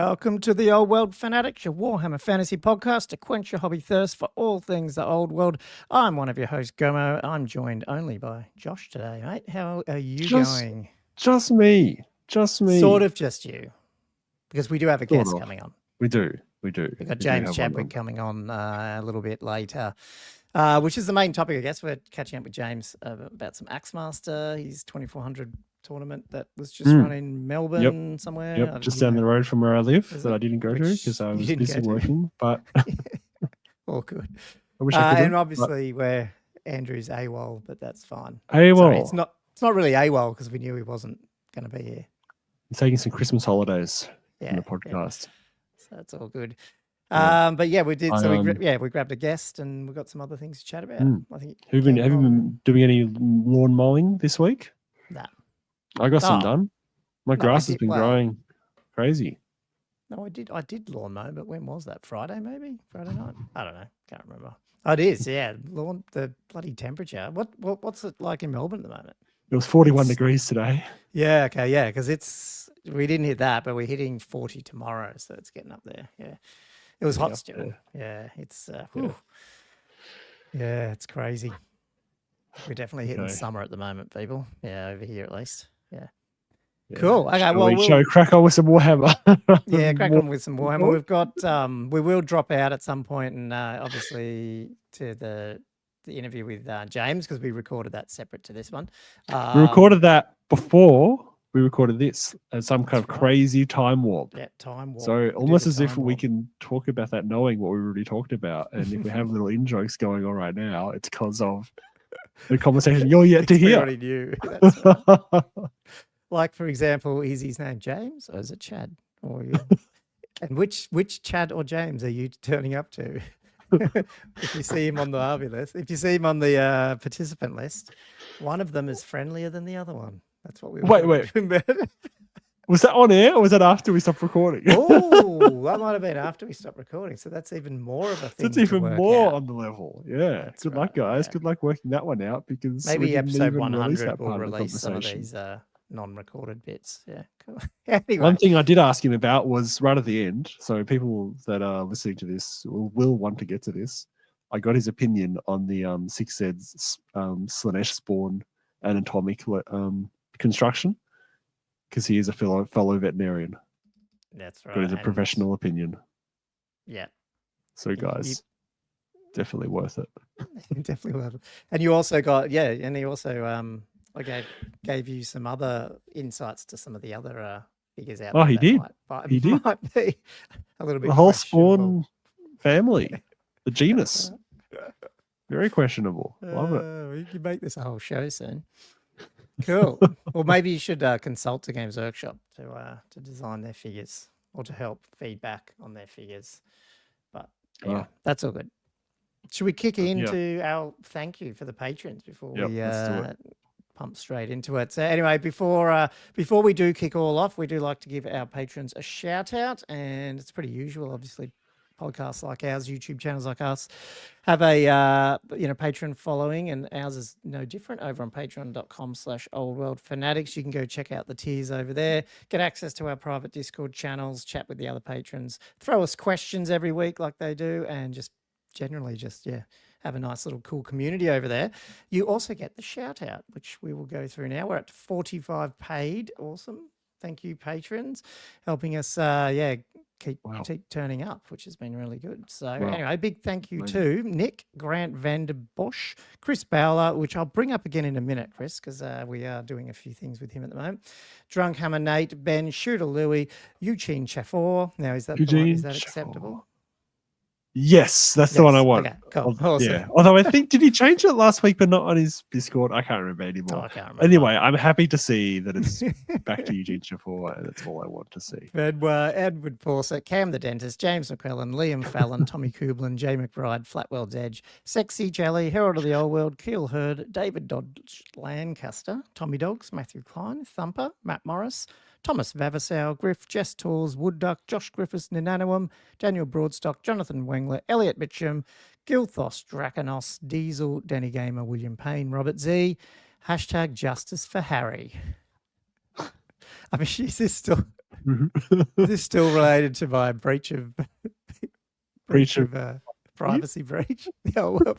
Welcome to the Old World Fanatics, your Warhammer fantasy podcast to quench your hobby thirst for all things the old world. I'm one of your hosts, Gommo. I'm joined only by Josh today, mate. How are you going? Just me. Sort of just you. Because we do have a Sort guest of. coming on. We do. We've got James Chadwick coming on a little bit later, which is the main topic, I guess. We're catching up with James about some Axemaster, his 2400 tournament that was just run in Melbourne somewhere. Yep, just down the road from where I live that I didn't go to because I was busy working. But all good. I wish I could. And obviously, where Andrew's AWOL, but that's fine. AWOL. Sorry, it's not really AWOL because we knew he wasn't going to be here. He's taking some Christmas holidays in the podcast. Yeah. So that's all good. But yeah, we did. We grabbed a guest and we've got some other things to chat about. I think. Have you been doing any lawn mowing this week? No. I got some done. My grass has been growing crazy. No, I did lawn mow, but when was that? Friday, maybe? Friday night? I don't know. Can't remember. Oh, it is, yeah. The bloody temperature. What's it like in Melbourne at the moment? It was 41 degrees today. Yeah, okay, yeah, because we didn't hit that, but we're hitting 40 tomorrow, so it's getting up there. Yeah. It was hot still. Yeah, it's it's crazy. We're definitely hitting summer at the moment, people. Yeah, over here at least. Yeah. Cool. Okay. We'll crack on with some Warhammer. Crack on with some Warhammer. We've got we will drop out at some point, and obviously to the interview with James because we recorded that separate to this one. We recorded that before we recorded this as some kind of crazy time warp. Yeah, time warp. So almost as if we can talk about that knowing what we already talked about, and if we have little in jokes going on right now, it's because of the conversation you're yet to hear. We already knew. That's right. Like, for example, is his name James or is it Chad? And which Chad or James are you turning up to? If you see him on the RV list, if you see him on the participant list, one of them is friendlier than the other one. That's what we wait. Was that on air or was that after we stopped recording? Oh, that might have been after we stopped recording. So that's even more of a thing. That's even more on the level. Yeah. That's good luck, guys. Yeah. Good luck working that one out because maybe episode 100 will release some of these non-recorded bits. Yeah. Cool. Anyway. One thing I did ask him about was right at the end. So people that are listening to this will want to get to this. I got his opinion on the 6Z Slanesh spawn anatomic construction. Because he is a fellow veterinarian. That's right. But it's a professional opinion. Yeah. So guys, definitely worth it. Definitely worth it. And you also got, and he also gave you some other insights to some of the other figures out there. Oh, he did. He might be a little bit the whole spawn family, the genus. Very questionable. Love it. We can make this a whole show soon. Cool. Well, maybe you should consult the Games Workshop to design their figures or to help feedback on their figures. But yeah, that's all good. Should we kick into our thank you for the patrons before we pump straight into it? So anyway, before we do kick all off, we do like to give our patrons a shout out, and it's pretty usual, obviously. Podcasts like ours, YouTube channels like us have a Patreon following, and ours is no different over on patreon.com/oldworldfanatics. You can go check out the tiers over there, get access to our private Discord channels, chat with the other patrons, throw us questions every week like they do, and just generally have a nice little cool community over there. You also get the shout out, which we will go through now. We're at 45 paid. Awesome. Thank you, patrons, helping us keep turning up, which has been really good. So anyway, big thank you to Nick, Grant Vander Bosch, Chris Bowler, which I'll bring up again in a minute, Chris, because we are doing a few things with him at the moment. Drunk Hammer Nate, Ben, Shooter Louie, Eugene Chafor. Now, is that acceptable? Yes, that's the one I want. Okay, cool. Awesome. Yeah. Although I think, did he change it last week, but not on his Discord? I can't remember anymore. I can't remember. Anyway, I'm happy to see that it's back to Eugene Chafor, and that's all I want to see. Edward Fawcett, Cam the Dentist, James McClellan, Liam Fallon, Tommy Kublin, Jay McBride, Flatwell's Edge, Sexy Jelly, Herald of the Old World, Keel Hurd, David Dodge Lancaster, Tommy Dogs, Matthew Klein, Thumper, Matt Morris, Thomas Vavasow, Griff, Jess Tools, Wood Duck, Josh Griffiths, Ninanawam, Daniel Broadstock, Jonathan Wengler, Elliot Mitchum, Gilthos, Draconos, Diesel, Danny Gamer, William Payne, Robert Z, #Justice for Harry. I mean, is this still Is this still related to my breach of privacy breach? Yeah, well,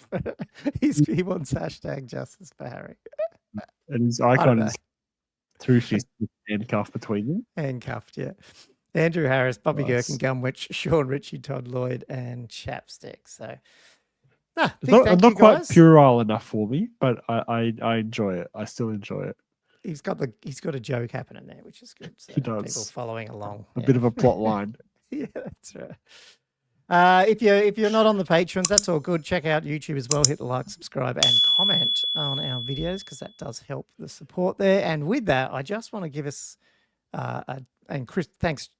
he wants hashtag justice for Harry. And his I don't icon know. is two fists with a handcuff between them. Handcuffed, yeah. Andrew Harris, Bobby Nice. Gherkin, Gumwitch, Sean Ritchie, Todd Lloyd, and Chapstick. So, It's not quite puerile enough for me, but I enjoy it. I still enjoy it. He's got a joke happening there, which is good. So He does. people following along. A bit of a plot line. Yeah, that's right. If you're not on the patrons, that's all good. Check out YouTube as well. Hit the like, subscribe, and comment on our videos because that does help the support there. And with that, I just want to give us and Chris, thanks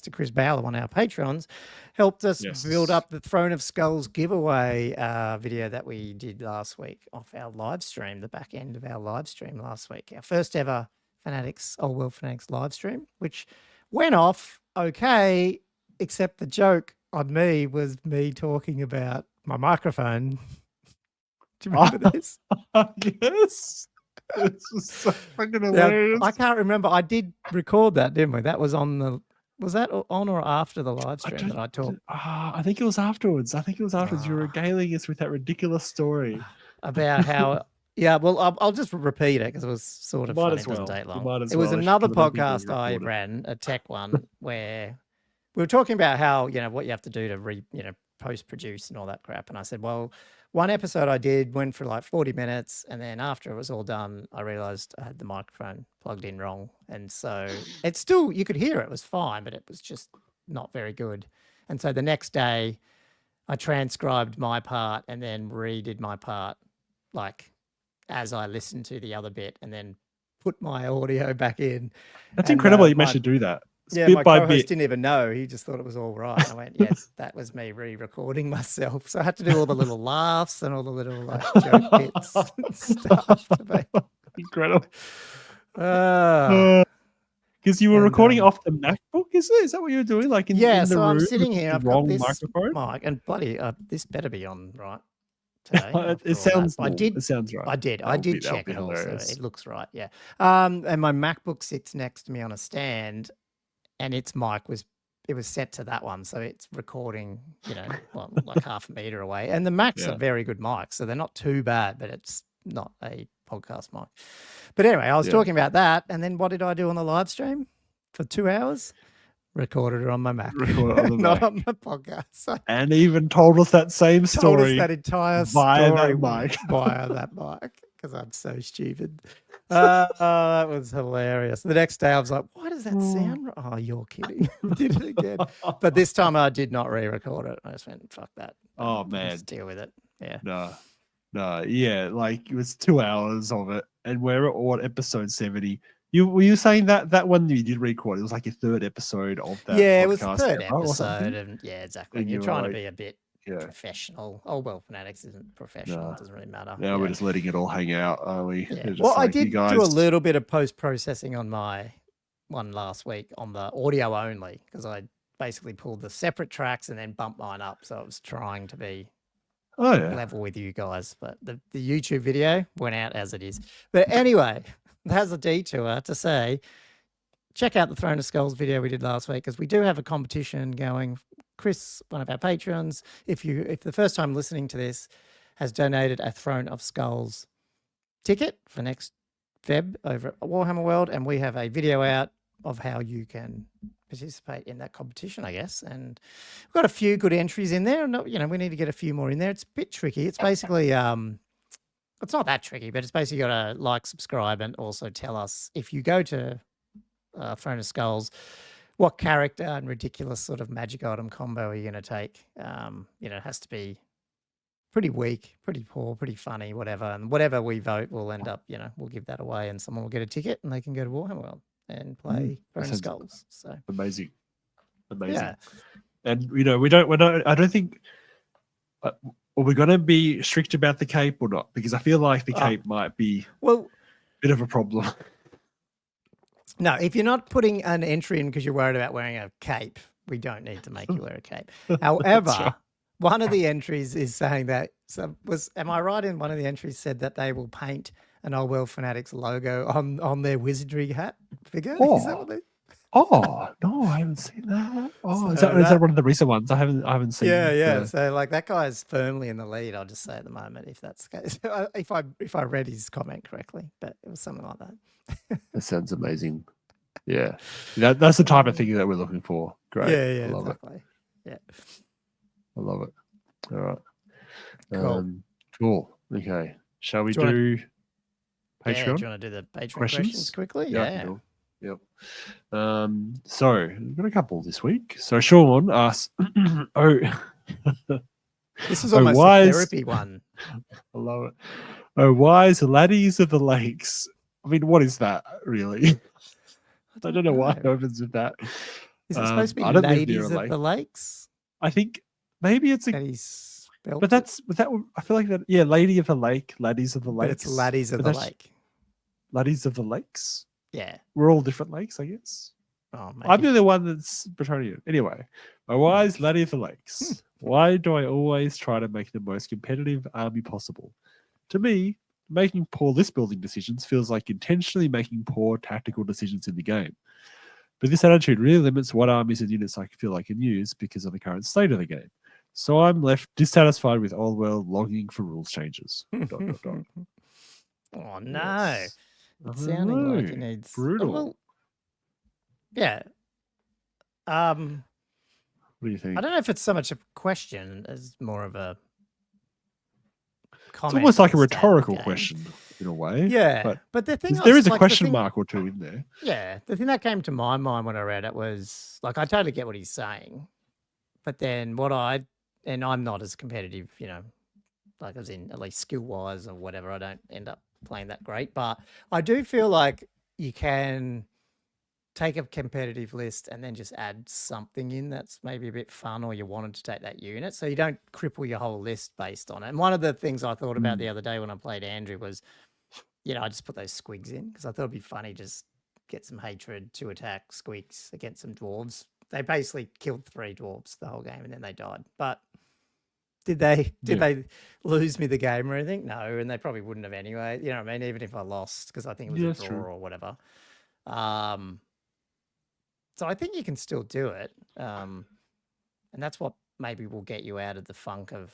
to Chris Bowler, one of our patrons, helped us build up the Throne of Skulls giveaway video that we did last week off our live stream, the back end of our live stream last week. Our first ever Fanatics, Old World Fanatics live stream, which went off okay, except the joke on me was me talking about my microphone. Do you remember this? Yes. This was so fucking hilarious. I can't remember. I did record that, didn't we? That was on was that on or after the live stream that I talked? I think it was afterwards. You were regaling us with that ridiculous story about how. Yeah, well, I'll just repeat it because it was sort of funny. It doesn't take long. It was another podcast I ran, a tech one, where we were talking about how, what you have to do to post-produce and all that crap. And I said, well, one episode I did went for like 40 minutes. And then after it was all done, I realized I had the microphone plugged in wrong. And so it's still, you could hear it was fine, but it was just not very good. And so the next day I transcribed my part and then redid my part, like as I listened to the other bit and then put my audio back in. That's incredible you managed to do that. Yeah, my co-host didn't even know. He just thought it was all right. And I went, yes, that was me re-recording myself. So I had to do all the little laughs and all the little like joke bits and stuff. Incredible. Because you were recording off the MacBook, is it? Is that what you were doing? Like in the so room I'm sitting here. I've got this microphone? mic, and bloody, this better be on right today. It sounds. It sounds right. I did check it also. It looks right. Yeah. And my MacBook sits next to me on a stand. And its mic was set to that one, so it's recording, like half a meter away. And the Macs are very good mics, so they're not too bad, but it's not a podcast mic. But anyway, I was talking about that, and then what did I do on the live stream for 2 hours? Recorded it on my Mac, not on my podcast. So, and even told us that same story. Told us that entire story via that mic because I'm so stupid. That was hilarious. The next day I was like, why does that sound? Oh, you're kidding. Did it again. But this time I did not re-record it. I just went, fuck that. Oh, man. Just deal with it. Yeah. No. Yeah. Like it was 2 hours of it. And we're at episode 70. Were you saying that one you did record? It was like your third episode of that. Yeah, it was the third episode. And yeah, exactly. And you're trying to be a bit professional. Oh, well, Fanatics isn't professional. It doesn't really matter. Now we're just letting it all hang out, are we? Yeah. Well, I did do a little bit of post-processing on my one last week on the audio only because I basically pulled the separate tracks and then bumped mine up. So I was trying to be level with you guys. But the YouTube video went out as it is. But anyway, that's a detour to say, check out the Throne of Skulls video we did last week because we do have a competition going. Chris, one of our patrons, if the first time listening to this, has donated a Throne of Skulls ticket for next Feb over at Warhammer World, and we have a video out of how you can participate in that competition, I guess. And we've got a few good entries in there. No, we need to get a few more in there. It's a bit tricky. It's basically it's not that tricky, but it's basically got to like, subscribe, and also tell us if you go to Throne of Skulls, what character and ridiculous sort of magic item combo are you going to take? It has to be pretty weak, pretty poor, pretty funny, whatever. And whatever we vote will end up, we'll give that away and someone will get a ticket and they can go to Warhammer World and play Throne of Skulls. So amazing. Yeah. And, I don't think, are we going to be strict about the cape or not? Because I feel like the cape might be a bit of a problem. No, if you're not putting an entry in because you're worried about wearing a cape, we don't need to make you wear a cape. However, one of the entries is saying that, am I right in one of the entries said that they will paint an Old World Fanatics logo on their wizardry hat figure? Oh. Is that what they... Oh no, I haven't seen that. Oh, So is that that one of the recent ones? I haven't seen yeah. the. So like that guy's firmly in the lead. I'll just say at the moment, if that's the case, if I read his comment correctly, but it was something like that. That sounds amazing. Yeah, that's the type of thing that we're looking for. Great, Yeah, I love it. exactly. Yeah, I love it. All right. cool. Cool. Okay. Shall we Do you want to? do Yeah, Patreon do you want to do the Patreon questions questions? quickly? Yeah, I can Yeah. do it. Yep. So we've got a couple this week. So Sean asks, oh, This is oh, almost a wise. therapy one. I love it. Oh, wise laddies of the lakes. I mean, what is that really? I don't know why it opens with that. Is it supposed to be I don't live near a ladies of lake. the lakes? I think maybe it's a. That he's spelled But that's that. I feel like that. Yeah, lady of the lake, laddies of the but lakes. it's laddies of But the that's lake. laddies of the lakes. Yeah. We're all different lakes, I guess. Oh, maybe. I'm the only one that's Bretonian. Anyway, my wise laddie of the lakes. Why do I always try to make the most competitive army possible? To me, making poor list building decisions feels like intentionally making poor tactical decisions in the game. But this attitude really limits what armies and units I feel I can use because of the current state of the game. So I'm left dissatisfied with old world longing for rules changes. ... Oh no. Yes. It's sounding like he needs brutal. Well, yeah. What do you think? I don't know if it's so much a question as more of a comment. It's almost like a on the state of the rhetorical game. question in a way. Yeah, but the thing there is a like, question mark or two in there. Yeah, the thing that came to my mind when I read it was like I totally get what he's saying, but then and I'm not as competitive, you know, like as in at least skill wise or whatever. I don't end up playing that great, but I do feel like you can take a competitive list and then just add something in that's maybe a bit fun, or you wanted to take that unit, so you don't cripple your whole list based on it. And one of the things I thought about the other day when I played Andrew was, you know, I just put those squigs in because I thought it'd be funny, just get some hatred, 2 attack squigs against some dwarves. They basically killed 3 dwarves the whole game and then they died. But did they lose me the game or anything? No, and they probably wouldn't have anyway. You know what I mean? Even if I lost, because I think it was a draw or whatever. So I think you can still do it. And that's what maybe will get you out of the funk of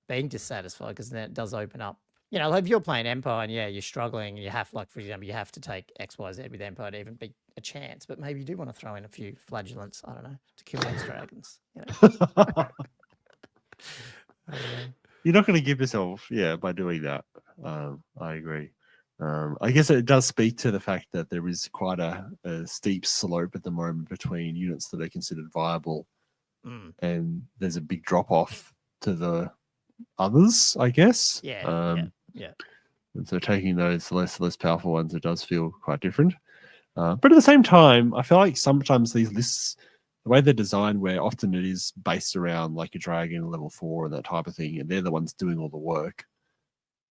being dissatisfied, because then it does open up. You know, like if you're playing Empire and you're struggling, and you have, like, for example, you have to take XYZ with Empire to even be a chance, but maybe you do want to throw in a few flagellants, I don't know, to kill those dragons. You know? You're not going to give yourself, by doing that. I agree. I guess it does speak to the fact that there is quite a steep slope at the moment between units that are considered viable, and there's a big drop off to the others, I guess. Yeah. And so taking those less powerful ones, it does feel quite different. But at the same time, I feel like sometimes these lists, the way they're designed, where often it is based around like a dragon level 4 and that type of thing, and they're the ones doing all the work.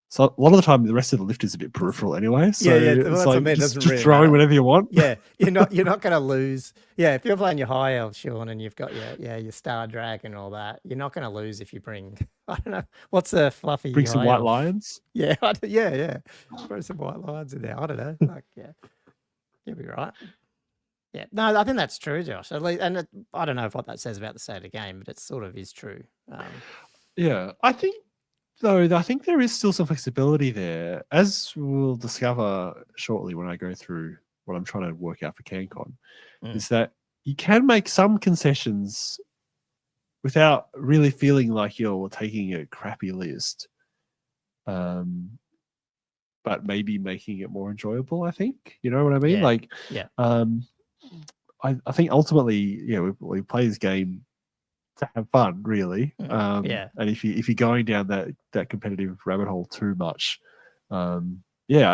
So a lot of the time, the rest of the lift is a bit peripheral anyway. So it's like just really throw in whatever you want. Yeah, you're not going to lose. Yeah, if you're playing your high elf, Sean, and you've got your star dragon and all that, you're not going to lose if you bring, I don't know, what's a fluffy bring some high white elf? lions. Yeah. Throw some white lions in there. I don't know. Like, yeah, you'll be right. Yeah, no, I think that's true, Josh. At least, and I don't know what that says about the state of the game, but it sort of is true. Yeah, I think there is still some flexibility there, as we'll discover shortly when I go through what I'm trying to work out for Cancon, is that you can make some concessions without really feeling like you're taking a crappy list, but maybe making it more enjoyable, I think. You know what I mean? I think ultimately, we play this game to have fun, really. And if you're going down that competitive rabbit hole too much, I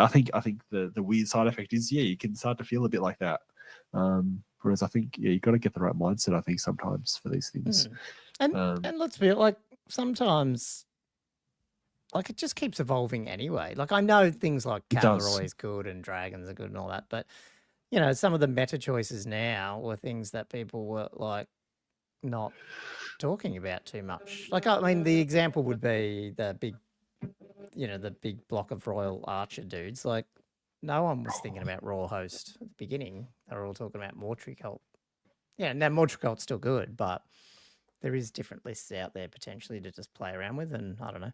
think the weird side effect is you can start to feel a bit like that. Whereas I think you got to get the right mindset, I think, sometimes for these things. And let's be like, sometimes, like, it just keeps evolving anyway. Like, I know things like cattle are always good and dragons are good and all that, but you know, some of the meta choices now were things that people were like not talking about too much. Like, I mean, the example would be the big block of royal archer dudes. Like, no one was thinking about Raw Host at the beginning. They were all talking about Mortuary Cult. Yeah, now Mortuary Cult's still good, but there is different lists out there potentially to just play around with, and I don't know.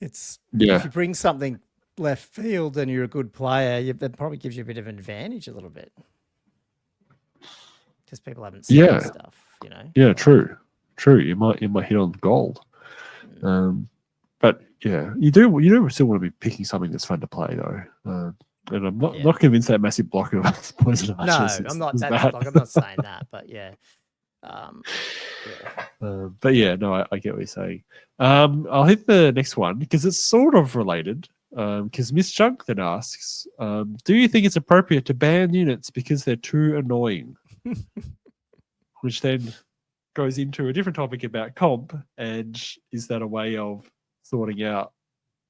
It's if you bring something left field and you're a good player, that probably gives you a bit of an advantage a little bit. Because people haven't seen this stuff, you know. Yeah, true. You might hit on gold. But yeah, you do still want to be picking something that's fun to play though. And I'm not convinced that massive block of poison archers. No, I'm not. I'm not saying that, but yeah. But yeah, no, I get what you're saying. I'll hit the next one because it's sort of related. Because Miss Junk then asks, do you think it's appropriate to ban units because they're too annoying? Which then goes into a different topic about comp, and is that a way of sorting out,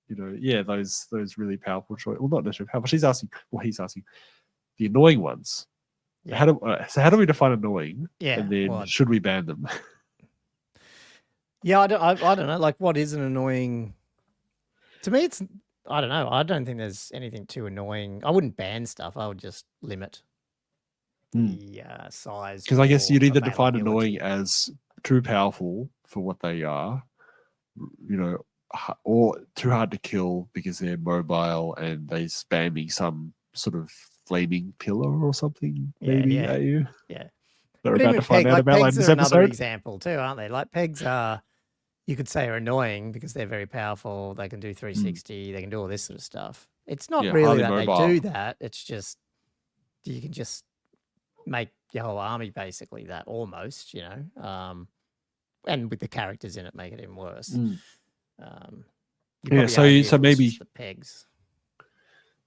those really powerful choices? Well, not necessarily powerful. He's asking the annoying ones. Yeah. How do we define annoying? Yeah, and then should we ban them? Yeah, I don't know. Like, what is an annoying? To me, it's I don't know. I don't think there's anything too annoying. I wouldn't ban stuff. I would just limit the size. Because I guess you'd either define annoying as too powerful for what they are, or too hard to kill because they're mobile and they spamming some sort of flaming pillar or something. Maybe at you. Yeah. They're about to find out about pegs this are episode. Another example too, aren't they? Like pegs are, you could say, are annoying because they're very powerful. They can do 360. They can do all this sort of stuff. It's not really that mobile. They do that. It's just you can just make your whole army basically that almost, and with the characters in it, make it even worse. So maybe the pegs.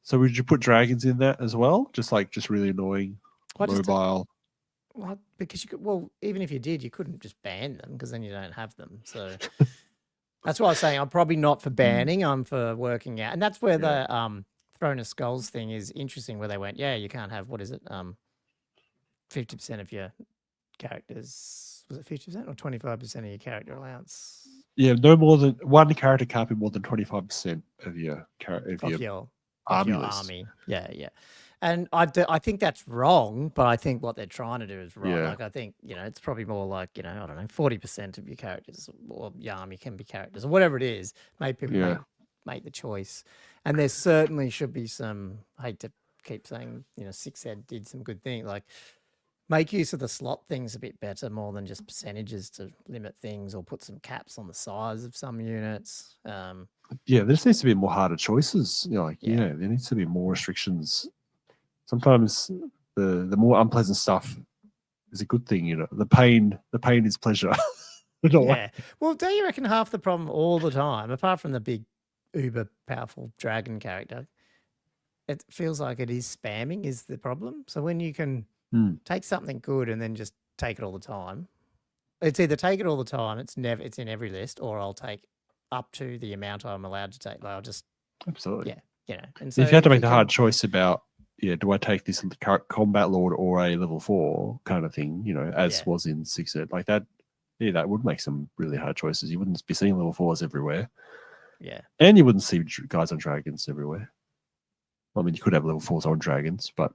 So would you put dragons in that as well? Just really annoying, mobile. Well, because you could. Well, even if you did, you couldn't just ban them because then you don't have them. So that's why I was saying I'm probably not for banning. I'm for working out, and that's where the Throne of Skulls thing is interesting. Where they went, you can't have 50% of your characters. Was it 50% or 25% of your character allowance? Yeah, no more than one character can't be more than 25% of your army. Yeah. And I think that's wrong, but I think what they're trying to do is right. Yeah. Like I think, it's probably more like, I don't know, 40% of your characters or your army can be characters or whatever it is. Make people make the choice. And there certainly should be some, I hate to keep saying, 6 Ed did some good things, like make use of the slot things a bit better, more than just percentages to limit things, or put some caps on the size of some units. There just needs to be more harder choices. There needs to be more restrictions. Sometimes the more unpleasant stuff is a good thing. The pain is pleasure. Yeah. Well, don't you reckon half the problem all the time, apart from the big uber powerful dragon character, it feels like it is spamming is the problem. So when you can take something good and then just take it all the time, it's either take it all the time, it's in every list, or I'll take up to the amount I'm allowed to take. Like I'll just absolutely. Yeah. And so if you have to make the hard choice about do I take this combat lord or a level 4 kind of thing, as was in 6 Ed, like that, that would make some really hard choices. You wouldn't be seeing level 4s everywhere. Yeah. And you wouldn't see guys on dragons everywhere. I mean, you could have level 4s on dragons, but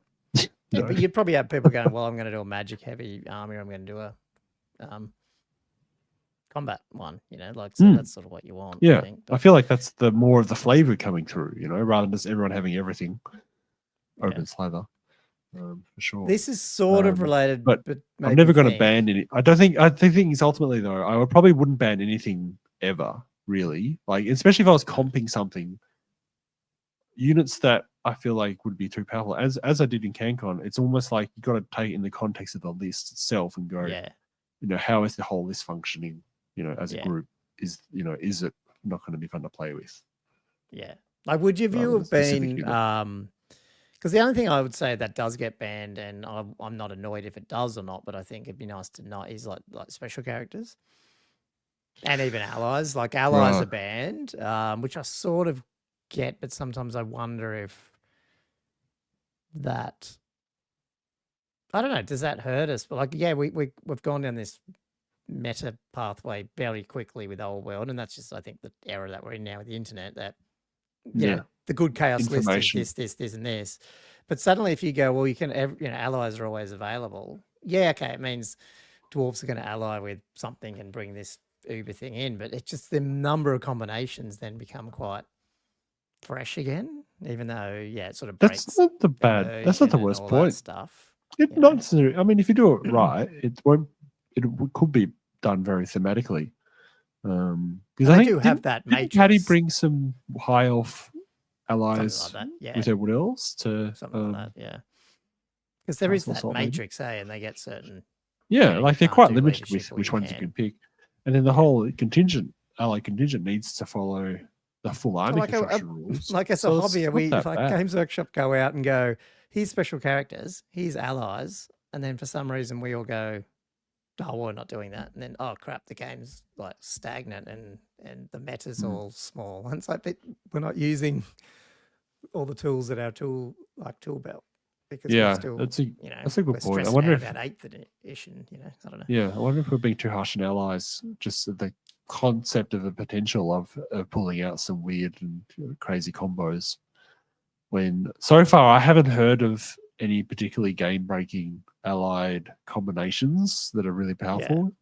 but you'd probably have people going, well, I'm going to do a magic heavy army, or I'm going to do a combat one, so that's sort of what you want. Yeah. I feel like that's the more of the flavor coming through, rather than just everyone having everything open slather. For sure. This is sort of related, but I'm never going to ban any. I think is ultimately though, I probably wouldn't ban anything ever, really. Like, especially if I was comping something, units that I feel like would be too powerful. As I did in Cancon, it's almost like you got to take it in the context of the list itself and go, how is the whole list functioning? As a group, is it not going to be fun to play with? Yeah. Like, would your view have been, because the only thing I would say that does get banned, and I'm not annoyed if it does or not, but I think it'd be nice to not, is like special characters and even allies. Like allies are banned, which I sort of get, but sometimes I wonder if that, I don't know, does that hurt us? But like, we've gone down this meta pathway very quickly with AWOL, and that's just, I think, the era that we're in now with the internet, that the good chaos list is Information. this, and this. But suddenly, if you go, well, you can, allies are always available. Yeah, okay, it means dwarves are going to ally with something and bring this Uber thing in, but it's just the number of combinations then become quite fresh again. Even though, it sort of breaks. That's not the bad. That's not the immersion and worst all that point. stuff. It you not know. necessarily. I mean, if you do it right, it won't. It could be done very thematically. Because I they think do have that didn't Paddy matrix. bring some high elf Something allies like that, yeah. with everyone else to Something like that, yeah. Because there is Castle that Assault, maybe? matrix, and they get certain. Yeah, like they're can't quite do limited leadership with or which you ones you can. can pick, and then the whole ally contingent needs to follow the full army construction rules. Like as So a hobby, it's we not that like bad. Games Workshop go out and go, here's special characters, here's allies, and then for some reason we all go, oh, we're not doing that, and then oh crap, the game's like stagnant and the meta's all small, and it's like, but we're not using all the tools at our tool belt because we're still, that's a good we're point. I stressing wonder out if about 8th edition, I don't know. Yeah, I wonder if we're being too harsh on allies. Just the concept of the potential of pulling out some weird and crazy combos. When so far I haven't heard of any particularly game-breaking allied combinations that are really powerful.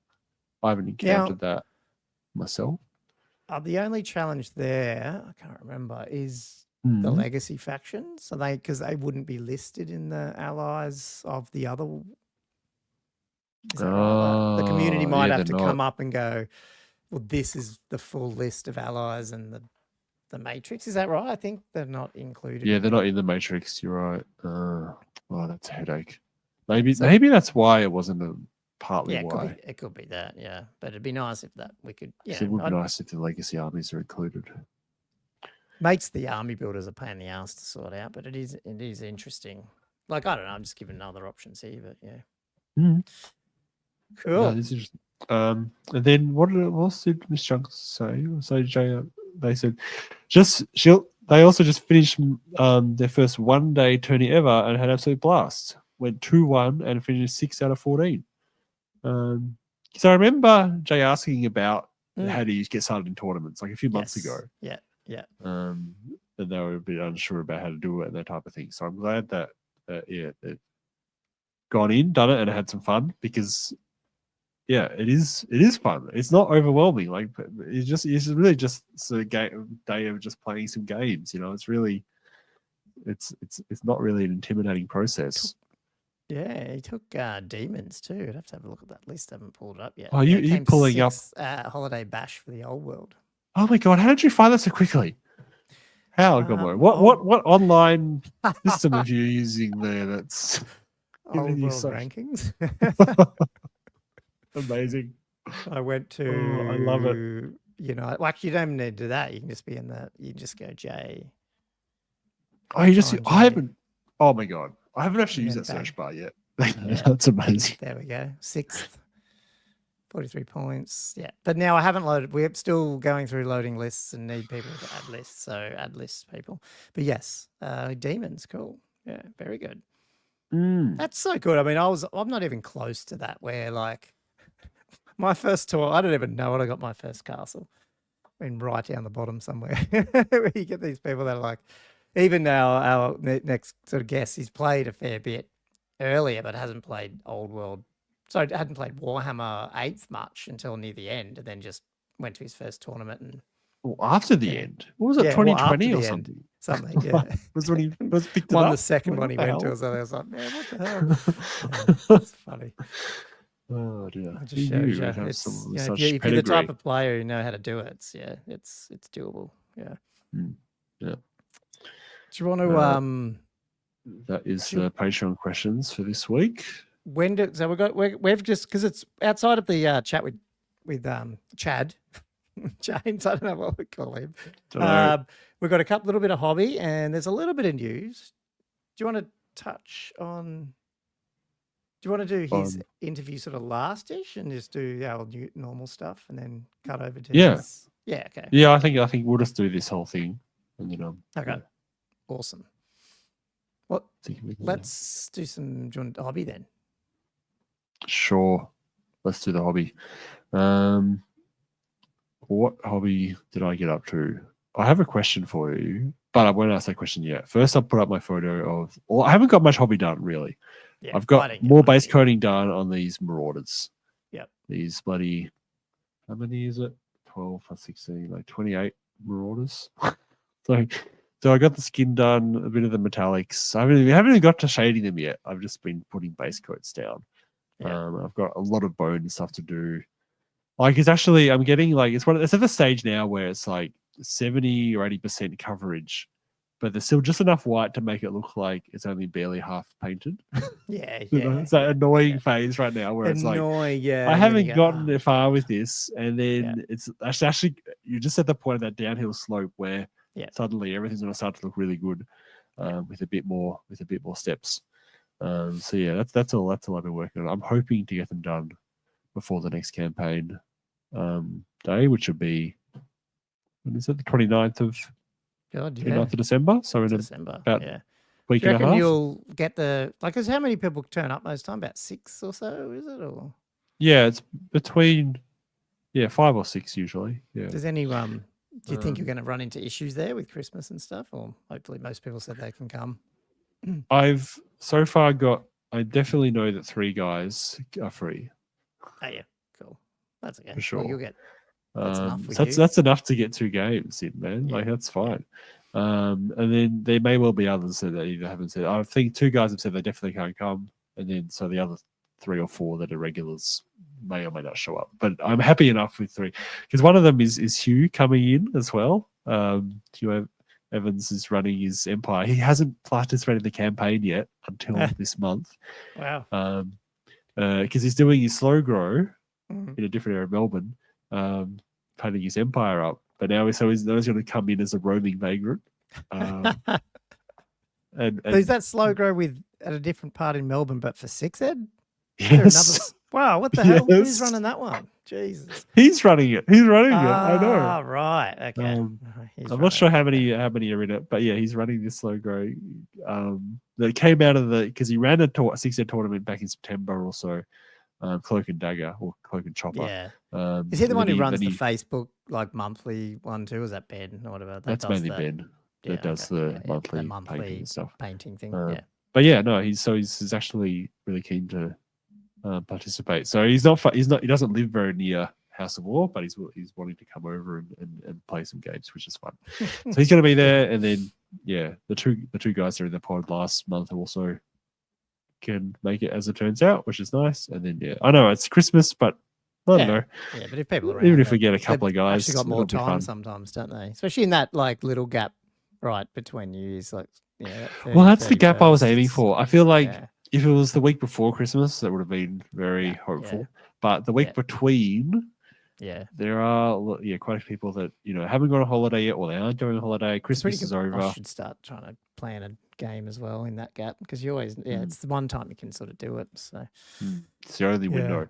I haven't encountered that myself. The only challenge there, I can't remember, is the legacy faction. So because they wouldn't be listed in the allies of the other. Is that right? Like, the community might have to come up and go, well, this is the full list of allies and the matrix. Is that right? I think they're not included. Yeah, they're not in the matrix. You're right. Oh, that's a headache. Maybe that's why it wasn't partly why. It could be that. Yeah, but it'd be nice if that we could. It would be nice if the legacy armies are included. Makes the army builders a pain in the ass to sort out, but it is interesting. Like, I don't know, I'm just giving other options here, but yeah. Cool. No, this is and then what else did Miss Chunks say? So they said they also just finished their first one-day tourney ever and had absolute blast. Went 2-1 and finished 6 out of 14. So I remember Jay asking about how do you get started in tournaments like a few months ago. Yeah. And they were a bit unsure about how to do it and that type of thing. So I'm glad that they've gone in, done it, and had some fun because it is fun. It's not overwhelming. Like it's really just a day of just playing some games. It's really it's not really an intimidating process. Yeah, he took demons too. I'd have to have a look at that list. I haven't pulled it up yet. Oh, you pulling up Holiday Bash for the Old World. Oh my god! How did you find that so quickly? How, Gommo? What online system are you using there? That's Old World rankings. Amazing. I went to. Oh, I love it. Actually, you don't even need to do that. You can just be in the. You can just go J. Oh, I haven't. Oh my god! I haven't actually used that search bar yet. That's amazing. There we go. 6th. 43 points. Yeah. But now I haven't loaded. We're still going through loading lists and need people to add lists. So add lists, people. But yes, demons. Cool. Yeah. Very good. That's so good. I mean, I'm not even close to that where like my first tour, I don't even know what I got my first castle. I mean, right down the bottom somewhere where you get these people that are like, even now our next sort of guest, he's played a fair bit earlier, but hasn't played Old World. So I hadn't played Warhammer 8th much until near the end, and then just went to his first tournament. And after the end, what was it, 2020 or something? End. Something, yeah. Was when he first picked it up? The second one he went to, or something. I was like, man, what the hell? That's funny. Oh dear! It just shows you. If you're the type of player who know how to do it, it's doable. Yeah. Yeah. Do you want to? That is the Patreon questions for this week. We've just because it's outside of the chat with Chad, James. I don't know what we call him. We've got a little bit of hobby, and there's a little bit of news. Do you want to touch on? Do you want to do his interview sort of last-ish and just do our normal stuff, and then cut over to his? Yeah. Okay. Yeah, I think we'll just do this whole thing, and okay. Awesome. Well, let's do some hobby then. Sure. Let's do the hobby. What hobby did I get up to? I have a question for you, but I won't ask that question yet. First, I'll put up my photo of. Well, I haven't got much hobby done really. Yeah, I've got I didn't get more much base either. coating done on these Marauders. Yep. These bloody. How many is it? 12 plus 16, like 28 Marauders. So I got the skin done, a bit of the metallics. I haven't even got to shading them yet. I've just been putting base coats down. Yeah. I've got a lot of bone and stuff to do. Like it's actually, I'm getting like it's at the stage now where it's like 70 or 80% coverage, but there's still just enough white to make it look like it's only barely half painted. Yeah. You know, Yeah. it's that Yeah. annoying phase right now where it's like Annoying. Yeah. I And then you haven't go, gotten oh, far with gosh. this, and Yeah. then it's actually you just at the point of that downhill slope where Yeah. suddenly everything's going to start to look really good with a bit more steps. So yeah, that's all I've been working on. I'm hoping to get them done before the next campaign day, which would be when is it, the 29th of God, yeah. 29th of December? So in December. about Yeah. week Do you and a reckon half. you'll get the like? Cause how many people turn up most time? About 6 or so, is it? Or Yeah, it's between 5 or 6 usually. Yeah. does any do you think you're going to run into issues there with Christmas and stuff? Or hopefully most people said they can come. I've so far got. I definitely know that 3 guys are free. Oh yeah, cool. That's okay. For sure. Well, you'll get that's enough for so you. that's enough to get 2 games in, man. Yeah. Like that's fine. And then there may well be others that either haven't said. I think 2 guys have said they definitely can't come, and then so the other 3 or 4 that are regulars may or may not show up. But I'm happy enough with 3 because one of them is Hugh coming in as well. Hugh Evans is running his Empire. He hasn't participated in the campaign yet until this month. Wow. Because he's doing his slow grow Mhm. in a different area of Melbourne, painting his Empire up. But now he's going to come in as a roaming vagrant. And So is that slow grow with at a different part in Melbourne, but for 6 Ed? yes, Wow, what the hell? Who's yes. running that one? Jesus. He's running it. I know. Ah, right. Okay. He's I'm not sure how running it, many are in it, but yeah, he's running this slow grow. That came out of because he ran a 6-Ed tournament back in September or so. Cloak and Dagger or Cloak and Chopper. Yeah. Is he the one who runs the Facebook like monthly one too? Or is that Ben or whatever? That's mainly Ben that does the monthly painting and stuff. Painting thing. But yeah, no, he's actually really keen to participate. So he doesn't live very near House of War, but he's wanting to come over and play some games, which is fun. So he's going to be there, and then the two guys that are in the pod last month also can make it as it turns out, which is nice. And then I know it's Christmas, but I don't know. Yeah, but if people are around, even if we get a couple of guys, actually got more time sometimes, don't they? Especially in that like little gap right between years, like well, that's the gap I was aiming for. I feel like if it was the week before Christmas, that would have been very hopeful. But the week between, there are quite a few people that haven't gone on holiday yet, or they aren't going on holiday. Christmas is over. I should start trying to plan a game as well in that gap because you always it's the one time you can sort of do it. So it's the only window.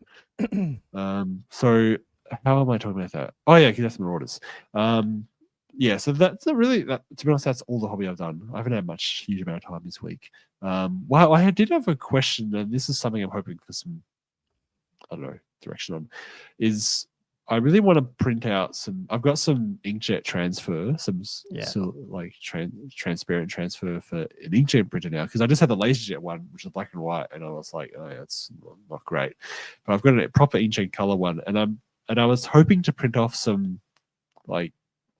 So how am I talking about that? Oh yeah, because that's Marauders. So that's not really that. To be honest, that's all the hobby I've done. I haven't had huge amount of time this week. Well, I did have a question, and this is something I'm hoping for some, I don't know, direction on. Is I really want to print out some. I've got some inkjet transfer, transparent transfer for an inkjet printer now because I just had the LaserJet one, which is black and white, and I was like, oh, it's not great. But I've got a proper inkjet color one, and I was hoping to print off some like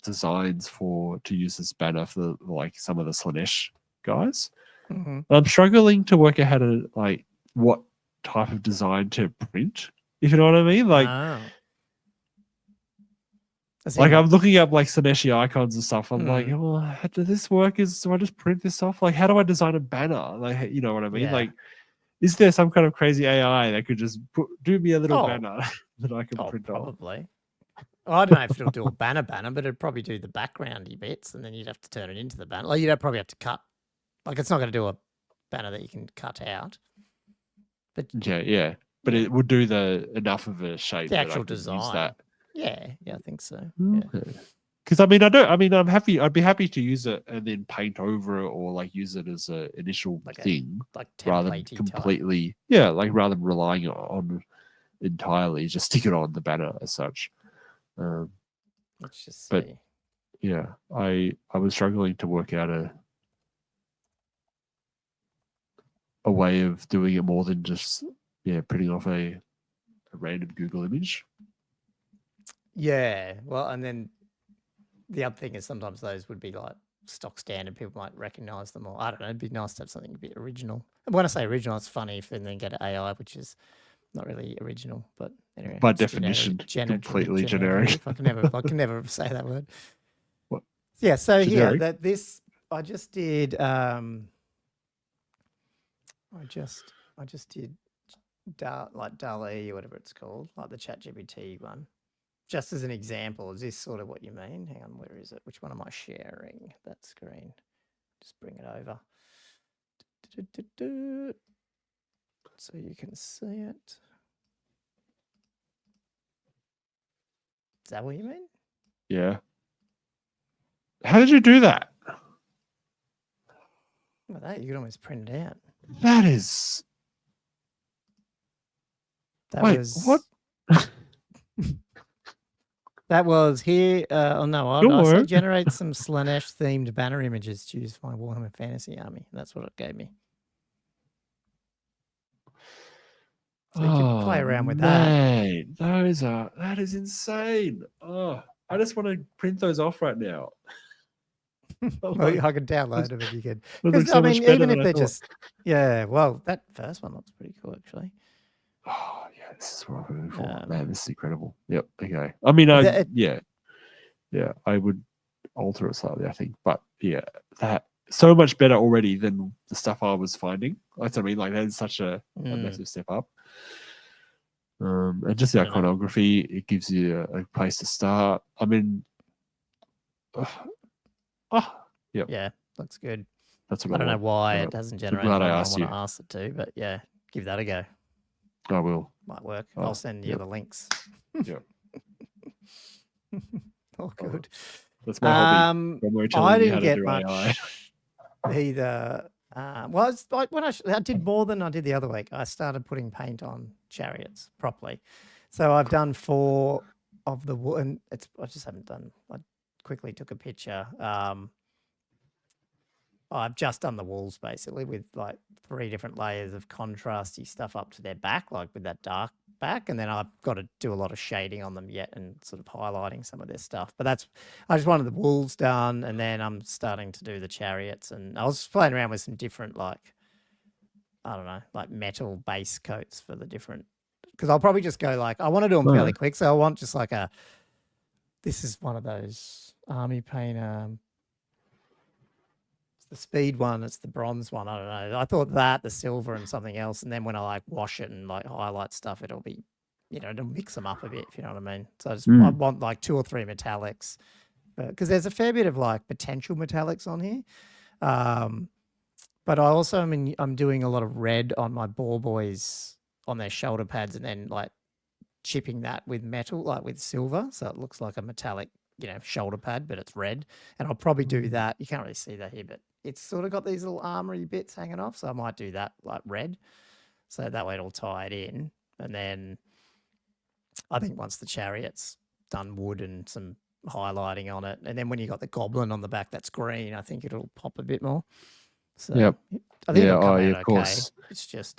designs to use as banner for like some of the Slanesh guys. Mm-hmm. I'm struggling to work out how to like what type of design to print. If you know what I mean, like. Like I'm looking up like Slaneshi icons and stuff. I'm like, well, how does this work? Do I just print this off? Like, how do I design a banner? Like, you know what I mean? Like, is there some kind of crazy AI that could just do me a little banner that I can print off? Probably. Well, I don't know if it'll do a banner, but it'd probably do the backgroundy bits, and then you'd have to turn it into the banner. Like you'd probably have to cut. Like it's not going to do a banner that you can cut out. But but it would do enough of a shape. The actual design. Use that. Yeah, I think so. Because I'm happy. I'd be happy to use it and then paint over it, or like use it as an initial thing, rather than completely. Rather than relying on entirely, just stick it on the banner as such. Let's just see. yeah, I was struggling to work out a way of doing it more than just printing off a random Google image. Yeah, well, and then the other thing is sometimes those would be like stock standard. People might recognize them, or I don't know. It'd be nice to have something a bit original. And when I say original, it's funny if and then get an AI, which is not really original, but anyway, By it's definition, completely generic. I can never say that word. What? Yeah. So Generic? here, I just did. I just did like DALL-E or whatever it's called, like the ChatGPT one. Just as an example, is this sort of what you mean? Hang on, where is it? Which one am I sharing? That screen. Just bring it over. So you can see it. Is that what you mean? Yeah. How did you do that? Well, that you could almost print it out. That is. What? That was here. Oh no, I said generate some Slanesh themed banner images to use for my Warhammer Fantasy Army. That's what it gave me. So you could play around with that. That is insane. Oh, I just want to print those off right now. Well, I could download them if you could. Because so even if they're well, that first one looks pretty cool actually. Oh yeah, this is what I'm looking for. Man, this is incredible. Yep. Okay. I mean, I would alter it slightly, I think, but yeah, that so much better already than the stuff I was finding. That's what I mean. Like that is such a massive step up. And just the iconography, it gives you a place to start. I mean, yeah, looks good. That's what I don't know why it hasn't generated. Glad I asked want to ask it to, but yeah, give that a go. I will. Might work. I'll send you the links. Yeah. Oh, good. That's my hobby. I didn't get much either. Well, it's like when I did more than I did the other week. I started putting paint on chariots properly. So I've done 4 of the wood, and I just haven't done. I quickly took a picture. I've just done the walls basically with like 3 different layers of contrasty stuff up to their back, like with that dark back, and then I've got to do a lot of shading on them yet and sort of highlighting some of their stuff. But I just wanted the walls done, and then I'm starting to do the chariots, and I was playing around with some different like like metal base coats for the different, because I'll probably just go like I want to do them fairly quick, so I want just like this is one of those army paint. The speed one, it's the bronze one. I don't know. I thought that the silver and something else, and then when I like wash it and like highlight stuff, it'll be, it'll mix them up a bit, if you know what I mean. So I want like 2 or 3 metallics, because there's a fair bit of like potential metallics on here. But I also, I'm doing a lot of red on my ball boys on their shoulder pads, and then like chipping that with metal, like with silver, so it looks like a metallic, shoulder pad, but it's red. And I'll probably do that. You can't really see that here, but it's sort of got these little armory bits hanging off. So I might do that like red. So that way it'll tie it in. And then I think once the chariot's done wood and some highlighting on it, and then when you got the goblin on the back that's green, I think it'll pop a bit more. So I think it'll come out okay. Course. It's just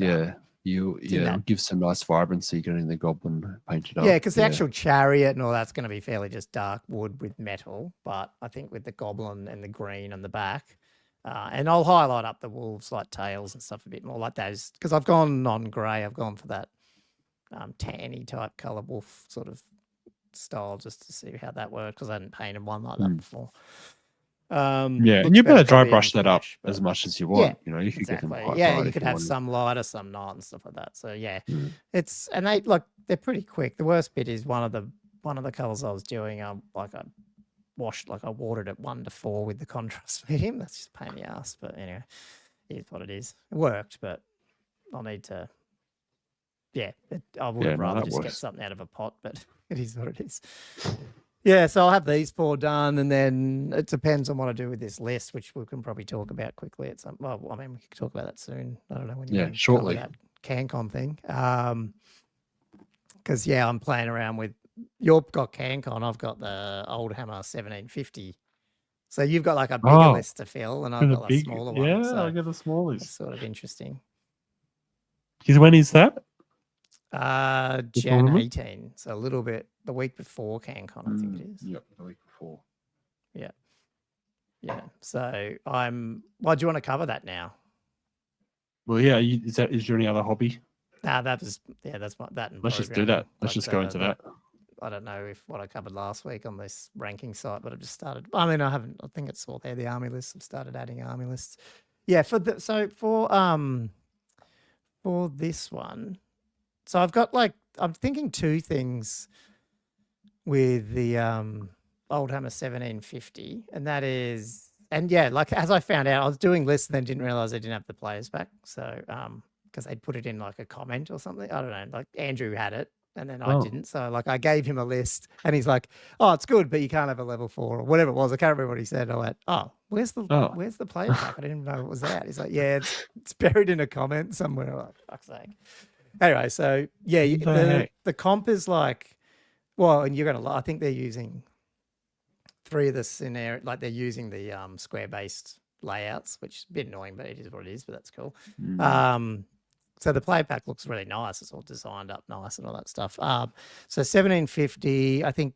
you give some nice vibrancy getting the goblin painted up. Yeah, because the actual chariot and all that's going to be fairly just dark wood with metal. But I think with the goblin and the green on the back, and I'll highlight up the wolves like tails and stuff a bit more like those, because I've gone non-grey. I've gone for that tanny type colour wolf sort of style just to see how that works, because I hadn't painted one like that before. And you better dry brush that up as much as you want. You could get them quite bright. You could have some lighter, some not, and stuff like that. So it's, and they're pretty quick. The worst bit is one of the colors I was doing. I watered it 1 to 4 with the contrast medium. That's just a pain in the ass, but anyway, it's what it is. It worked, but I'll need to. I would rather just get something out of a pot, but it is what it is. Yeah, so I'll have these 4 done, and then it depends on what I do with this list, which we can probably talk about quickly at some. Well, we can talk about that soon. I don't know when. Yeah, shortly. That Cancon thing, because I'm playing around with. You've got Cancon. I've got the Old Hammer 1750 So you've got like a bigger Oh, list to fill, and I've and a got a big, smaller yeah, one. So I get the it's smallest. sort of interesting. When is that? The Jan tournament? 18. So a little bit the week before CanCon, I think it is. Yep, the week before. Yeah. Yeah. So why do you want to cover that now? Well, yeah. Is there any other hobby? Nah, that's that. And Let's just do that. Let's just go into that. I don't know if what I covered last week on this ranking site, but I've just started. I mean, I haven't. I think it's all there. The army lists. I've started adding army lists. Yeah. For this one, so I've got I'm thinking two things with the Old Hammer 1750, and that is, and yeah, like as I found out, I was doing lists and then didn't realize I didn't have the players back. So because they put it in like a comment or something, I don't know. Like Andrew had it, and then I didn't. So like I gave him a list, and he's like, "Oh, it's good, but you can't have a level 4 or whatever it was." I can't remember what he said. I went, "Oh, where's the player pack? I didn't even know it was that." He's like, "Yeah, it's buried in a comment somewhere." I'm like, fuck's sake. Anyway, so yeah, the comp is like, well, and you're gonna. I think they're using 3 of the scenario, like they're using the square based layouts, which is a bit annoying, but it is what it is. But that's cool. So the player pack looks really nice. It's all designed up nice and all that stuff. So 1750, I think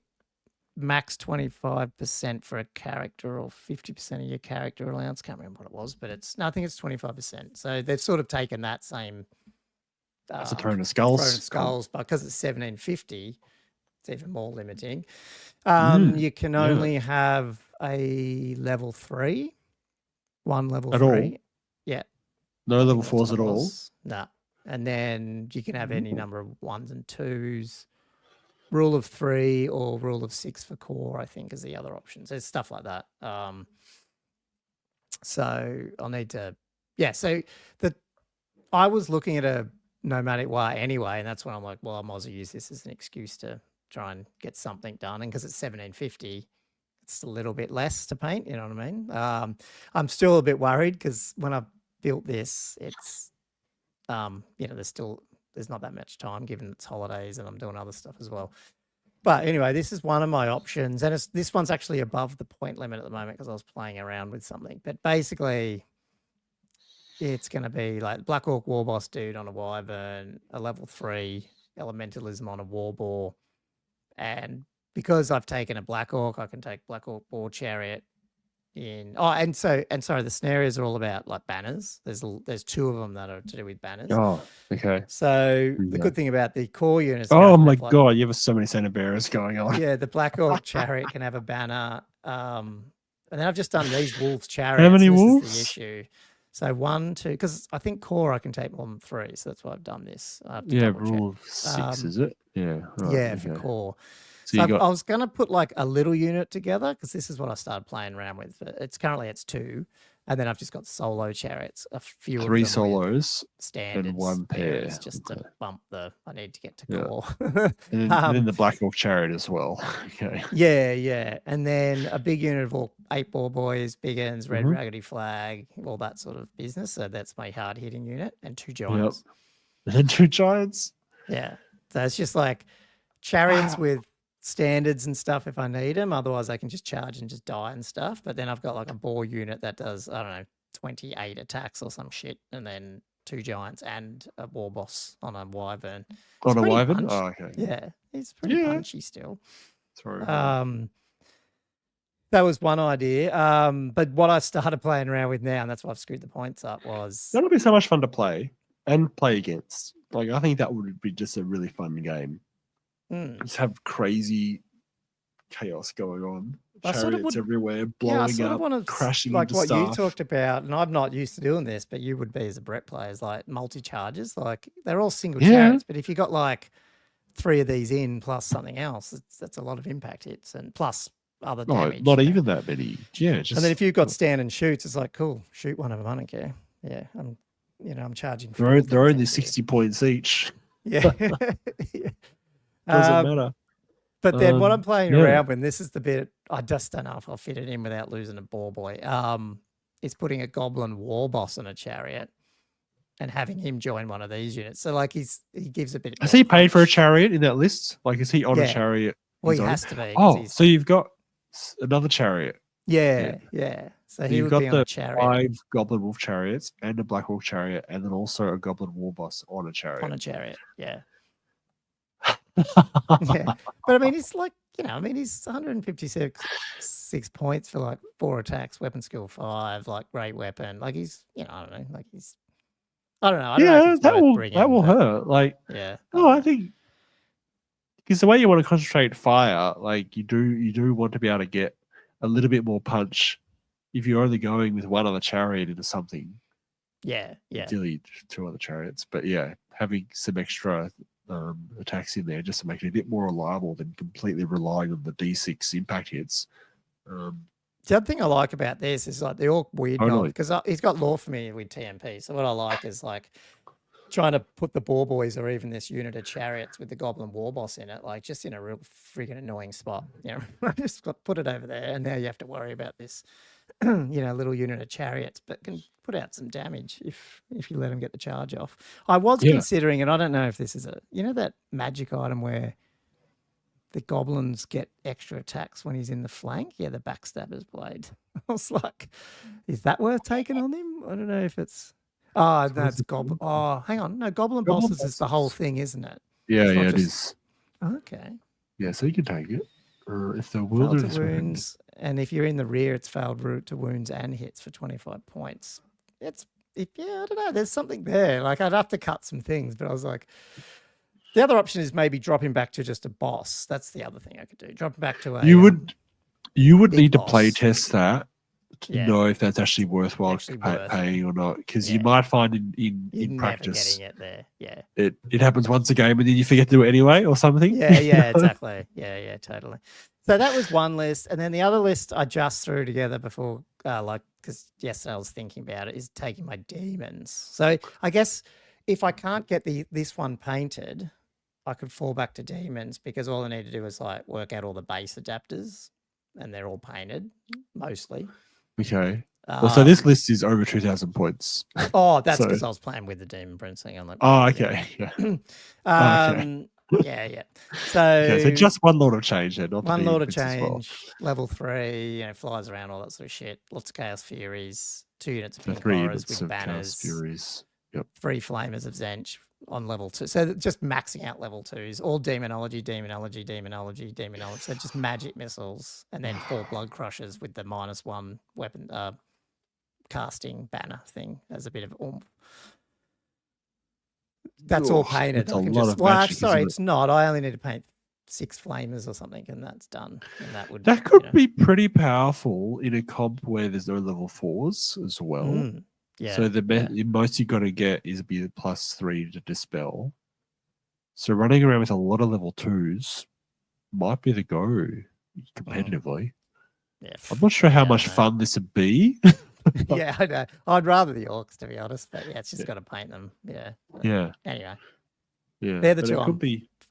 max 25% for a character or 50% of your character allowance. Can't remember what it was, but I think it's 25%. So they've sort of taken that same. That's a Throne of Skulls. But because it's 1750, it's even more limiting. You can only have a level 3, one level 3. All? Yeah. No level 4s at all? No. And then you can have any number of 1s and 2s. Rule of 3 or rule of 6 for core, I think, is the other options. There's stuff like that. So I'll need to, so I was looking at a nomadic wire anyway, and that's when I'm like, well, I might as well use this as an excuse to try and get something done. And because it's 1750, it's a little bit less to paint, you know what I mean? I'm still a bit worried because when I built this, it's, there's not that much time given it's holidays and I'm doing other stuff as well. But anyway, this is one of my options. And this one's actually above the point limit at the moment because I was playing around with something. But basically, it's going to be like Black Orc War Boss dude on a Wyvern, a level 3 Elementalism on a War Boar. And because I've taken a Black Orc, I can take Black Orc Boar Chariot in. Oh, and sorry, the scenarios are all about like banners. There's 2 of them that are to do with banners. Oh, okay. So the good thing about the core units. Oh my god, you have so many center bearers going on. Yeah, the Black Orc Chariot can have a banner. And then I've just done these Wolves Chariots. How many this wolves? Is the issue. So 1, 2, because I think core I can take more than 3, so that's why I've done this. Rule of 6, is it? Yeah. Right, for core. So I was going to put like a little unit together because this is what I started playing around with. It's 2, and then I've just got solo chariots, a few 3 of them solos standards, and 1 pair, just to bump I need to get to core. and then the Black Orc Chariot as well. Okay. Yeah, and then a big unit of all 8 Boar Boys, Big Ends, Red Raggedy Flag, all that sort of business. So that's my hard hitting unit, and 2 giants. Yep. And 2 giants. Yeah, so it's just like chariots with standards and stuff if I need them. Otherwise, I can just charge and just die and stuff. But then I've got like a boar unit that does, I don't know, 28 attacks or some shit, and then 2 giants and a war boss on a wyvern. On a wyvern? Punchy. Oh, okay. Yeah, he's pretty punchy still. Sorry. That was one idea. But what I started playing around with now, and that's why I've screwed the points up, was that'll be so much fun to play and play against. Like, I think that would be just a really fun game. Just have crazy chaos going on. Chariots everywhere, blowing up, crashing like into what stuff. You talked about, and I'm not used to doing this, but you would be as a Brett player, is like multi-charges. Like they're all single chariots, but if you got like 3 of these in plus something else, that's a lot of impact hits and plus other damage. Not even that many. Yeah. And then if you've got stand and shoots, it's like, cool, shoot one of them. I don't care. Yeah, I'm charging. They're only 60 points each. Yeah. Doesn't matter. But then what I'm playing around with, this is the bit I just don't know if I'll fit it in without losing a boar boy. Is putting a goblin war boss on a chariot and having him join one of these units. So like he gives a bit. Has he paid for a chariot in that list? Like is he on a chariot? Well, he has to be. Oh, so you've got another chariot. Yeah, yeah. So So he you've would got be on a the chariot 5 Goblin Wolf chariots and a Black Wolf chariot, and then also a Goblin War Boss on a on chariot. a chariot. Yeah. Yeah. But I mean, it's like, I mean, he's 156 points for like 4 attacks, weapon skill 5, like great weapon. Like he's, I don't know, like he's, I don't know. I don't know if Yeah, it's worth that bringing, will but hurt. Like, yeah. no, I think because the way you want to concentrate fire, like you do want to be able to get a little bit more punch if you're only going with one other chariot into something. Yeah, yeah. Ideally 2 other chariots, but yeah, having some extra attacks in there just to make it a bit more reliable than completely relying on the D6 impact hits. The other thing I like about this is like the orc weird knob, Totally. because he's got lore for me with TMP. So what I like is like trying to put the boar boys or even this unit of chariots with the goblin war boss in it, like just in a real freaking annoying spot. I just got put it over there, and now you have to worry about this, little unit of chariots, but can put out some damage if you let them get the charge off. I was considering, and I don't know if this is that magic item where the goblins get extra attacks when he's in the flank. Yeah, the backstabber's blade. I was like, is that worth taking on him? I don't know if it's. Oh, that's goblin. Oh, hang on. No, goblin bosses is the whole thing, isn't it? Yeah, It's not it just- is. Okay. Yeah, so you can take it. If the Failed wilderness to wounds, and if you're in the rear, it's failed route to wounds and hits for 25 points. I don't know. There's something there. Like I'd have to cut some things, but I was like, the other option is maybe drop him back to just a boss. That's the other thing I could do. Drop him back to a. you would need boss. to play test that to Yeah. know if that's actually worthwhile paying or not, because you might find in practice getting it there. Yeah. it happens once a game and then you forget to do it anyway or something. Yeah, exactly. Yeah, totally. So that was one list, and then the other list I just threw together before, because yesterday I was thinking about it, is taking my demons. So I guess if I can't get this one painted, I could fall back to demons, because all I need to do is like work out all the base adapters, and they're all painted mostly. Okay. Well, so this list is over 2,000 points. Oh, that's because I was playing with the demon prince thing. I'm like, okay. Yeah. Okay. Yeah. So, so just one lord of change then. Not one the lord of prince as well. change, level 3, flies around, all that sort of shit. Lots of chaos furies, 2 units of So pink 3 horrors units with of banners, chaos furies. Yep. 3 flamers of Zench on level 2. So just maxing out level 2s, all demonology. So just magic missiles, and then 4 blood crushers with the -1 weapon casting banner thing as a bit of oomph. That's all painted. It's a lot of magic, sorry, it's not. I only need to paint 6 flamers or something, and that's done. And that could be pretty powerful in a comp where there's no level 4s as well. Yeah. So the most you got to get is be +3 to dispel. So running around with a lot of level 2s might be the go competitively. Yeah. I'm not sure how much fun this would be. Yeah, I know. I'd rather the orcs, to be honest, but yeah, it's just got to paint them. Yeah. Yeah. Anyway. Yeah. They're the two I'm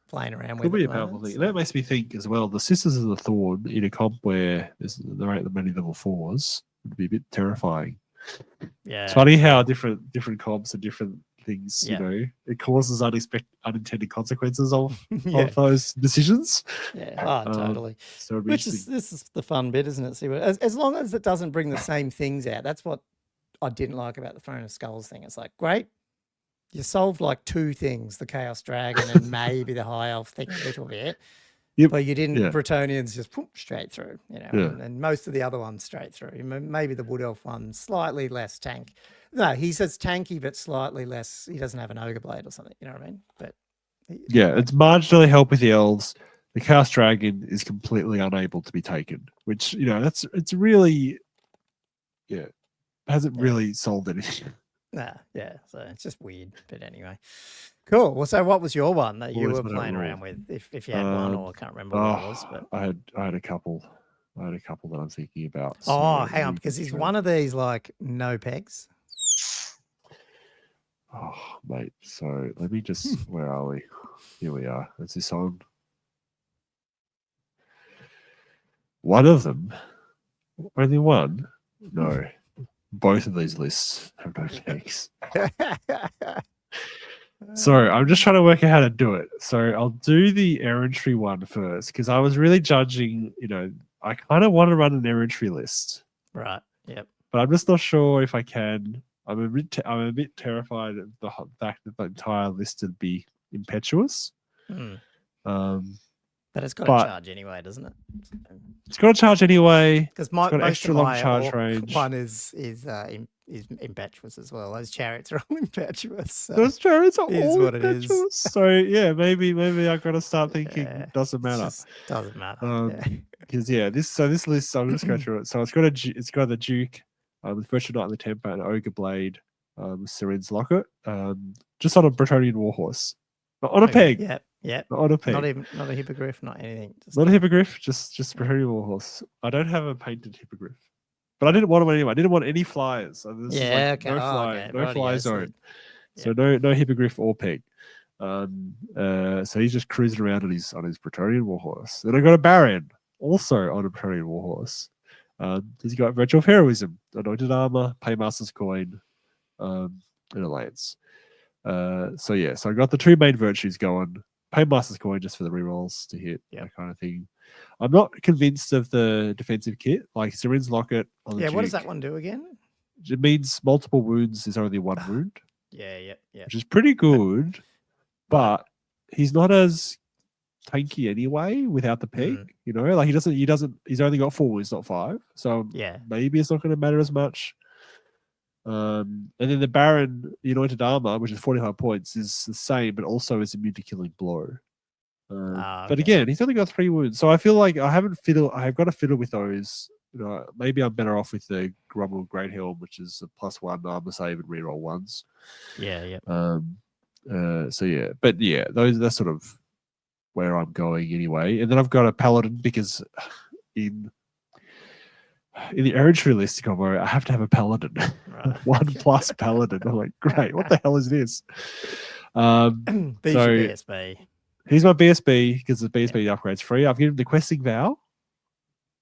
playing around with. Could be a powerful thing. That makes me think as well. The Sisters of the Thorn in a comp where there ain't many level 4s would be a bit terrifying. Yeah. It's funny how different comps and different things, it causes unintended consequences of those decisions. Yeah, totally. So this is the fun bit, isn't it? See, as long as it doesn't bring the same things out. That's what I didn't like about the Throne of Skulls thing. It's like, great, you solved like 2 things, the Chaos Dragon and maybe the High Elf thing a little bit. Yep. But you didn't, Bretonians just straight through, and most of the other ones straight through. Maybe the Wood Elf one, slightly less tank. No, he says tanky, but slightly less. He doesn't have an Ogre Blade or something, you know what I mean? But it's marginally help with the elves. The Chaos Dragon is completely unable to be taken, which, it's really, hasn't really solved anything. Nah, so it's just weird. But anyway. Cool. Well, so what was your one that you were playing around with? If you had one, or I can't remember what it was. But I had a couple. I had a couple that I'm thinking about. Hang on, because he's one of these like no pegs. Oh, mate. So let me just. Where are we? Here we are. Is this on? One of them. Only one? No. Both of these lists have no pegs. So I'm just trying to work out how to do it. So I'll do the errantry one first, because I was really judging, I kind of want to run an errantry list, Right. Yep. but I'm just not sure if I can. I'm a bit terrified of the fact that the entire list would be impetuous. Mm. Um, But it's got to but charge anyway, doesn't it? it's got to charge anyway. Because It's got an most extra of long my charge range. one is impetuous as well. Those chariots are all impetuous. So Those chariots are is all what it is. impetuous. So yeah, maybe I've got to start thinking yeah, it doesn't matter. just doesn't matter. Because this list, I'll just go through it. So it's got the Duke, with Virtual Knight in the Temper, and Ogre Blade, Syrin's Locket, just on a Bretonian Warhorse, not on a peg. Yep. Not on a peg. Not a hippogriff, not anything. Not a hippogriff, just Bretonian Warhorse. I don't have a painted hippogriff, but I didn't want one anyway. I didn't want any flyers. So this is like okay. No fly zone. So no hippogriff or peg. So he's just cruising around on his Praetorian Warhorse. Then I got a Baron, also on a Praetorian Warhorse. He's got Virtue of Heroism, Anointed Armor, Paymaster's Coin, and a Lance. So I got the two main virtues going. Paymaster's Coin just for the rerolls to hit, that kind of thing. I'm not convinced of the defensive kit, like Syrin's Locket on the Duke. What does that one do again? It means multiple wounds is only one wound. Yeah. Which is pretty good, but he's not as tanky anyway without the peg. You know, like he's only got 4 wounds, not 5. So maybe it's not going to matter as much. And then the Baron, the Anointed Armor, which is 45 points, is the same, but also is immune to Killing Blow. But again, he's only got 3 wounds, so I feel like I've got to fiddle with those. You know, maybe I'm better off with the Grummel Great Helm, which is a +1 armor save and reroll ones. But that's sort of where I'm going anyway. And then I've got a Paladin because in the errantry list, I have to have a Paladin. Right. 1+ Paladin. I'm like, great, what the hell is this? BSB. He's my BSB because the BSB upgrade's free. I've given him the Questing Vow.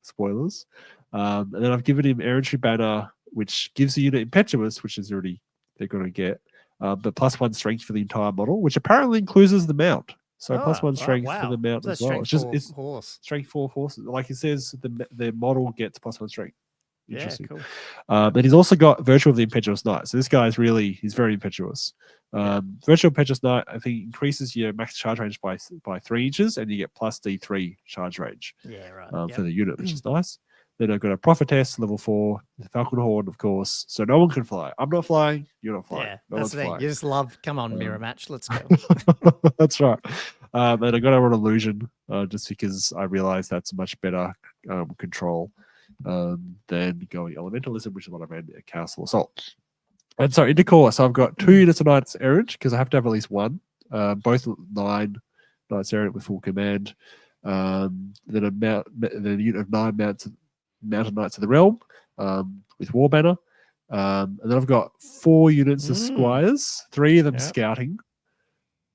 Spoilers. And then I've given him Errantry Banner, which gives the unit Impetuous, which is already they're going to get, but +1 strength for the entire model, which apparently includes the mount. So +1 strength for the mount as well. It's horse. Strength 4 horses. Like it says, the model gets +1 strength. Interesting. Cool. And he's also got Virtue of the Impetuous Knight. So this guy he's very impetuous. Virtue of Impetuous Knight, I think, increases your max charge range by 3 inches, and you get +D3 charge range. For the unit, which is nice. Then I've got a Prophetess, level 4, the Falcon Horn, of course. So no one can fly. I'm not flying. You're not flying. Yeah, that's the thing. You just love, come on, mirror match. Let's go. That's right. And I got an Illusion just because I realized that's much better control than going Elementalism, which is what I ran at Castle Assault. And so into core, so I've got 2 units of Knights Errant because I have to have at least 1. Both 9 Knights Errant with full command. Then the unit of 9 Mounted Knights of the Realm with War Banner. And then I've got 4 units of Squires, 3 of them scouting.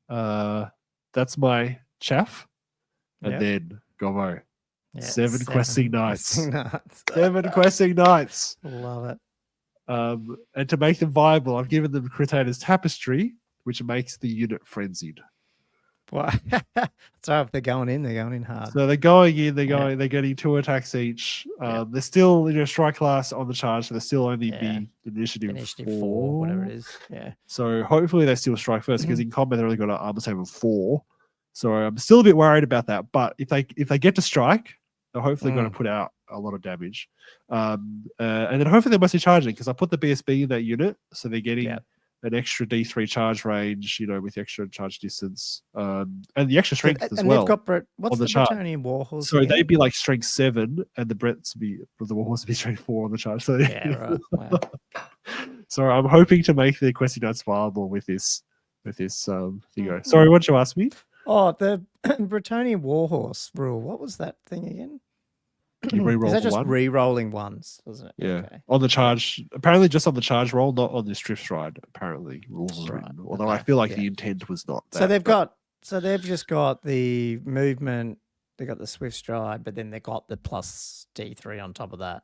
That's my chaff. And then Gommo. 7 questing knights. 7 questing knights. Love it. And to make them viable, I've given them Critator's Tapestry, which makes the unit frenzied. Wow. So if they're going in hard. So they're going in, they're getting 2 attacks each. They're still strike class on the charge, so they're still only be initiative 4, whatever it is. Yeah. So hopefully they still strike first, because in combat they've only got an armor save of 4. So I'm still a bit worried about that. But if they get to strike, they're hopefully going to put out a lot of damage. And then hopefully they're mostly charging, because I put the BSB in that unit, so they're getting an extra D3 charge range, with extra charge distance, and the extra strength as well. They've got what's the Bretonian Warhorse? So they'd be like strength 7, and the Warhorse would be strength 4 on the charge. So right. Wow. So I'm hoping to make the Questing Knights viable with this thingo. Sorry, what did you ask me? Oh, the Bretonian Warhorse rule. What was that thing again? You re-roll Is that just one? re-rolling ones, wasn't it? Yeah. Okay. On the charge, apparently just on the charge roll, not on the Strift Stride, apparently. Rules are written. Although I feel like the intent was not that. So they've just got the movement, they got the Swift Stride, but then they got the plus D3 on top of that.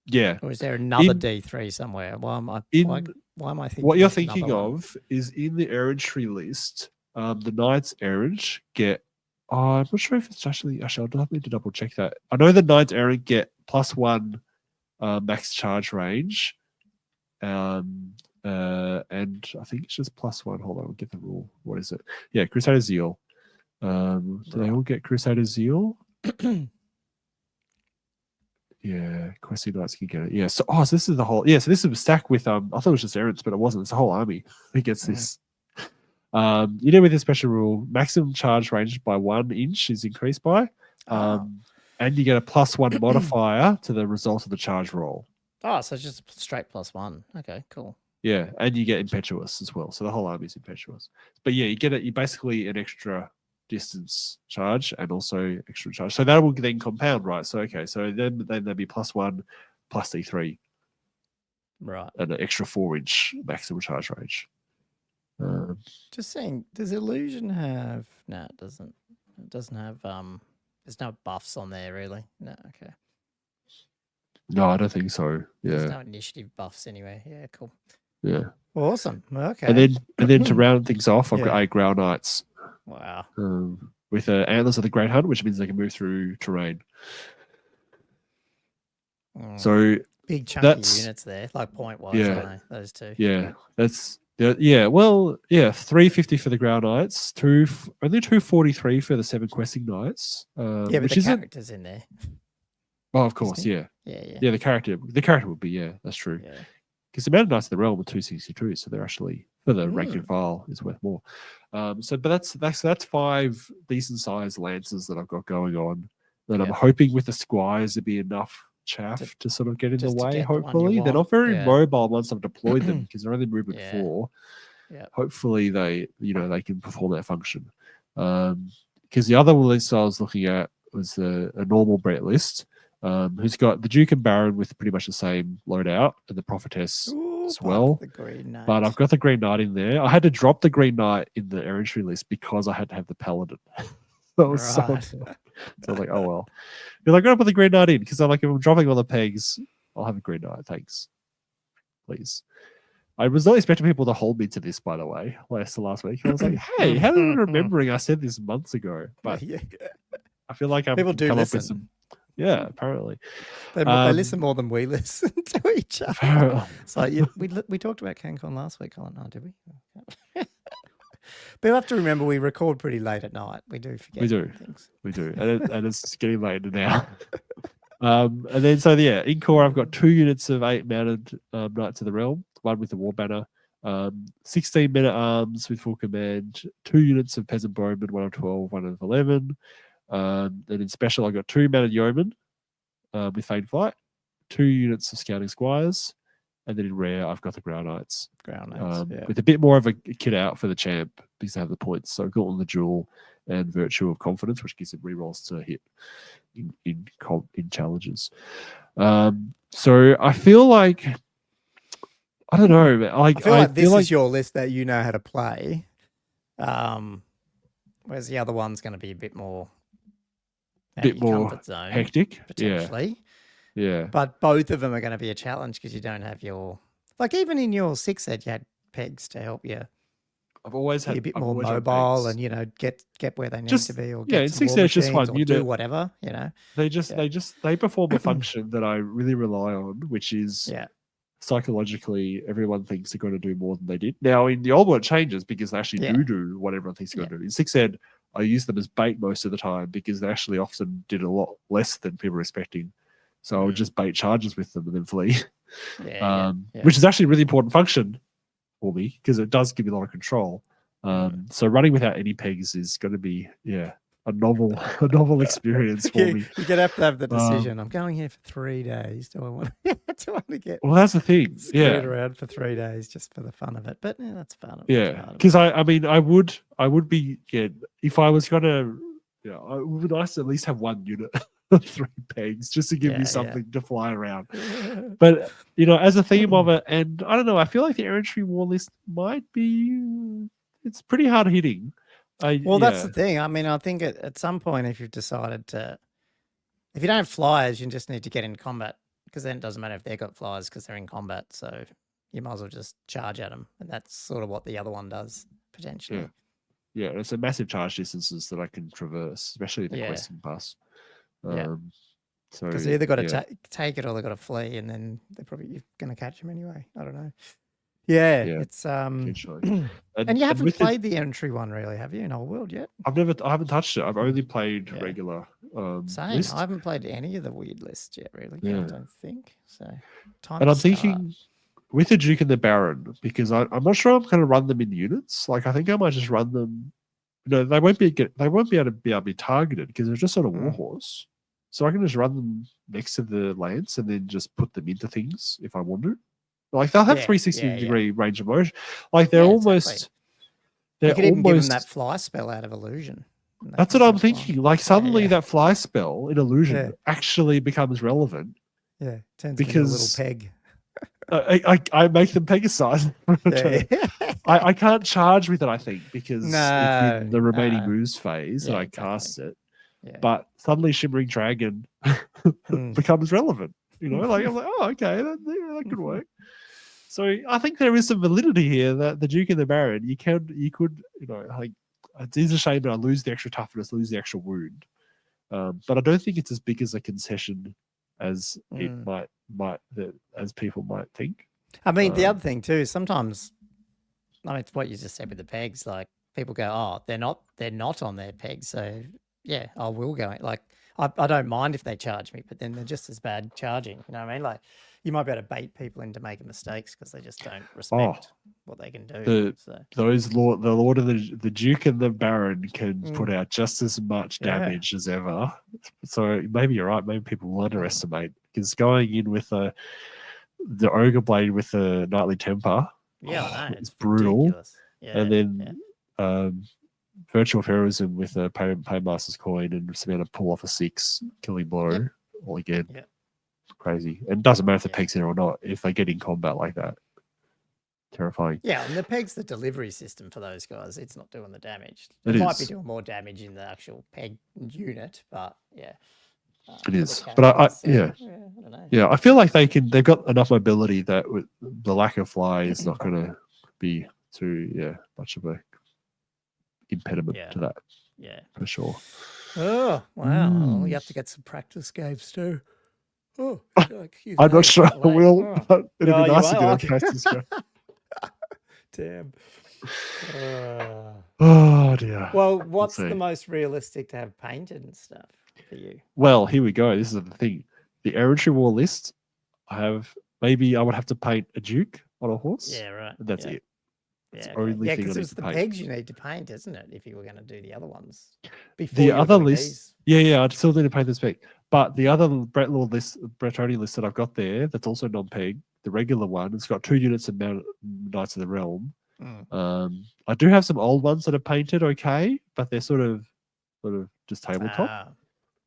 Yeah. Or is there another D3 somewhere? Why am I thinking? What you're thinking of is in the errantry list, the Knights Errant get I'm not sure if it's actually. I'll have to double check that. I know the Knights Errant get +1 max charge range, and I think it's just +1. Hold on, I'll get the rule. What is it? Yeah, Crusader Zeal. Do they all get Crusader Zeal? Yeah, Questing Knights can get it. Yeah, so this is the whole. Yeah, so this is a stack with I thought it was just Errants, but it wasn't. It's a whole army who gets this. You know, with this special rule, maximum charge range by 1 inch is increased by, and you get a +1 modifier to the result of the charge roll. Oh, so it's just straight +1. Okay, cool. Yeah, and you get impetuous as well. So the whole army is impetuous. But yeah, you get it. You basically an extra distance charge and also extra charge. So that will then compound, right? So okay, so then there'll be +1 plus D3, right, and an extra 4-inch maximum charge range. Just saying, does Illusion have? No, it doesn't. It doesn't have. There's no buffs on there really. No, okay. No, I don't think so. Yeah, there's no initiative buffs anyway. Yeah, cool. Yeah. Awesome. Okay. And then to round things off, I've got 8 Growl Knights. Wow. With Antlers of the Great Hunt, which means they can move through terrain. So big chunky units there, like point wise, aren't they? Those two. Yeah, that's Well, 350 for the Growl Knights, only 243 for the 7 Questing Knights. But the character's in there. Oh, of course, yeah. The character would be that's true. Yeah. Because the Mountain Knights of the Realm are 262, so they're actually for the rank and file is worth more. But that's 5 decent sized lances that I've got going on. That I'm hoping with the squires to be enough chaff to sort of get in the way. Hopefully, they're not very mobile once I've deployed them because they're only movement 4. Yeah. Hopefully, they can perform that function. Because the other list I was looking at was a normal Brett list. Who's got the Duke and Baron with pretty much the same loadout and the Prophetess as well. But I've got the Green Knight in there. I had to drop the Green Knight in the errantry list because I had to have the Paladin. That was so I was like, oh well. You're like, I'm gonna put the Green Knight in because I'm like, if I'm dropping all the pegs, I'll have a Green Knight. Thanks. Please. I was not expecting people to hold me to this, by the way, last week. I was like, hey, how am I remembering I said this months ago? But I feel like people do come listen. up with some. Yeah, apparently. They listen more than we listen to each other. So we talked about Cancon last week, Colin. Oh, did we? But you have to remember we record pretty late at night. We do forget things. We do. And it's getting late now. And then, in core, I've got 2 units of 8 mounted Knights of the Realm, 1 with the War Banner, 16 men at arms with full command, 2 units of Peasant Bowmen, 1 of 12, 1 of 11. Then in special, I got 2 mounted yeomen with Feigned Flight, 2 units of scouting squires, and then in rare, I've got the Ground Knights. With a bit more of a kit out for the champ because they have the points. So Gaunt on the Jewel and Virtue of Confidence, which gives it rerolls to hit in challenges. So I feel like I don't know. I feel like this is your list that you know how to play. Whereas the other one's going to be a bit more comfort zone, hectic, potentially. Yeah. But both of them are going to be a challenge because you don't have your even in your 6 set you had pegs to help you. I've always had a bit more mobile and get where they need to be or get in 6 set just one or do whatever, They perform a function that I really rely on, which is psychologically everyone thinks they're going to do more than they did. Now in the old world it changes because they actually do what everyone thinks they're going to do. In 6 set I use them as bait most of the time because they actually often did a lot less than people were expecting. So I would just bait charges with them and then flee, which is actually a really important function for me because it does give you a lot of control. So running without any pegs is going to be a novel experience for me. You're going to have the decision. I'm going here for 3 days. Do I want to get? Well, that's the thing. Around for 3 days just for the fun of it. But that's fun. Because I would be if I was going to. It would be nice to at least have 1 unit of 3 pegs just to give me something to fly around. But, as a theme of it, and I don't know, I feel like the errantry war list might be, it's pretty hard hitting. That's the thing. I mean, I think at some point, if you've decided if you don't have flyers, you just need to get in combat because then it doesn't matter if they've got flyers because they're in combat. So you might as well just charge at them. And that's sort of what the other one does, potentially. Yeah, it's a massive charge distances that I can traverse, especially the Yeah. questing pass. Yeah. So Because they either got to yeah, take it or they got to flee, and then they're probably you're going to catch them anyway. I don't know. Yeah, yeah, it's potentially. and you haven't with it, played the entry one really, have you, in Old World yet? I haven't touched it. I've only played Yeah. regular Same. list. I haven't played any of the weird lists yet, really. I Yeah, don't think so. Time and to I'm start. thinking with the Duke and the Baron because I'm not sure I'm going to run them in units. Like I think I might just run them. They won't be able to be targeted because they're just on a warhorse. So I can just run them next to the lance and then just put them into things if I want to. Like they'll have 360-degree range of motion. Like they're almost. Exactly. They're you could even give them almost. that fly spell out of illusion. That's what I'm thinking. Like suddenly that fly spell in illusion actually becomes relevant. Yeah, turns into a little peg. I make them Pegasize. I can't charge with it, I think, because it's in the remaining moves phase that I cast it. Yeah. But suddenly Shimmering Dragon becomes relevant. You know, like I'm like, oh, okay, that could work. So I think there is some validity here that the Duke and the Baron, you could, like it is a shame that I lose the extra toughness, lose the extra wound. But I don't think it's as big as a concession as it might as people might think. I mean, the other thing too is sometimes, I mean, it's what you just said with the pegs. Like people go, oh, they're not on their pegs, so yeah, I will go. Like I don't mind if they charge me, but then they're just as bad charging. You know what I mean? Like you might be able to bait people into making mistakes because they just don't respect what they can do. The Lord of the Duke and the Baron can put out just as much damage as ever. So maybe you're right. Maybe people will underestimate because going in with the Ogre Blade with the Knightly Temper, it's brutal. Yeah, and then Virtue of Heroism with a Paymaster's Coin and Samantha pull off a 6 killing blow all again. Yeah. Crazy. And it doesn't matter if the peg's there or not, if they get in combat like that. Terrifying. Yeah, and the peg's the delivery system for those guys. It's not doing the damage. It might be doing more damage in the actual peg unit, but yeah. It is. But I don't know. I feel like they've got enough mobility that with the lack of fly is not gonna be too much of a impediment to that. Yeah. For sure. Oh, wow. Well, you have to get some practice games too. Oh, I'm not sure I will, but it'd be nice to get a practice game. Damn. Oh dear. Well, what's the most realistic to have painted and stuff for you? Well, here we go. This is the thing. The Errantry War list, I would have to paint a Duke on a horse. Yeah, right. And that's it. It's because it's the pegs you need to paint, isn't it? If you were going to do the other ones. The other list, I still need to paint this spec. But the other Bretonnian list that I've got there, that's also non-peg, the regular one, it's got 2 units of Knights of the Realm. I do have some old ones that are painted okay, but they're sort of just tabletop.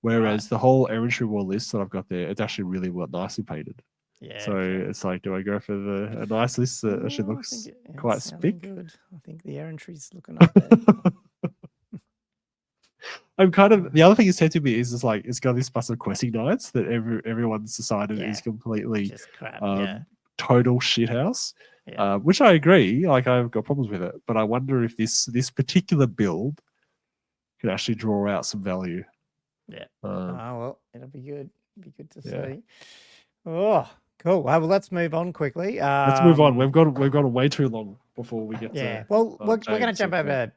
Whereas the whole Errantry War list that I've got there, it's actually really nicely painted. Yeah. So it's like, do I go for a nice list that actually looks quite spick? Good. I think the Errantry's looking up there. I'm kind of the other thing that's tempting me is it's like it's got this bus of questing knights that everyone's decided is completely just crap. Total shithouse. Which I agree. Like I've got problems with it, but I wonder if this particular build could actually draw out some value. Yeah. Well, it'll be good. It'll be good to see. Oh, cool. Well, let's move on quickly. Let's move on. We've gone way too long before we get to. Well, we're going to jump over.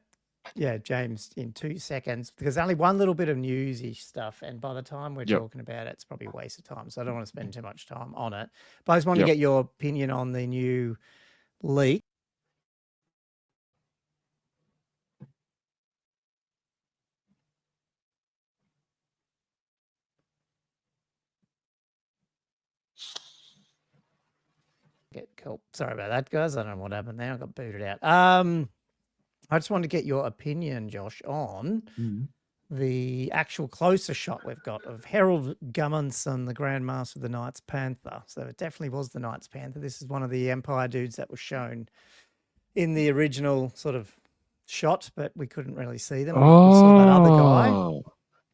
James, in 2 seconds, because only one little bit of newsy stuff, and by the time we're talking about it, it's probably a waste of time. So I don't want to spend too much time on it. But I just want to get your opinion on the new leak. Cool. Sorry about that, guys. I don't know what happened there. I got booted out. I just wanted to get your opinion, Josh, on the actual closer shot we've got of Harold Gummonson, the Grandmaster of the Knights Panther. So it definitely was the Knights Panther. This is one of the Empire dudes that was shown in the original sort of shot, but we couldn't really see them. We saw that other guy.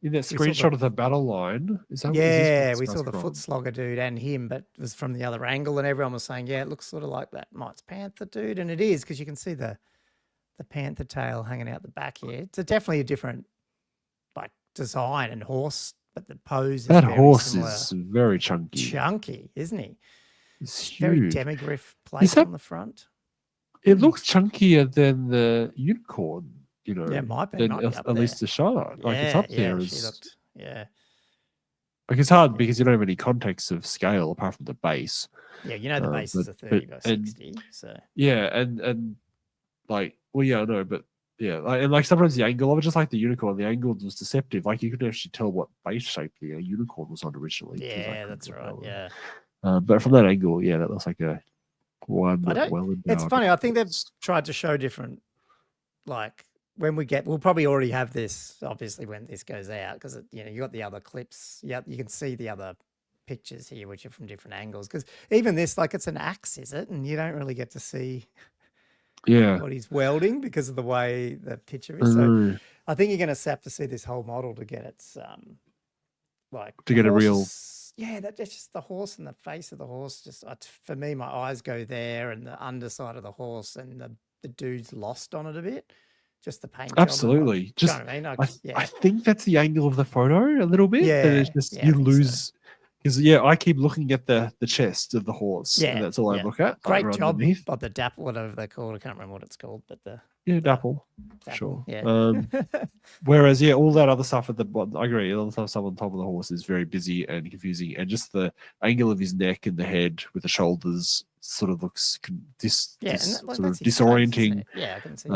In that screenshot of the battle line. We saw the Footslogger dude and him, but it was from the other angle, and everyone was saying, it looks sort of like that Knights Panther dude, and it is because you can see the the panther tail hanging out the back here. It's definitely a different like design and horse, but the pose is That very horse similar. is very chunky. Chunky, isn't he? It's Very huge. demigriff plate that- on the front. It looks chunkier than the unicorn, you know. Yeah, might be. Than Might be at up least the Charlotte. Like it's up there. She looked. Yeah. Like it's hard because you don't have any context of scale apart from the base. Yeah, you know the base is a 30 by 60. So yeah, and like I know, but yeah, like sometimes the angle of it, just like the unicorn, the angle was deceptive. Like you could actually tell what base shape the unicorn was on originally. Yeah, that's right. Yeah. But from that angle, yeah, that looks like a one well. It's funny. I think they've tried to show different, like when we'll probably already have this, obviously, when this goes out, because you got the other clips. Yeah, you can see the other pictures here, which are from different angles. Because even this, like, it's an axe, is it? And you don't really get to see what he's welding because of the way the picture is. So I think you're going to have to see this whole model to get its to get a real. Yeah, that's just the horse and the face of the horse. Just for me, my eyes go there, and the underside of the horse, and the dude's lost on it a bit. Just the paint. Absolutely. Just, I think that's the angle of the photo a little bit. Yeah. That it's just you lose because I keep looking at the chest of the horse. Yeah. And that's all I look at. Great job by the dapple, whatever they're called. I can't remember what it's called, but dapple. Sure. Yeah. Whereas all that other stuff at the bottom, I agree. All the stuff on top of the horse is very busy and confusing, and just the angle of his neck and the head with the shoulders sort of looks sort of disorienting. Face, yeah, I can see.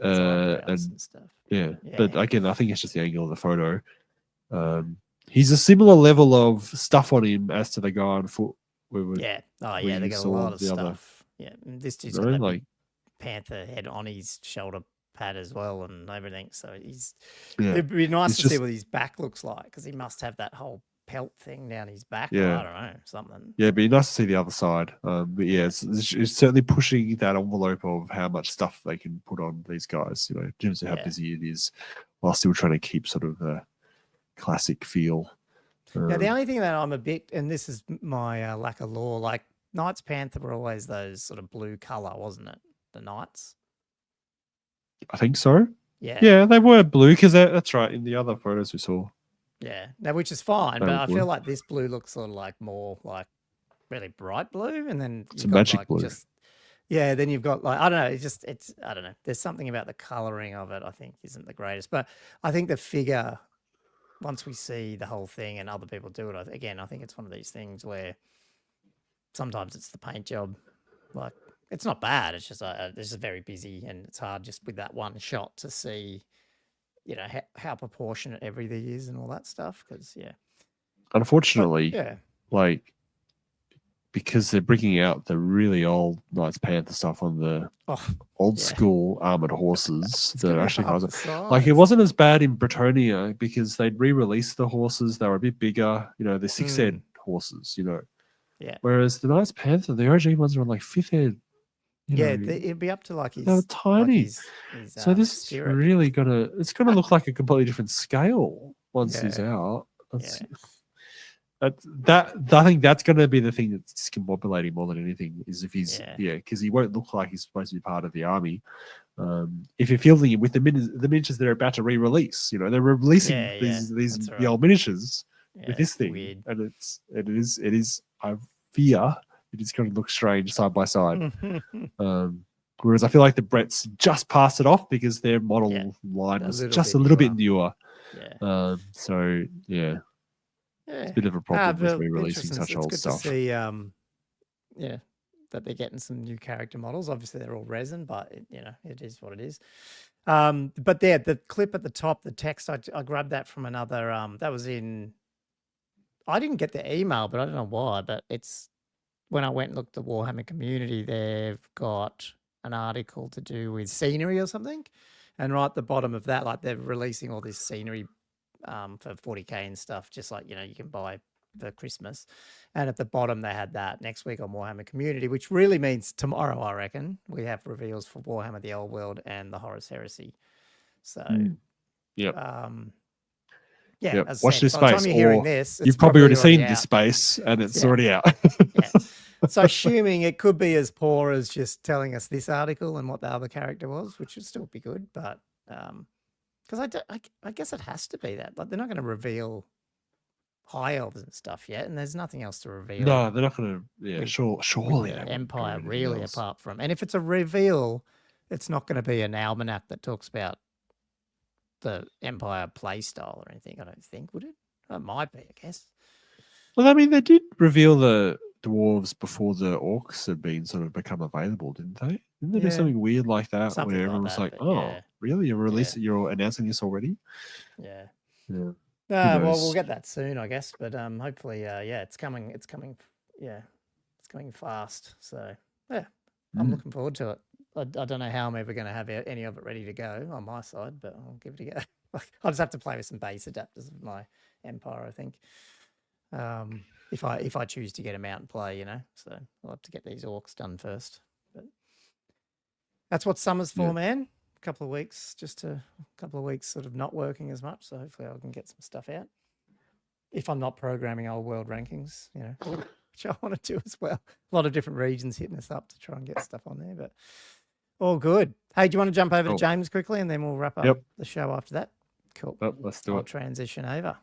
And stuff. Yeah, but again, I think it's just the angle of the photo. He's a similar level of stuff on him as to the guy on foot. They got a lot of stuff. Yeah, this dude's got a panther head on his shoulder pad as well and everything. So it'd be nice to see what his back looks like because he must have that whole pelt thing down his back. Yeah, I don't know, something. Yeah, it'd be nice to see the other side. But yeah, it's certainly pushing that envelope of how much stuff they can put on these guys. In terms of how busy it is, while still trying to keep sort of a classic feel. Now, the only thing that I'm a bit, and this is my lack of lore, like Knights Panther were always those sort of blue color, wasn't it? The Knights. I think so. Yeah. Yeah, they were blue because that's right. In the other photos we saw. Yeah, now which is fine, but I feel like this blue looks sort of like more like really bright blue, and then it's a magic blue. Then you've got like I don't know, I don't know. There's something about the coloring of it I think isn't the greatest, but I think the figure, once we see the whole thing and other people do it, again I think it's one of these things where sometimes it's the paint job, like it's not bad. It's just this is very busy and it's hard just with that one shot to see. How proportionate everything is and all that stuff. Because unfortunately, like because they're bringing out the really old Knights Panther stuff on the old school armored horses that are actually like it wasn't as bad in Bretonia because they'd re-released the horses. They were a bit bigger. The 6th head horses. Yeah. Whereas the Knights Panther, the OG ones were like 5th head. It'd be up to like his. They're tiny. Like his, so this is really it's gonna look like a completely different scale once he's out. I think that's gonna be the thing that's discombobulating more than anything is if he's because he won't look like he's supposed to be part of the army. If you're fielding him with the miniatures they're about to re-release, they're releasing these the old miniatures with this thing, weird. And it is I fear. It is going to look strange side by side. Whereas I feel like the Bretts just passed it off because their model line was just a little bit newer. Yeah. It's a bit of a problem with re-releasing such old stuff. To see, that they're getting some new character models. Obviously, they're all resin, but it is what it is. But the clip at the top, the text, I grabbed that from another. That was in. I didn't get the email, but I don't know why. But it's. When I went and looked at the Warhammer community, they've got an article to do with scenery or something. And right at the bottom of that, like they're releasing all this scenery for 40K and stuff, just like, you can buy for Christmas. And at the bottom, they had that next week on Warhammer community, which really means tomorrow, I reckon, we have reveals for Warhammer the Old World and the Horus Heresy. So, watch this space. By the time you're hearing this, you've probably already seen this space and it's already out. So assuming it could be as poor as just telling us this article and what the other character was, which would still be good, but because I guess it has to be that. Like they're not going to reveal high elves and stuff yet, and there's nothing else to reveal. No, they're not going to. Yeah, with- surely the they wouldn't Empire do anything really else. apart from, and if it's a reveal, it's not going to be an almanac that talks about the Empire play style or anything. I don't think, would it? It might be, I guess. Well, I mean, they did reveal the dwarves before the orcs had been sort of become available, didn't they? Didn't they do Yeah. something weird like that Something where like everyone was that, like, but "Oh, yeah. really? You're announcing this already?" Yeah. Yeah. Well, knows? we'll get that soon, I guess. But hopefully, yeah, it's coming. It's coming. Yeah, it's coming fast. So yeah, I'm looking forward to it. I don't know how I'm ever going to have any of it ready to go on my side, but I'll give it a go. I'll just have to play with some base adapters of my Empire, I think. If I choose to get them out and play, so I'll have to get these orcs done first. But that's what summer's for, man. A couple of weeks, sort of not working as much. So hopefully I can get some stuff out. If I'm not programming old world rankings, which I want to do as well. A lot of different regions hitting us up to try and get stuff on there, but all good. Hey, do you want to jump over to James quickly and then we'll wrap up the show after that? Cool. Let's do I'll it. transition over.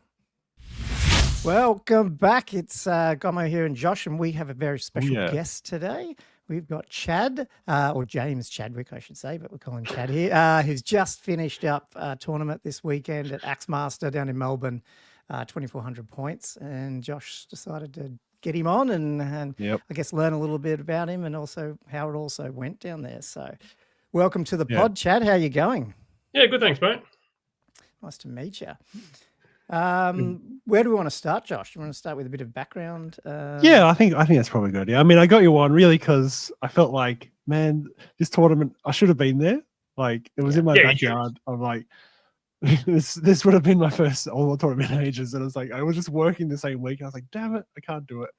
Welcome back. It's Gommo here and Josh, and we have a very special guest today. We've got Chad, or James Chadwick, I should say, but we're calling Chad here, who's just finished up a tournament this weekend at Axemaster down in Melbourne, 2,400 points. And Josh decided to get him on and I guess learn a little bit about him and also how it also went down there. So welcome to the pod, Chad. How are you going? Yeah, good. Thanks, mate. Nice to meet you. Where do we want to start, Josh? Do you want to start with a bit of background? Yeah, I think that's probably a good idea. I mean, I got you on really because I felt like, man, this tournament, I should have been there. Like, it was in my backyard. I'm like, this would have been my first AWOL tournament in ages. And it's like, I was just working the same week. And I was like, damn it, I can't do it.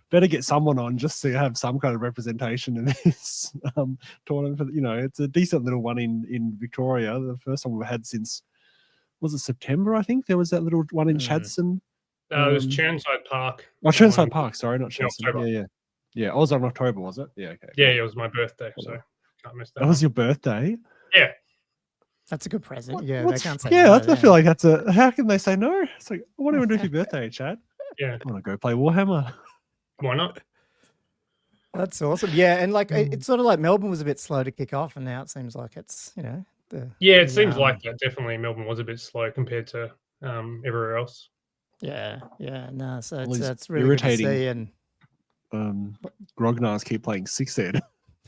Better get someone on just to have some kind of representation in this tournament. It's a decent little one in Victoria. The first one we've had since, was it September? I think there was that little one in Chadstone. It was Churnside Park. Oh, Churnside Park. Sorry, not Chadstone. Yeah. I was on October, was it? Yeah. Okay. Yeah, it was my birthday, so can't miss that. That was your birthday? Yeah. That's a good present. They can't say no. I feel like that's how can they say no? It's like, what do you want to do for your birthday, Chad? Yeah. I want to go play Warhammer. Why not? That's awesome. Yeah, and like it's sort of like Melbourne was a bit slow to kick off, and now it seems like it's it seems like that. Definitely, Melbourne was a bit slow compared to everywhere else. Yeah. No, so it's really irritating. Good to see, and Grognars keep playing 6-ed.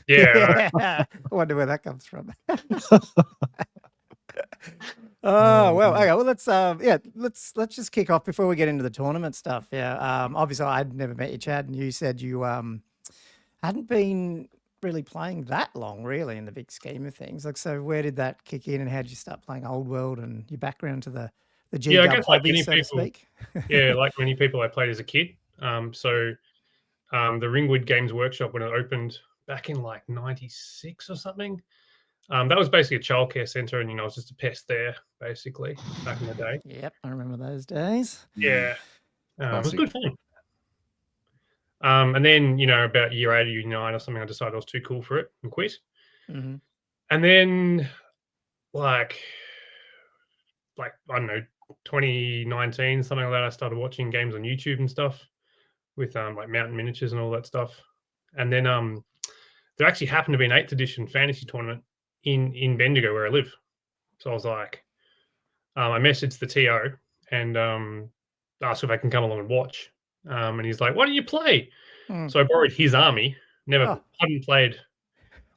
Yeah, I wonder where that comes from. Oh well, okay. Well, let's just kick off before we get into the tournament stuff. Yeah, obviously I'd never met you, Chad, and you said you hadn't been really playing that long, really, in the big scheme of things. Like, so where did that kick in, and how did you start playing Old World, and your background to the G-Dub hobby, so to speak? Yeah, like many people, I played as a kid. The Ringwood Games Workshop, when it opened back in like '96 or something. That was basically a childcare centre, and I was just a pest there, basically, back in the day. Yep, I remember those days. Yeah, it was good fun. And then about year 8 or 9 or something, I decided I was too cool for it and quit. Mm-hmm. And then, like I don't know, 2019, something like that, I started watching games on YouTube and stuff with like Mountain Miniatures and all that stuff. And then there actually happened to be an 8th edition fantasy tournament in Bendigo where I live. So I was like, I messaged the TO and asked if I can come along and watch. And he's like, why don't you play? So I borrowed his army. Hadn't played.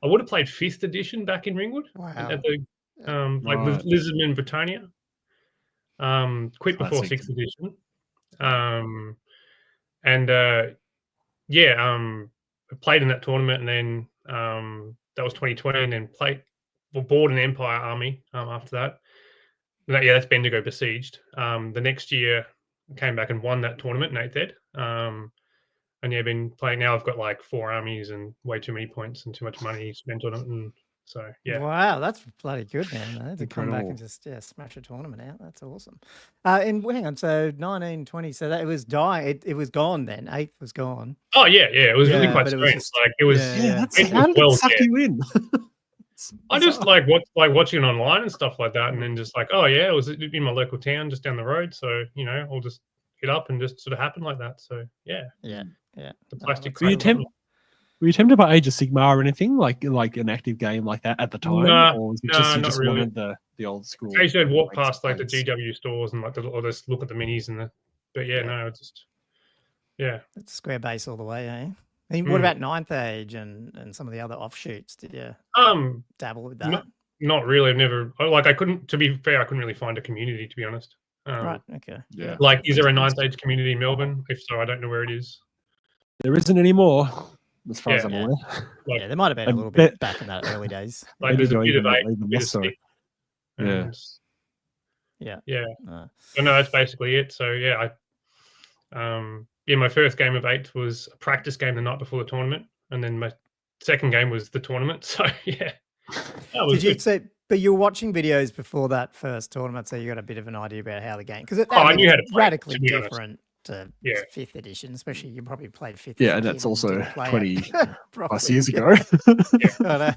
I would have played 5th edition back in Ringwood. Wow. At the with Lisbon and Britannia. Quit before 6th edition. I played in that tournament, and then that was 2020, and then bought an Empire army after that. That's Bendigo Besieged. The next year, I came back and won that tournament in 8th Ed. And been playing now. I've got like 4 armies and way too many points and too much money spent on it, and So yeah. Wow, that's bloody good, man. To come back Incredible. and just smash a tournament out. That's awesome. And hang on, so 1920, so that it was it was gone then. 8th was gone. Oh yeah, it was really Yeah, quite but it was strange. just- Like it was. Yeah. It How was did well it suck dead. you in? I just watching it online and stuff like that, and then just like, oh yeah, it was in my local town just down the road. So I'll just hit up and just sort of happen like that. So yeah, Yeah. the plastic. that's Were you, cool. were you tempted by Age of Sigmar or anything like an active game like that at the time, Nah, or was it nah, just you not just really. wanted the old school? Occasionally I'd walk blanks past like the plates? GW stores and or just look at the minis and but Yeah. no, just yeah. It's square base all the way, eh? I mean, what about Ninth Age and some of the other offshoots? Did you dabble with that? Not really. I've never I couldn't. To be fair, I couldn't really find a community, to be honest. Right. Okay. Yeah. Like, is there a Ninth Age community in Melbourne? If so, I don't know where it is. There isn't anymore, as far as I'm Yeah. aware. Like, Yeah, there might have been a And little bit back in that early days. like there's a Maybe bit of even- 8, even bit of less so. 6, Yeah. and Yeah. So no, that's basically it. So yeah, my first game of 8 was a practice game the night before the tournament, and then my second game was the tournament. So yeah, that was Did you good. say? But you were watching videos before that first tournament, so you got a bit of an idea about how the game because I knew how to it's play it, radically to be honest. different to Yeah. 5th edition, especially you probably played 5th. Yeah, as a and kid that's also didn't play 20 it plus properly. years ago. I know.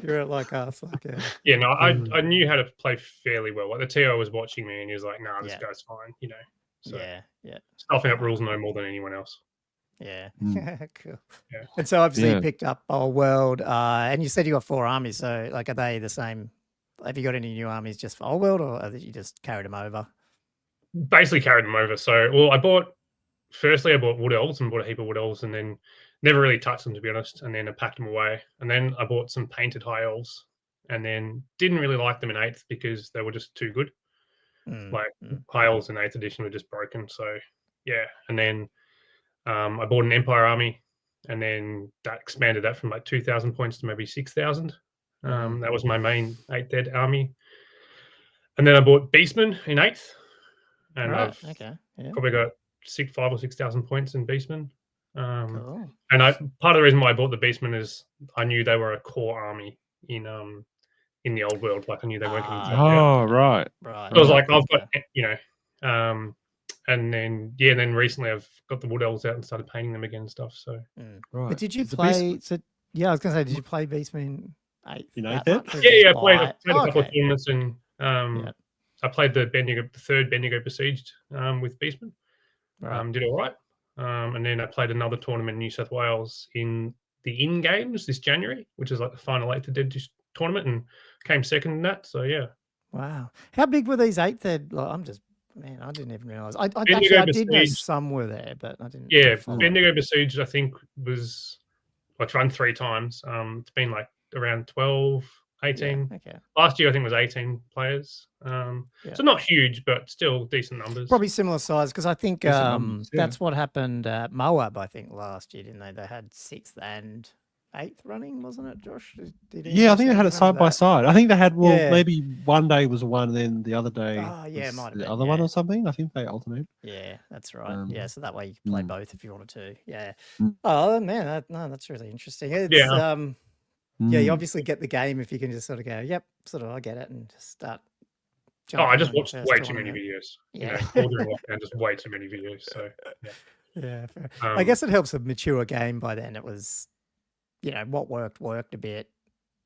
You're like us, like Yeah, no, I knew how to play fairly well. Like the TO was watching me, and he was like, "Nah, this guy's fine," So yeah, stuffing up rules no more than anyone else. yeah. Cool. Yeah. And so obviously Yeah. you picked up Old World, and you said you got 4 armies. So like, are they the same? Have you got any new armies just for Old World, or are you just carried them over? Basically carried them over. So, well, I bought Wood Elves and bought a heap of Wood Elves, and then never really touched them, to be honest. And then I packed them away. And then I bought some painted High Elves, and then didn't really like them in 8th because they were just too good. Like High Elves in 8th edition were just broken. So yeah, and then I bought an Empire army, and then that expanded that from like 2,000 points to maybe 6,000. That was my main 8th ed army. And then I bought Beastmen in 8th, and I've probably got 5,000 or 6,000 points in Beastmen. Cool. And part of the reason why I bought the Beastmen is I knew they were a core army in the old world. Like I knew they weren't going to take out. Oh, right. Right. I was like, I've got, and then recently I've got the Wood Elves out and started painting them again and stuff. So, Right. But did you Is the play? So yeah, I was gonna say, did you play Beastmen 8th? In that 8th? much, or yeah, I just played buy a it? couple of Okay. tournaments, and I played the third Bendigo Besieged with Beastmen. Right. Did all right. And then I played another tournament in New South Wales in the In Games this January, which is like the final 8th ed tournament, and came second in that. So yeah. Wow. How big were these 8th ed? Like, I didn't even realize. I did know Besieged. some were there, but I didn't. Yeah, follow. Bendigo Besieged, I think I've run 3 times. It's been like around 12, 18. Yeah, okay. Last year I think it was 18 players. So not huge, but still decent numbers. Probably similar size, because I think numbers, yeah. that's what happened at Moab, I think, last year, didn't they? They had 6th and 8th running, wasn't it, Josh? Yeah, I think they had it side by side. I think they had, maybe one day was one, and then the other day it might have the been, other one or something. I think they alternate. Yeah, that's right. Yeah, so that way you can play both if you wanted to. Yeah. Mm. Oh, man, that's really interesting. It's, you obviously get the game if you can just sort of go, yep, sort of, I get it, and just start. I just watched way too many tournament. videos. Yeah. All during lockdown, just way too many videos. So yeah. Fair. I guess it helps a mature game by then. It was, what worked a bit.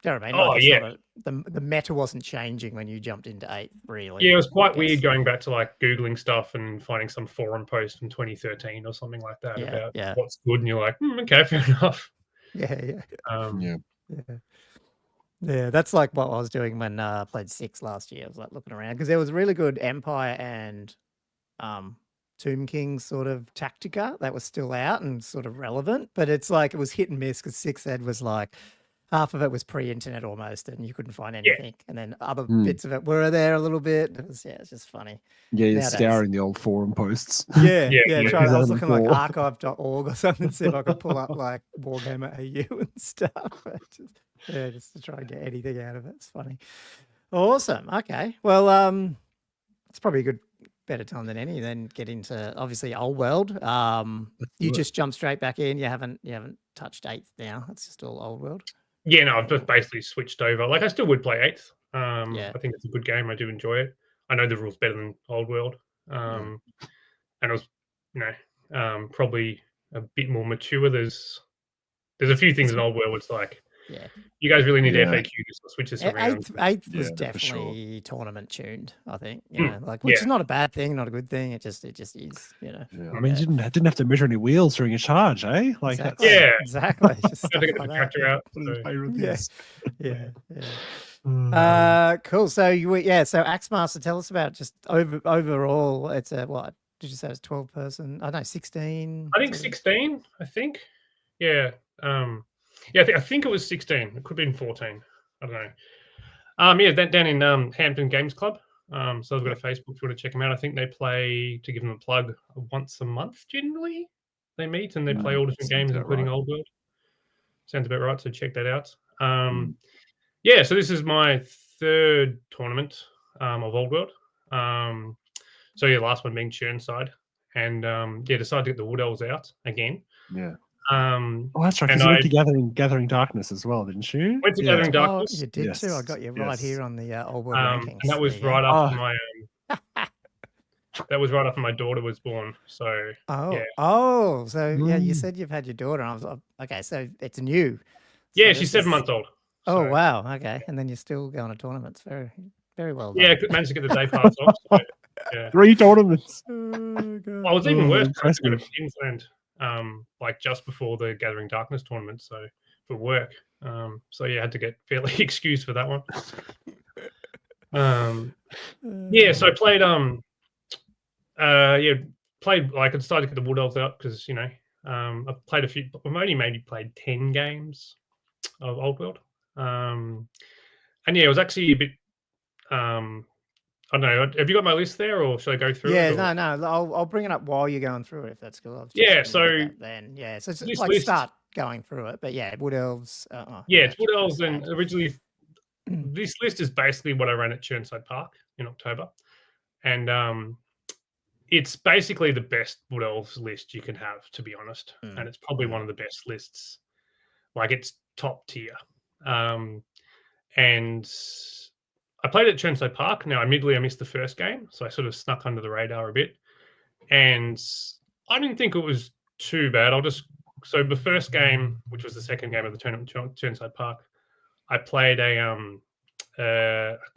Do you know what I mean? Oh, Like, it's yeah. not the meta wasn't changing when you jumped into 8th, really. Yeah, it was I quite guess. weird going back to like Googling stuff and finding some forum post from 2013 or something like that about what's good, and you're like, okay, fair enough. Yeah. Yeah. That's like what I was doing when I played 6 last year. I was like looking around because there was really good Empire and Tomb King sort of Tactica that was still out and sort of relevant, but it's like it was hit and miss because 6th ed was like half of it was pre-internet almost, and you couldn't find anything, and then other bits of it were there a little bit. It was it's just funny. Yeah, you're Nowadays. scouring the old forum posts. Yeah. Yeah. I was looking like archive.org or something, see if I could pull up like Warhammer AU and stuff. Just to try and get anything out of it. It's funny. Awesome. Okay. Well, it's probably a better time than any. Then get into obviously Old World. You just jump straight back in. You haven't touched 8th now. It's just all Old World. Yeah, no, I've just basically switched over. Like, I still would play 8th. Yeah. I think it's a good game. I do enjoy it. I know the rules better than Old World. And it was, probably a bit more mature. There's a few things in Old World where it's like, Yeah. you guys really need Yeah. FAQ this or switch this around. Eighth was Yeah, for sure. definitely tournament tuned, I think. Which Yeah. is not a bad thing, not a good thing. It just is, Yeah. I mean, you didn't have to measure any wheels during a charge, eh? Like, exactly. Yeah. Exactly. Just I had to stuff get the like that, tractor yeah. out. what do you So. play with Yeah. this? Yeah. Cool. So so Axemaster, tell us about just overall. It's a what? Did you say it's 12 person? I know 16. I think 16. I think. Yeah. Yeah. I think it was 16. It could have been 14. I don't know. Yeah. Down in Hampton Games Club. So I've got a Facebook if you want to check them out. I think they play, to give them a plug, once a month generally. They meet and they play all different games, including Old World. Sounds about right. So check that out. Yeah. So this is my 3rd tournament of Old World. So yeah, last one being Churnside, and decided to get the Wood Elves out again. Yeah. Oh, that's right. Because you went to Gathering Darkness as well, didn't you? Went to Gathering Darkness. Oh, you did too. I got you right here on the Old World rankings. And that was right after my. That was right after my daughter was born. So. So you said you've had your daughter. And I was like, okay, so it's new. Yeah, she's 7 months old. Oh wow, okay, and then you're still going to tournaments. Very, very well done. Yeah, managed to get the day pass off. So, yeah. 3 tournaments. Well, it was even worse. I had to go to Queensland, like just before the Gathering Darkness tournament, so for work. So yeah, I had to get fairly excused for that one. Yeah, so I played. Played like I decided to get the Wood Elves out because I've played a few. I've only maybe played 10 games of Old World. And yeah, it was actually a bit. I don't know. Have you got my list there, or should I go through it? Yeah, no. I'll bring it up while you're going through it, if that's cool. Yeah. So it's like list, start going through it, but yeah, Wood Elves. It's Wood Elves, and originally this list is basically what I ran at Churnside Park in October, and it's basically the best Wood Elves list you can have, to be honest, and it's probably one of the best lists. Like, it's top tier, and I played at Churnside Park. Now, admittedly, I missed the first game, so I sort of snuck under the radar a bit. And I didn't think it was too bad. So the first game, which was the second game of the tournament, Churnside Park, I played I can't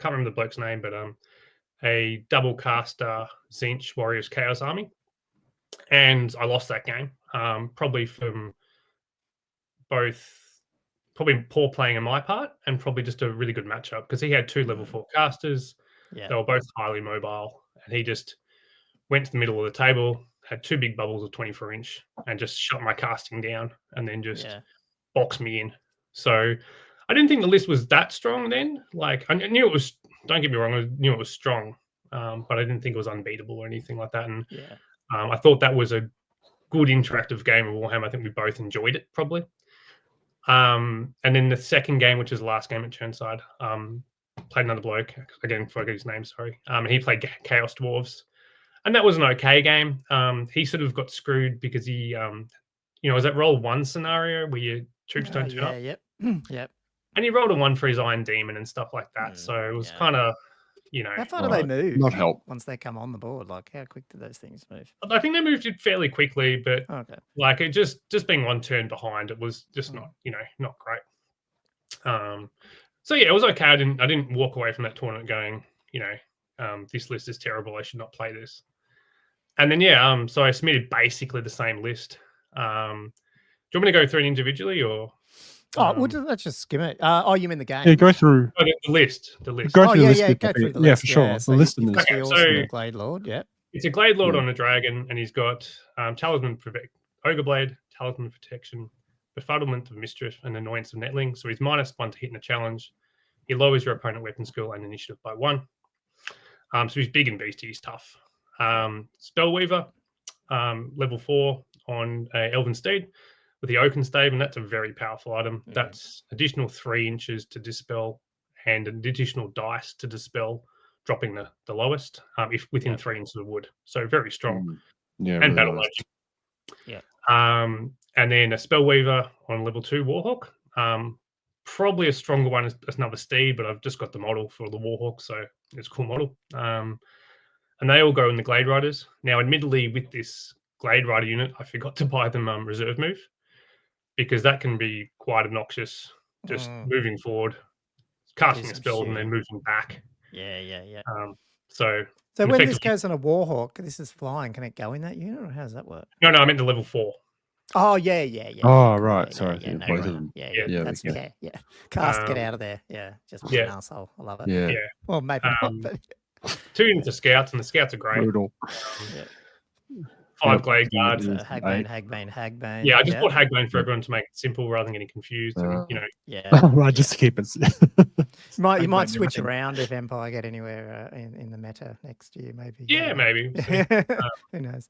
remember the bloke's name, but a double caster Zinch Warriors Chaos Army, and I lost that game. Probably from probably poor playing on my part, and probably just a really good matchup because he had 2 level 4 casters. Yeah. They were both highly mobile, and he just went to the middle of the table, had 2 big bubbles of 24-inch, and just shut my casting down, and then just boxed me in. So I didn't think the list was that strong then. Like, I knew it was. Don't get me wrong, I knew it was strong, but I didn't think it was unbeatable or anything like that. And I thought that was a good interactive game of Warhammer. I think we both enjoyed it probably. And then the second game, which is the last game at Churnside, played another bloke. Again, forget his name, sorry. He played Chaos Dwarves. And that was an okay game. He sort of got screwed because he, was that roll 1 scenario where your troops don't turn up? Yep. And he rolled a 1 for his Iron Demon and stuff like that. So it was kind of, How far do they move? Not help. Once they come on the board, like how quick do those things move? I think they moved it fairly quickly, but like it just being 1 turn behind, it was just not great. So yeah, it was okay. I didn't walk away from that tournament going, this list is terrible. I should not play this. And then so I submitted basically the same list. Do you want me to go through it individually or? Let's just skim it. You mean the game? Yeah, go through the list. Go through the list. Go through the list. Yeah, for sure. So the list you've and got the the Glade Lord. Yeah, it's a Glade Lord on a dragon, and he's got Talisman Ogre Blade, Talisman Protection, Befuddlement of Mischief, and Annoyance of Netling. So he's -1 to hit in a challenge. He lowers your opponent weapon skill and initiative by 1. So he's big and beasty. He's tough. Spellweaver, level 4 on a Elven Steed with the Oaken Stave, and that's a very powerful item. That's additional 3 inches to dispel and an additional dice to dispel, dropping the lowest if within 3 inches of wood. So very strong. Yeah, and really battle nice. logic. Yeah. And then a Spellweaver on level 2 Warhawk. probably a stronger one as another steed, but I've just got the model for the Warhawk, so it's a cool model. And they all go in the Glade Riders. Now, admittedly, with this Glade Rider unit, I forgot to buy them reserve move, because that can be quite obnoxious, just moving forward, casting a spell, and then moving back. Yeah. So when this goes on a Warhawk, this is flying. Can it go in that unit, or how does that work? No, I meant the level 4. Oh yeah. Oh right, Yeah, sorry, yeah, no, both right. of them. Yeah. That's okay. yeah. Cast, get out of there. Yeah, just be an asshole. I love it. Yeah. Well, maybe not, but 2 units of scouts, and the scouts are great. Brutal. 5 Glade Guards. Hagbane. Yeah, I just bought Hagbane for everyone to make it simple rather than getting confused. And, Right, just to keep it. you might switch around if Empire get anywhere in the meta next year, maybe. Yeah, maybe. Who knows?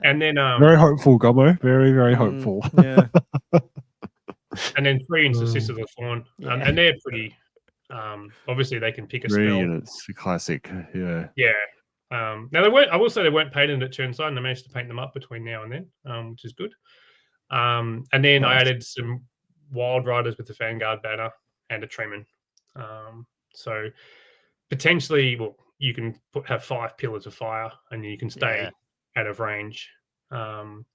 And then very hopeful, Gommo. Very, very hopeful. Yeah. And then 3 into Sisters of the Thorn, and they're pretty. Obviously, they can pick a spell. Units, classic. Yeah. Yeah. Now they weren't. I will say they weren't painted at Churnside, and I managed to paint them up between now and then, which is good. And then I added some Wild Riders with the Vanguard banner and a Treeman. So potentially, well, you can have 5 pillars of fire, and you can stay out of range, and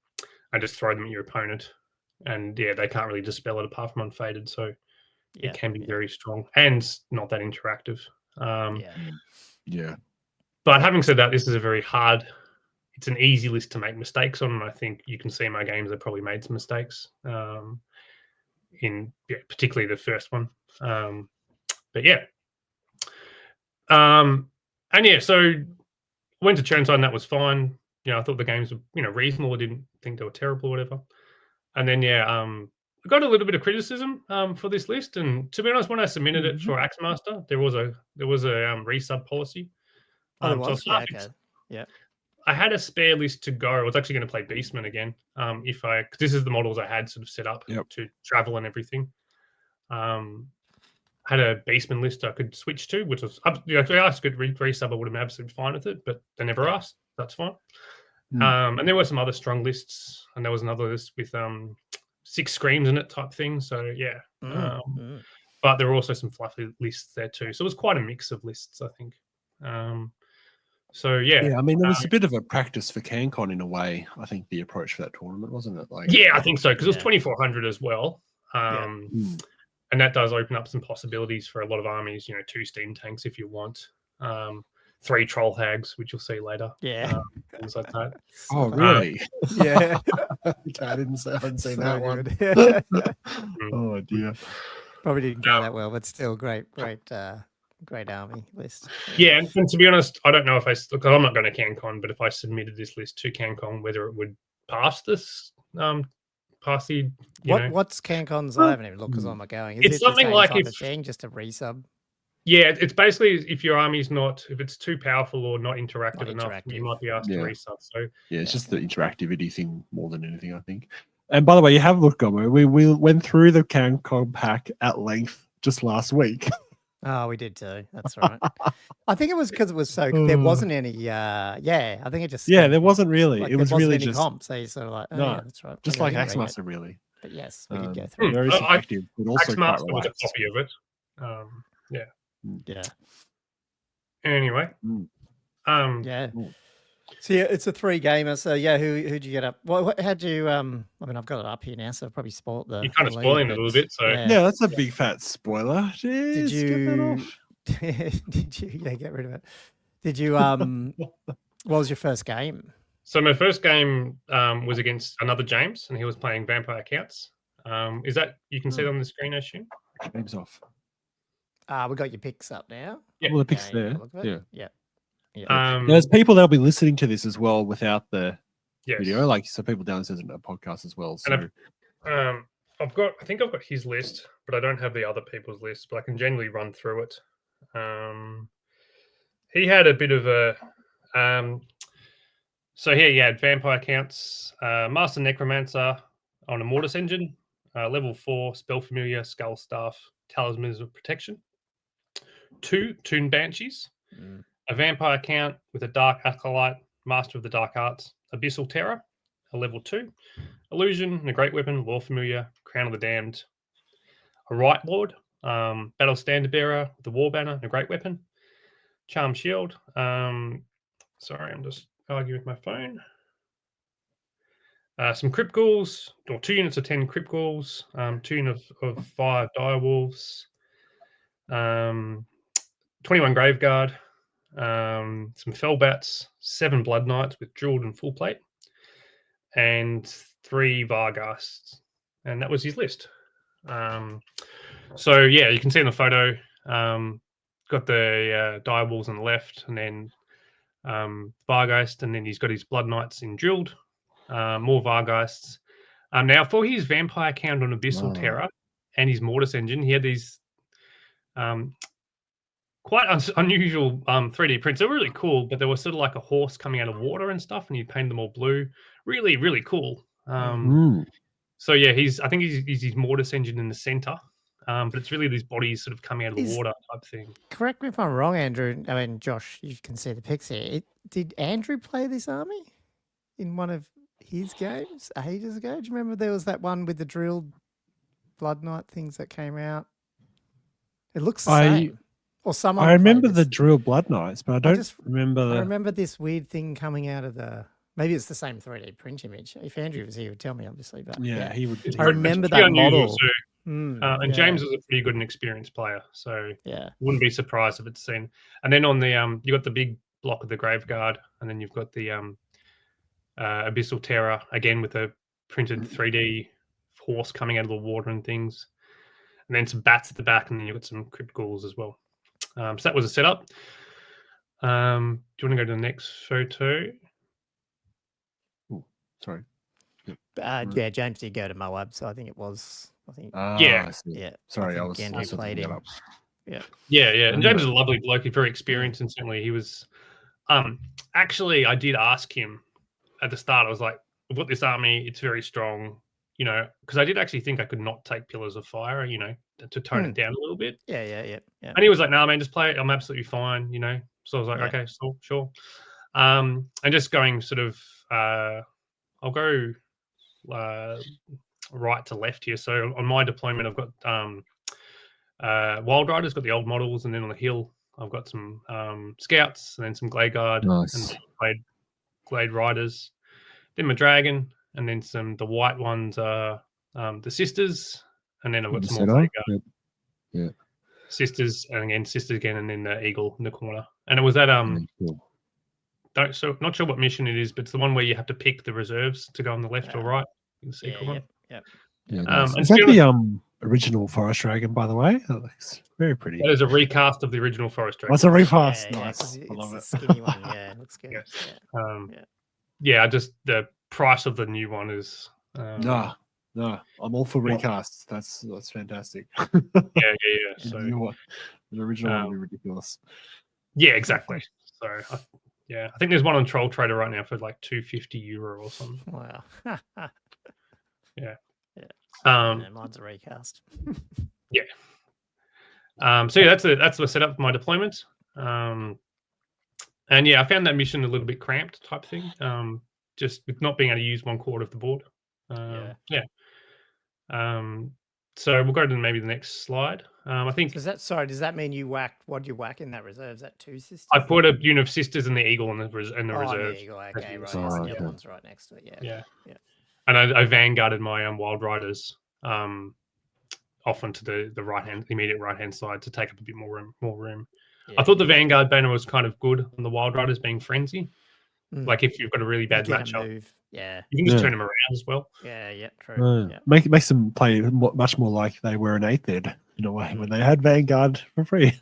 just throw them at your opponent. And they can't really dispel it apart from unfaded, so it can be very strong and not that interactive. Yeah. But having said that, this is a very hard. It's an easy list to make mistakes on, and I think you can see in my games I probably made some mistakes. In particularly the first one. But yeah. So went to Churnside, and that was fine. I thought the games were reasonable. I didn't think they were terrible or whatever. And then I got a little bit of criticism for this list, and to be honest, when I submitted it for Axemaster, there was a resub policy. There was? Yeah. I had a spare list to go. I was actually going to play Beastman again, because this is the models I had sort of set up to travel and everything. Had a Beastman list I could switch to, which was if they asked good resub, I would have been absolutely fine with it, but they never asked. That's fine. And there were some other strong lists, and there was another list with 6 screams in it type thing. So yeah, but there were also some fluffy lists there too. So it was quite a mix of lists, I think. So yeah, I mean, it was a bit of a practice for Cancon in a way. I think the approach for that tournament, wasn't it? I think so, because it was 2,400 as well. And that does open up some possibilities for a lot of armies. 2 steam tanks if you want, 3 troll hags, which you'll see later. Things like that. Oh, really? Yeah. Okay, I hadn't seen that one. Oh dear. Probably didn't go that well, but still great army list. Yeah, and to be honest, I don't know if because I'm not going to Cancon, but if I submitted this list to Cancon, whether it would pass this, what's Cancon's? I haven't even looked because I'm not going. Is it's something like just a resub. Yeah, it's basically if your army's if it's too powerful or not interactive enough, you might be asked to resub. So it's just the interactivity thing more than anything, I think. And by the way, you have looked, Gommo. We went through the Cancon pack at length just last week. Oh, we did too. That's right. I think it was because it was so there wasn't any. I think it just there wasn't really. It was really just comp. So you sort of like, that's right. Just like Axemaster, really. But yes, we did go through. Very subjective, but also quite Axemaster was a copy of it. Yeah. Anyway. So it's a 3-gamer. So who'd you get up? Well, how'd you? I mean, I've got it up here now, so I've probably spoiled the. You're kind of spoiling it a little bit, so that's a big fat spoiler. Jeez, did you? Get that off. Did you? Yeah, get rid of it. Did you? What was your first game? So my first game was against another James, and he was playing Vampire Counts. Is that you can see it on the screen, I assume? Game's off. We got your picks up now. Yeah, well, the picks there. Yeah. There's people that'll be listening to this as well without the Yes. video, like so people downstairs in a podcast as well. So and I think I've got his list, but I don't have the other people's list, but I can generally run through it. He had a bit of a so here you had Vampire Counts, Master Necromancer on a Mortis engine, level 4, Spell Familiar, Skull Staff, Talismans of Protection, 2 Toon Banshees, a Vampire Count with a Dark Acolyte, Master of the Dark Arts, Abyssal Terror, a level 2, Illusion, and a Great Weapon, Law Familiar, Crown of the Damned. a Right Lord, Battle Standard Bearer, the War Banner, and a Great Weapon, Charm Shield. Sorry, I'm just arguing with my phone. Some Crypt Ghouls, or 2 units of 10 Crypt Ghouls, 2 units of 5 Dire Wolves, 21 Graveguard, some Fellbats, 7 Blood Knights with Drilled and Full Plate, and 3 Varghasts. And that was his list. So, yeah, you can see in the photo, got the Dire Wolves on the left, and then Vargheist, and then he's got his Blood Knights in Drilled, more Vargheists. Now, for his Vampire Count on Abyssal Terror and his Mortis engine, he had these quite unusual 3D prints. They were really cool, but they were sort of like a horse coming out of water and stuff, and he painted them all blue. Really, really cool. So yeah, I think he's his Mortis engine in the center, but it's really these bodies sort of coming out of the water type thing. Correct me if I'm wrong, Andrew. I mean, Josh, you can see the pics here. Did Andrew play this army in one of his games ages ago? Do you remember there was that one with the drilled Blood Knight things that came out? It looks the same. Or someone. I remember the drill Blood Knights, but I don't remember. I remember this weird thing coming out of the. Maybe it's the same 3D print image. If Andrew was here, he would tell me, obviously. But yeah, he would. I remember that model. And James is a pretty good and experienced player, so yeah, wouldn't be surprised if it's seen. And then on the you got the big block of the Graveguard, and then you've got the Abyssal Terror again with a printed 3D horse coming out of the water and things, and then some bats at the back, and then you've got some Crypt Ghouls as well. So that was a setup. Do you want to go to the next photo? Ooh, sorry. Yeah, James did go to Moab, so I think it was. Yeah. Sorry, I was Andrew played him. Yeah. And James is a lovely bloke. He's very experienced, and certainly he was. Actually, I did ask him at the start. I was like, "I've got this army. It's very strong." You know, because I did actually think I could not take Pillars of Fire. You know, to tone it down a little bit. Yeah. And he was like, "No, man, just play it. I'm absolutely fine." You know. So I was like, "Okay, so sure." And just going sort of, I'll go right to left here. So on my deployment, I've got Wild Riders, got the old models, and then on the hill, I've got some Scouts, and then some Glade Guard, and Glade Riders. Then my Dragon, and then the white ones are the Sisters, and then I've got some more Glade Guard. Yeah. Sisters, and again Sisters again, and then the Eagle in the corner. And it was that not sure what mission it is, but it's the one where you have to pick the reserves to go on the left or right. In the secret one. Nice. Is that the original Forest Dragon, by the way? That looks very pretty. That is a recast of the original Forest Dragon. That's a recast. Nice. I love it. It's a skinny one. Yeah, it looks good. Yes. Just the price of the new one is. No, I'm all for recasts. That's fantastic. Yeah. So the original one would be ridiculous. Yeah, exactly. So I think there's one on Troll Trader right now for like €250 or something. Wow. Yeah. Mine's a recast. Yeah. So that's the setup for my deployment. And yeah, I found that mission a little bit cramped type thing. Just with not being able to use 1/4 of the board. So we'll go to maybe the next slide. I think. Does that mean you whacked? What did you whack in that reserve? Is that 2 Sisters? I put a unit of Sisters and the Eagle in the reserve. The Eagle. Okay, right. The other one's right next to it. Yeah. And I vanguarded my Wild Riders off onto the immediate right hand side to take up a bit more room. Yeah. I thought the Vanguard banner was kind of good on the Wild Riders being Frenzy. Like if you've got a really bad matchup, you can just turn them around as well. Yeah, true. Makes them play much more like they were an 8th ed in a way when they had Vanguard for free.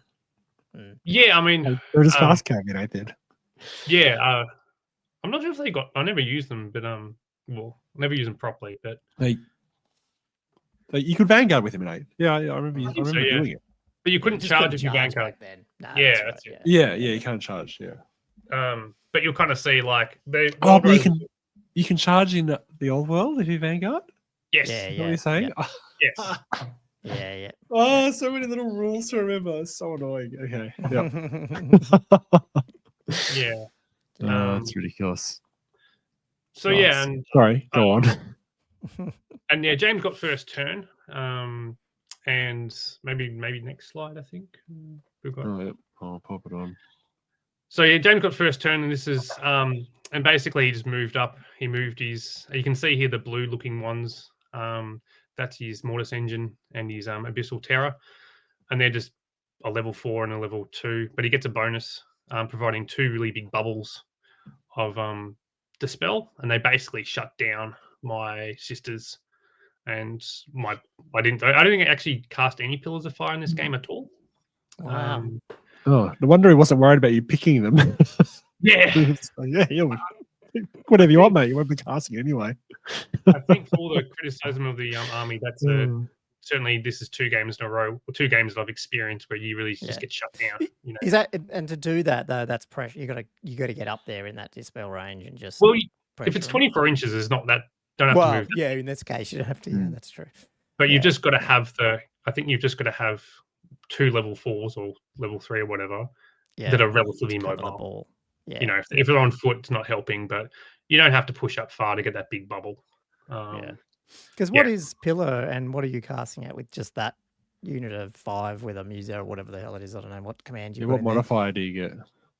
Yeah, I mean they're just fast carrying an 8th ed. Yeah, I'm not sure if they got. I never used them, but never use them properly. But you could Vanguard with him in 8. Yeah, I remember doing it. But you couldn't charge if you Vanguard. Then. That's it. Yeah, you can't charge. Yeah. But you'll kind of see like you can charge in the old world if you Vanguard. Yes. What are you saying? Yes. Yeah. Oh, so many little rules to remember. It's so annoying. Okay. Yeah. That's ridiculous. So and sorry, go on. And James got first turn. and maybe next slide. I think we've got. Oh, yep. I'll pop it on. So yeah, James got first turn, and this is and basically he just moved up. He moved his. You can see here the blue-looking ones. That's his Mortis engine and his Abyssal Terror, and they're just a level 4 and a level 2. But he gets a bonus, providing 2 really big bubbles of Dispel, and they basically shut down my sisters. And I don't think I actually cast any Pillars of Fire in this game at all. Wow. Oh, no wonder he wasn't worried about you picking them. Yeah. Yeah, whatever you want, mate. You won't be casting anyway. I think for all the criticism of the army, that's certainly this is 2 games in a row, or 2 games that I've experienced where you really just get shut down. You know, is that, and to do that though, that's pressure. You got to get up there in that dispel range and just. well, if it's 24 inches, it's not that. Don't have to move. Yeah, in this case, you don't have to. Yeah, that's true. But you've just got to have I think you've just got to have 2 level 4s or level 3 or whatever that are relatively mobile. Yeah. You know, if they're on foot, it's not helping, but you don't have to push up far to get that big bubble. Because what is Pillar and what are you casting at with just that unit of 5 with a Muser or whatever the hell it is? I don't know what command you. What modifier do you get?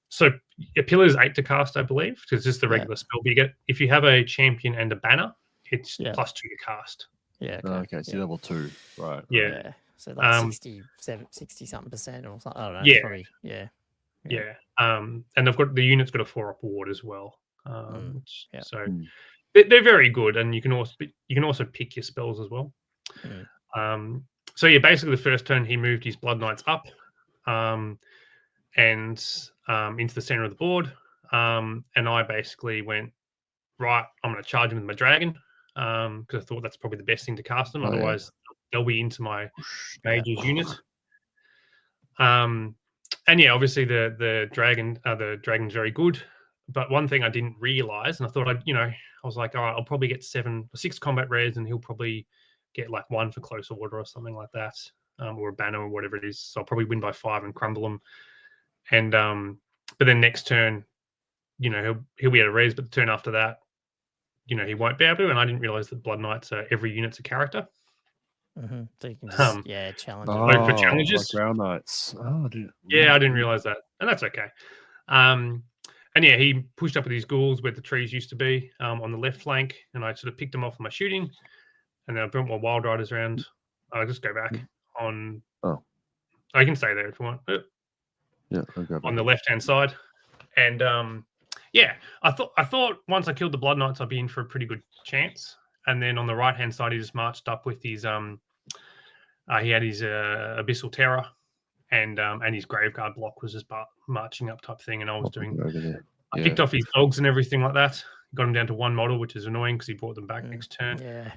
So a Pillar is 8 to cast, I believe, because it's just the regular spell. But you get, if you have a champion and a banner, it's +2 to cast. Yeah. Okay. So level 2, right? Yeah. So like 60-something% or something. I don't know. Yeah. Probably, Yeah. And they've got the unit's got a 4-up ward as well. So they're very good, and you can also pick your spells as well. So yeah, basically the first turn he moved his Blood Knights up, and into the center of the board, and I basically went, right, I'm going to charge him with my dragon, because I thought that's probably the best thing to cast them. Otherwise, they'll be into my mage's unit. And yeah, obviously the dragon's very good. But one thing I didn't realize, and I thought I was like, all right, I'll probably get 6 combat rares, and he'll probably get like 1 for close order or something like that, or a banner or whatever it is. So I'll probably win by 5 and crumble them. And but then next turn, he'll be able to raise, but the turn after that, he won't be able to. And I didn't realize that Blood Knights every unit's a character. So you can just challenge it. For challenges, like Ground Knights. Oh, yeah, I didn't realize that, and that's okay. And yeah, he pushed up with his ghouls where the trees used to be, on the left flank, and I sort of picked them off with my shooting, and then I brought my Wild Riders around. I'll just go back on. Oh, I can stay there if you want. Yeah, okay. On the left-hand side, and yeah, I thought once I killed the Blood Knights, I'd be in for a pretty good chance. And then on the right-hand side, he just marched up with his he had his Abyssal Terror, and his Graveguard block was just marching up type thing, and I was doing. I picked off his dogs and everything like that. Got him down to 1 model, which is annoying because he brought them back next turn. They're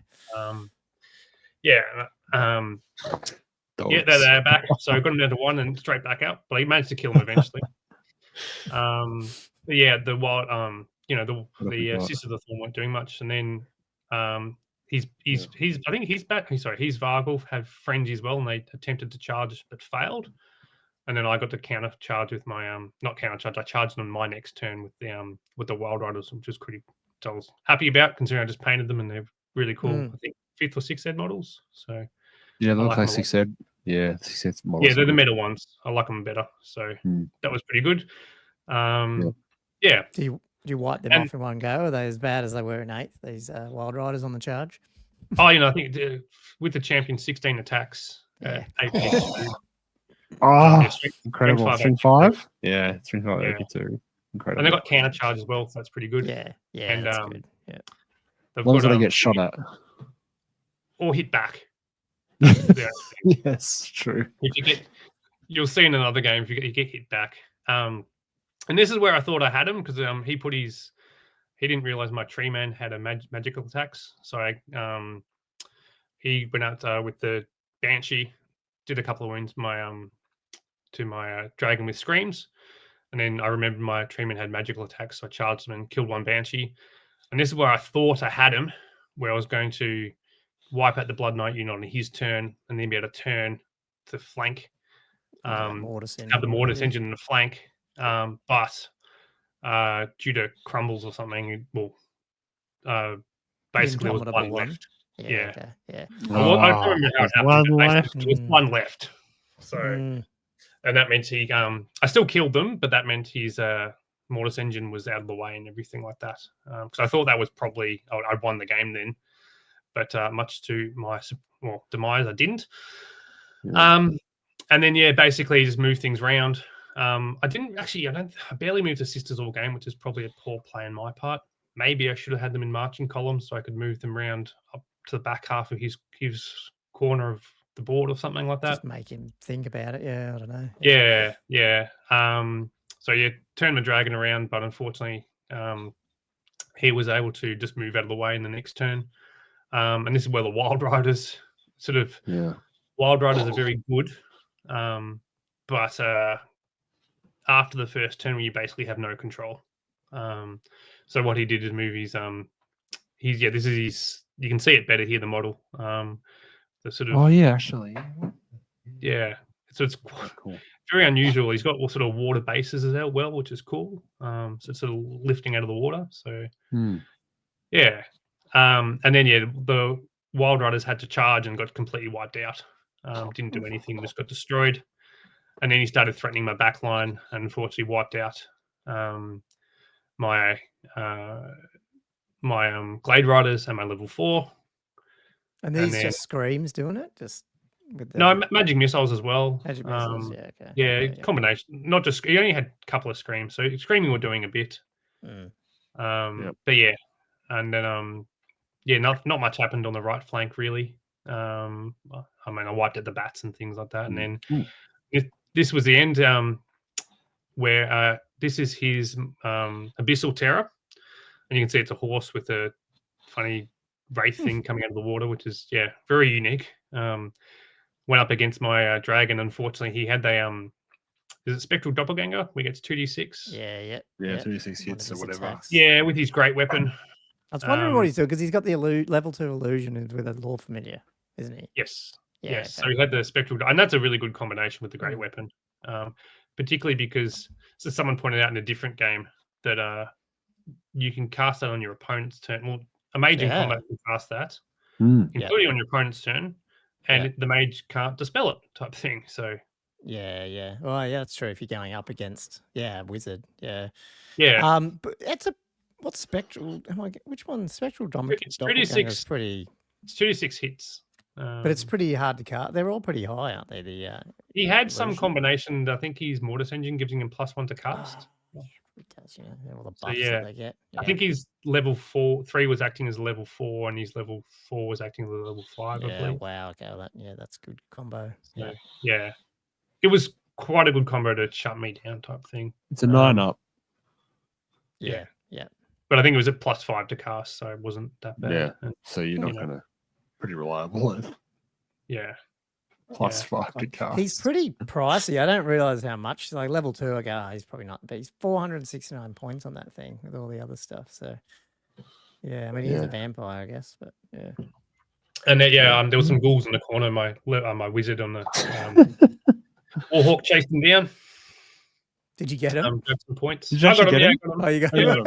back. So I got him down to 1 and straight back up, but he managed to kill him eventually. But yeah, the wild, the Sisters of the Thorn weren't doing much, and then he's I think he's back. Sorry, his Vargul had frenzy as well, and they attempted to charge but failed. And then I got to counter charge with my not counter charge. I charged on my next turn with the Wild Riders, which was I was happy about, considering I just painted them and they're really cool. I think 5th or 6th ed models. So yeah, they look like 6th ed. Yeah, 6th ed models. Yeah, they're the meta ones. I like them better. So that was pretty good. Yeah. Do you wipe them off in one go? Are they as bad as they were in 8th? These Wild Riders on the charge. Oh, I think with the champion 16 attacks. Yeah. 8 incredible. String 5? Yeah, string 5, 82. Incredible. And they got counter charge as well, so that's pretty good. Yeah, and that's good. Yeah. As long as they get shot at. Or hit back. Yes, true. You'll see in another game if you get hit back. And this is where I thought I had him, because he didn't realize my tree man had a magical attacks. So he went out with the Banshee, did a couple of wounds to my dragon with screams, and then I remembered my treeman had magical attacks, so I charged him and killed 1 Banshee. And this is where I thought I had him, where I was going to wipe out the Blood Knight unit on his turn, and then be able to turn to flank, have the Mortis engine in the flank, but due to crumbles or something, basically was 1 left. Yeah. Okay. Yeah. I don't remember how it there's happened. one But left. basically, there was one left. So, Mm. and that meant he, I still killed them, but that meant his mortis engine was out of the way and everything like that. Because I thought that was probably I'd won the game then, but much to my demise, I didn't. Yeah. And then basically just move things around. I didn't actually. I barely moved the sisters all game, which is probably a poor play on my part. Maybe I should have had them in marching columns so I could move them around up to the back half of his corner of the board or something like that. Just make him think about it. Yeah, I don't know. Yeah. So turn the dragon around, but unfortunately, he was able to just move out of the way in the next turn. And this is where the Wild Riders Wild Riders are very good, but after the first turn, you basically have no control. So what he did is move his this is his. You can see it better here. The model, the sort of actually. So it's Cool. very unusual. He's got all sort of water bases as well, which is cool. So it's sort of lifting out of the water. So yeah, and then the Wild Riders had to charge and got completely wiped out. Didn't do anything, just got destroyed. And then he started threatening my backline and unfortunately wiped out my Glade Riders and my level 4. And these just screams doing it? Just with the... No, magic missiles as well. Magic missiles, okay. Yeah, combination. Not just he only had a couple of screams, so screaming were doing a bit. But yeah, and then not much happened on the right flank really. I mean, I wiped out the bats and things like that, and then this was the end where this is his Abyssal Terror, and you can see it's a horse with a funny wraith thing coming out of the water, which is very unique. Went up against my dragon. Unfortunately, he had is it Spectral Doppelganger? We get 2d6. Yeah, 2d6 hits or whatever. Attacks. Yeah, with his great weapon. I was wondering what he's doing because he's got the level 2 illusion with a Lord Familiar, isn't he? Yes. Yeah, yes. okay. So he had the Spectral, and that's a really good combination with the great weapon, particularly because someone pointed out in a different game that you can cast that on your opponent's turn. Well, a mage in combat can cast that, including on your opponent's turn, and the mage can't dispel it, type thing. So yeah. Well, yeah, that's true. If you're going up against wizard, yeah. But it's what's spectral? Which one? Spectral Doppelganger. It's 2d6. Pretty. It's 2d6 hits. But it's pretty hard to cast. They're all pretty high, aren't they? He had some combination. I think his Mortis engine gives him +1 to cast. It does, all the buffs that they get. I think his level 3 was acting as level 4, and his level 4 was acting as a level 5. I believe. Wow. Okay, that's a good combo. So, it was quite a good combo to shut me down, type thing. It's a 9-up. Yeah. But I think it was a +5 to cast, so it wasn't that bad. Yeah. And, so you're not going to pretty reliable. Yeah. +5 to cast. He's pretty pricey. I don't realize how much. Like level 2, I go, he's probably not. But he's 469 points on that thing with all the other stuff. So I mean, he's a vampire, I guess. But And then, there was some ghouls in the corner. My wizard on the Warhawk chased him down. Did you get him? Got some points. Did you actually get him? Oh, you got him.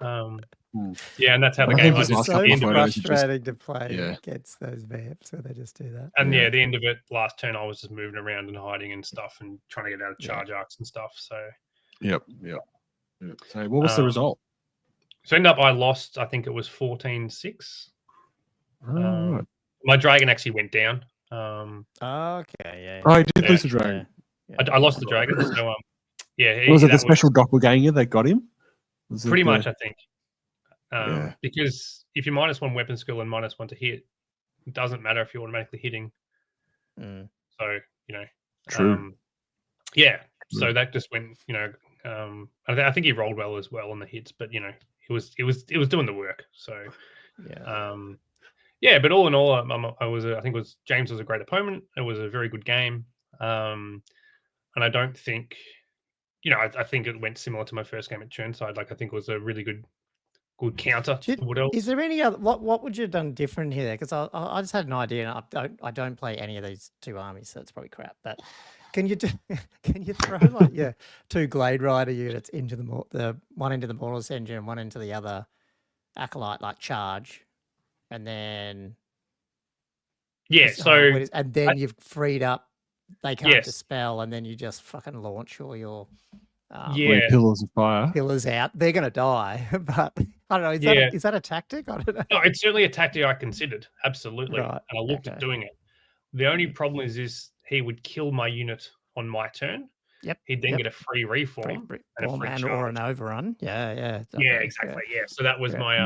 And that's how the game was. It's so frustrating to play against those vamps where they just do that. And the end of it, last turn, I was just moving around and hiding and stuff and trying to get out of charge arcs and stuff. So Yep. So what was the result? So end up, I lost. I think it was 14-6. Right. My dragon actually went down. Okay. Oh, you did lose the dragon. I lost the dragon. So was it the special doppelganger that got him? Pretty much, I think. Because if you're -1 weapon skill and -1 to hit, it doesn't matter if you're automatically hitting. So True. So that just went. I think he rolled well as well on the hits, but it was doing the work. So but all in all, I think James was a great opponent. It was a very good game, and I don't think. I think it went similar to my first game at Churnside. Like I think it was a really good counter. Is there any other? What would you have done different here? Because I just had an idea, and I don't play any of these two armies, so it's probably crap. But can you throw like 2 Glade Rider units into the one into the Mortis engine and one into the other Acolyte like charge, and then Yeah, so and then you've freed up. They can't Yes. dispel, and then you just fucking launch all your Yeah. Pillars of fire. pillars out. They're gonna die, but I don't know. Is that a tactic? I don't know. No, it's certainly a tactic I considered, absolutely. Right, And I looked at doing it. The only problem is he would kill my unit on my turn. Yep. He'd then get a free reform and a free charge. or an overrun. Yeah, yeah. Yeah, exactly. Yeah. So that was my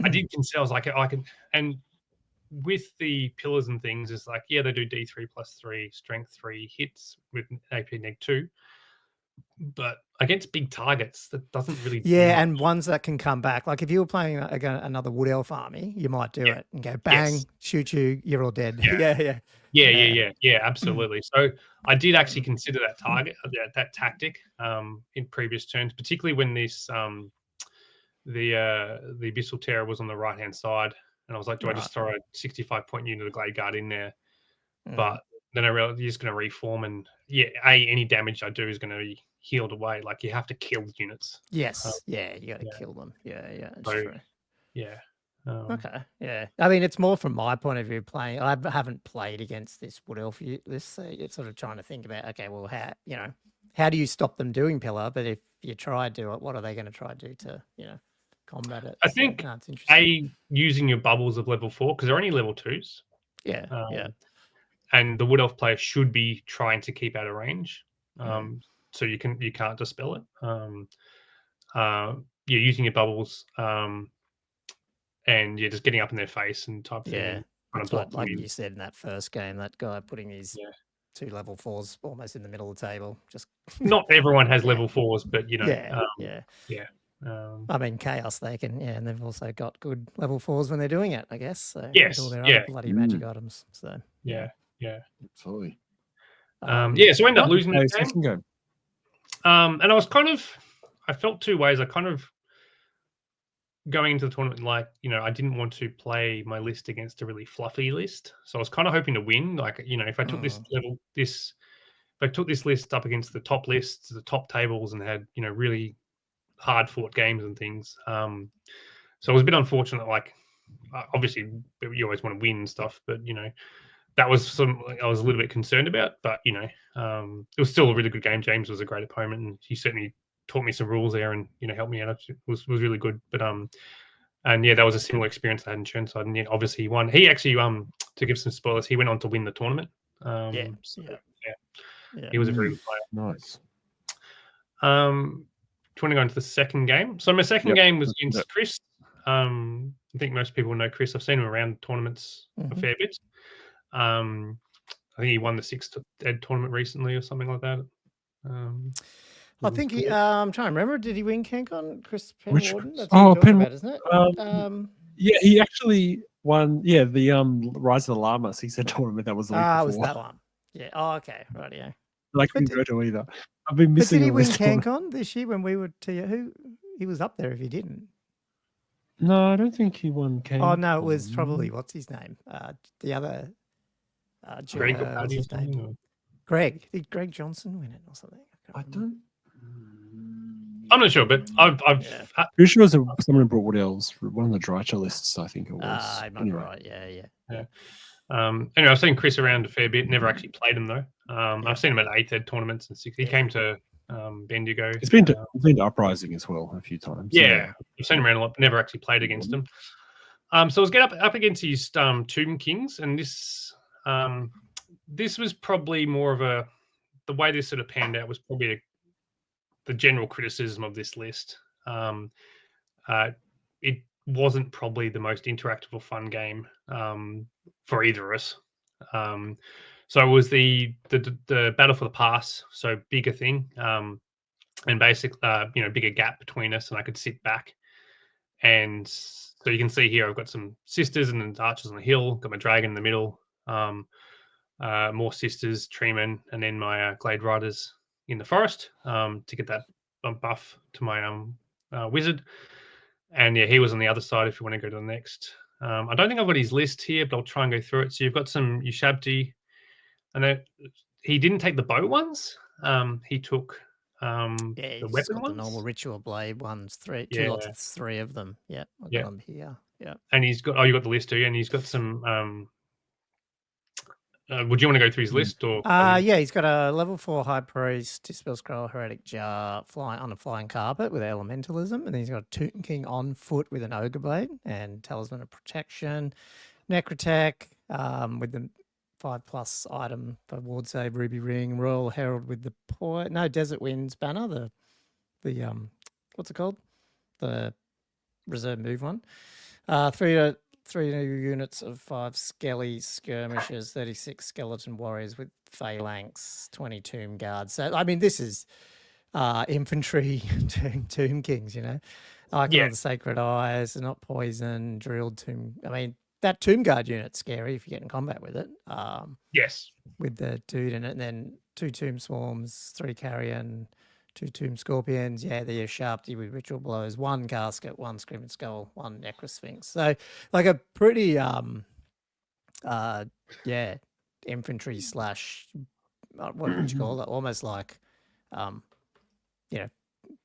I did consider, I was like, I can, and with the pillars and things, it's like, yeah, they do D3 plus 3, strength 3 hits with AP -2. But against big targets, that doesn't really do much. And ones that can come back. Like if you were playing another Wood Elf army, you might do it and go bang, shoot you, you're all dead. Yeah, absolutely. So I did actually consider that target, that tactic, in previous turns, particularly when this the Abyssal Terror was on the right hand side, and I was like, do I just throw a 65-point unit of Glade Guard in there? But then I realized you're just going to reform, and any damage I do is going to be healed away. Like you have to kill units. Yes, you got to kill them. Yeah, it's true. Yeah. Okay. Yeah. I mean, it's more from my point of view playing. I haven't played against this Wood Elf list, so it's sort of trying to think about, okay, well, how do you stop them doing pillar? But if you try to do it, what are they going to try to do to, combat it? I think it's interesting. Using your bubbles of level 4, because they're only level 2s. Yeah. And the Wood Elf player should be trying to keep out of range. So you can't dispel it. You're using your bubbles, and you're just getting up in their face and type thing. Yeah, that's what, like you said in that first game, that guy putting his 2 level 4s almost in the middle of the table. Just not everyone has level 4s, but I mean, Chaos they can, and they've also got good level 4s when they're doing it, I guess. So yes, all their other bloody magic items. So absolutely. So I ended up losing the game. And I felt two ways. I kind of going into the tournament, like, I didn't want to play my list against a really fluffy list. So I was kind of hoping to win. Like, if I took if I took this list up against the top lists, the top tables, and had, really hard fought games and things. So it was a bit unfortunate. Like, obviously you always want to win and stuff, but, that was I was a little bit concerned about, but, it was still a really good game. James was a great opponent, and he certainly taught me some rules there and, helped me out. It was really good. But, and that was a similar experience I had in Churnside. And obviously he won. He actually, to give some spoilers, he went on to win the tournament. He was a very good player. Nice. Do you want to go into the second game? So my second game was against Chris. I think most people know Chris. I've seen him around tournaments a fair bit. I think he won the 6th Ed tournament recently or something like that. I think he. I'm trying to remember. Did he win Cancon? Chris Penwarden? That's Penwarden, isn't it? Yeah, he actually won. Yeah, the Rise of the Llamas. He said tournament that was the week before. Was that one? Yeah. Oh, okay. Right. Yeah. I couldn't go to either. I've been missing. Did he win Cancon this year when we were who? He was up there if he didn't. No, I don't think he won Cancon. Oh no, it was probably what's his name? The other. Greg. What's his name? Greg. Did Greg Johnson win it or something? I'm not sure, but I've pretty sure it was someone who brought Wood Elves, one of the Drycha lists, I think it was. Anyway. Right, yeah. Anyway, I've seen Chris around a fair bit. Never actually played him though. I've seen him at 8th Ed tournaments and 6th. He came to Bendigo. He's been to Uprising as well a few times. Yeah, I've seen him around a lot. Never actually played against him. So I was get up against his Tomb Kings, and this was probably more of the way this sort of panned out was probably the general criticism of this list. It wasn't probably the most interactive or fun game for either of us. So it was the battle for the pass, so bigger thing, and basically bigger gap between us, and I could sit back. And so you can see here I've got some sisters and then archers on the hill, got my dragon in the middle, more sisters, treemen, and then my glade riders in the forest to get that buff to my wizard. And he was on the other side if you want to go to the next. I don't think I've got his list here, but I'll try and go through it. So you've got some Ushabti, and he didn't take the bow ones. He took the weapon ones. The normal ritual blade ones, two lots of 3 of them. Yeah, I've got them here. Yeah. And he's got you got the list too, and he's got some. Would you want to go through his list or? Yeah, he's got a level 4 High Priest, Dispel Scroll, Heretic Jar, flying on a flying carpet with Elementalism, and then he's got a Toon King on foot with an Ogre Blade and Talisman of Protection, Necrotech with the 5+ item for Ward Save, Ruby Ring, Royal Herald with the Desert Winds banner, the what's it called? The reserve move one. 3 new units of 5 Skelly skirmishers, 36 skeleton warriors with phalanx, 20 tomb guards. So I mean, this is infantry tomb kings, you know. Icon of the Sacred Eyes, they're not poison, drilled tomb. I mean, that tomb guard unit's scary if you get in combat with it. Yes. With the dude in it, and then 2 tomb swarms, 3 carrion, 2 tomb scorpions. Yeah, they're sharp with ritual blows, 1 casket, 1 screaming skull, 1 necrosphinx. So like a pretty infantry slash what would you call it? Almost like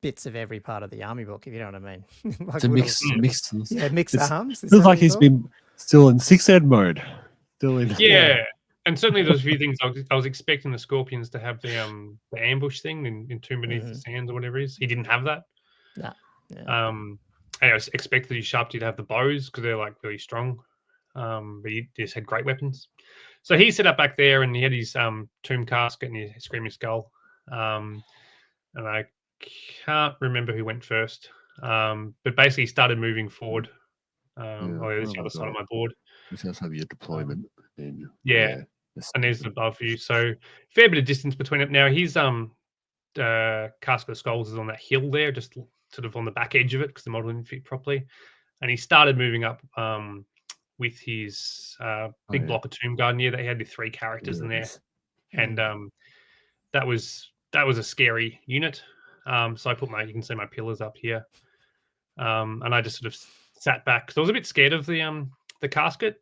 bits of every part of the army book, if you know what I mean. Like it's a mixed. Yeah, mixed arms. Feels like he's been still in 6 ed mode. Still in. Yeah. And certainly there's a few things I was expecting the Scorpions to have the ambush thing in Tomb Beneath the Sands or whatever it is. He didn't have that. No. Yeah. I expected his Sharptie to have the bows because they're like really strong. But he just had great weapons. So he set up back there and he had his tomb casket and his screaming skull. And I can't remember who went first. But basically started moving forward. There's the other side of my board. This has have your deployment. And there's above you. So fair bit of distance between it. Now his Casket of Skulls is on that hill there, just sort of on the back edge of it because the model didn't fit properly. And he started moving up with his big block of Tomb Guard near that. He had the 3 characters in there. And that was a scary unit. So I put you can see my pillars up here. And I just sort of sat back because I was a bit scared of the casket.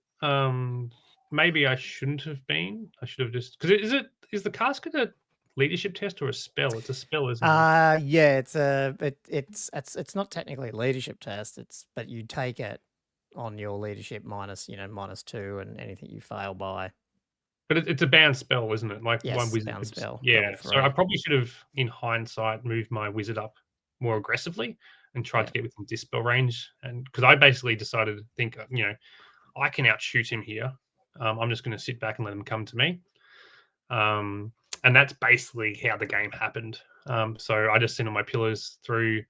Maybe I shouldn't have been. I should have just because is the casket a leadership test or a spell? It's a spell, isn't it? Yeah, it's not technically a leadership test. But you take it on your leadership -2 and anything you fail by. But it's a bound spell, isn't it? Like yes, one wizard bound spell. Yeah. So I probably should have, in hindsight, moved my wizard up more aggressively and tried to get within dispel range. And because I basically decided to think, I can outshoot him here. I'm just going to sit back and let him come to me. And that's basically how the game happened. So I just sent all my pillars through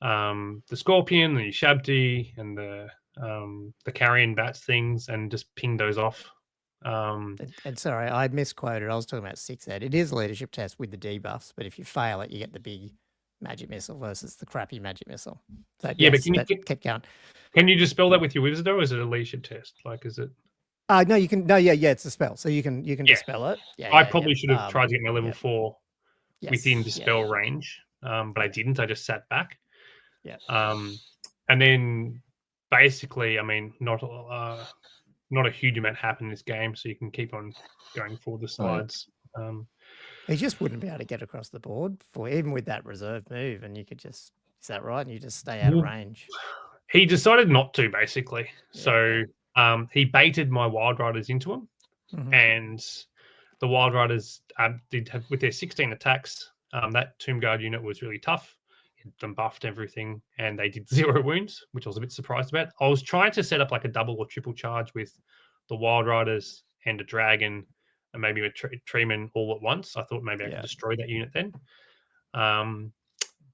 the Scorpion, the Shabti, and the Carrion Bats things, and just pinged those off. And sorry, I misquoted. I was talking about 6 ed. It is a leadership test with the debuffs, but if you fail it, you get the big magic missile versus the crappy magic missile. So, yeah, but keep going. Can you dispel that with your wizard, or is it a leadership test? Like, is it? No, you can. No, yeah, it's a spell, so you can dispel it. Yeah, I probably should have tried to get my level 4 within dispel range, but I didn't. I just sat back. Yeah. And then basically, I mean, not a huge amount happened in this game, so you can keep on going forward the slides. He just wouldn't be able to get across the board even with that reserve move, and you could just is that right? And you just stay out of range. He decided not to, basically. So he baited my Wild Riders into him, and the Wild Riders did have with their 16 attacks. That Tomb Guard unit was really tough. Them buffed everything, and they did 0 wounds, which I was a bit surprised about. I was trying to set up like a double or triple charge with the Wild Riders and a Dragon, and maybe a Treeman all at once. I thought maybe I could destroy that unit then.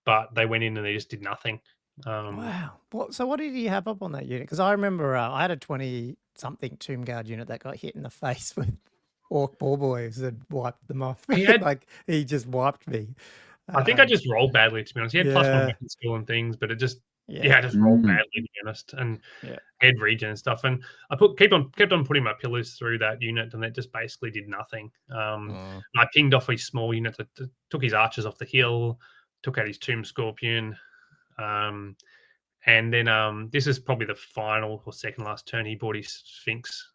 But they went in and they just did nothing. Wow. So what did he have up on that unit? Because I remember I had a 20-something Tomb Guard unit that got hit in the face with Orc Ball Boys that wiped them off. He just wiped me. I think I just rolled badly, to be honest. He had +1 weapon skill and things, but it just just rolled badly, to be honest. And head regen and stuff. And I kept on putting my pillars through that unit, and it just basically did nothing. I pinged off his small unit, took his archers off the hill, took out his Tomb Scorpion. And then this is probably the final or second last turn. He bought his Sphinx,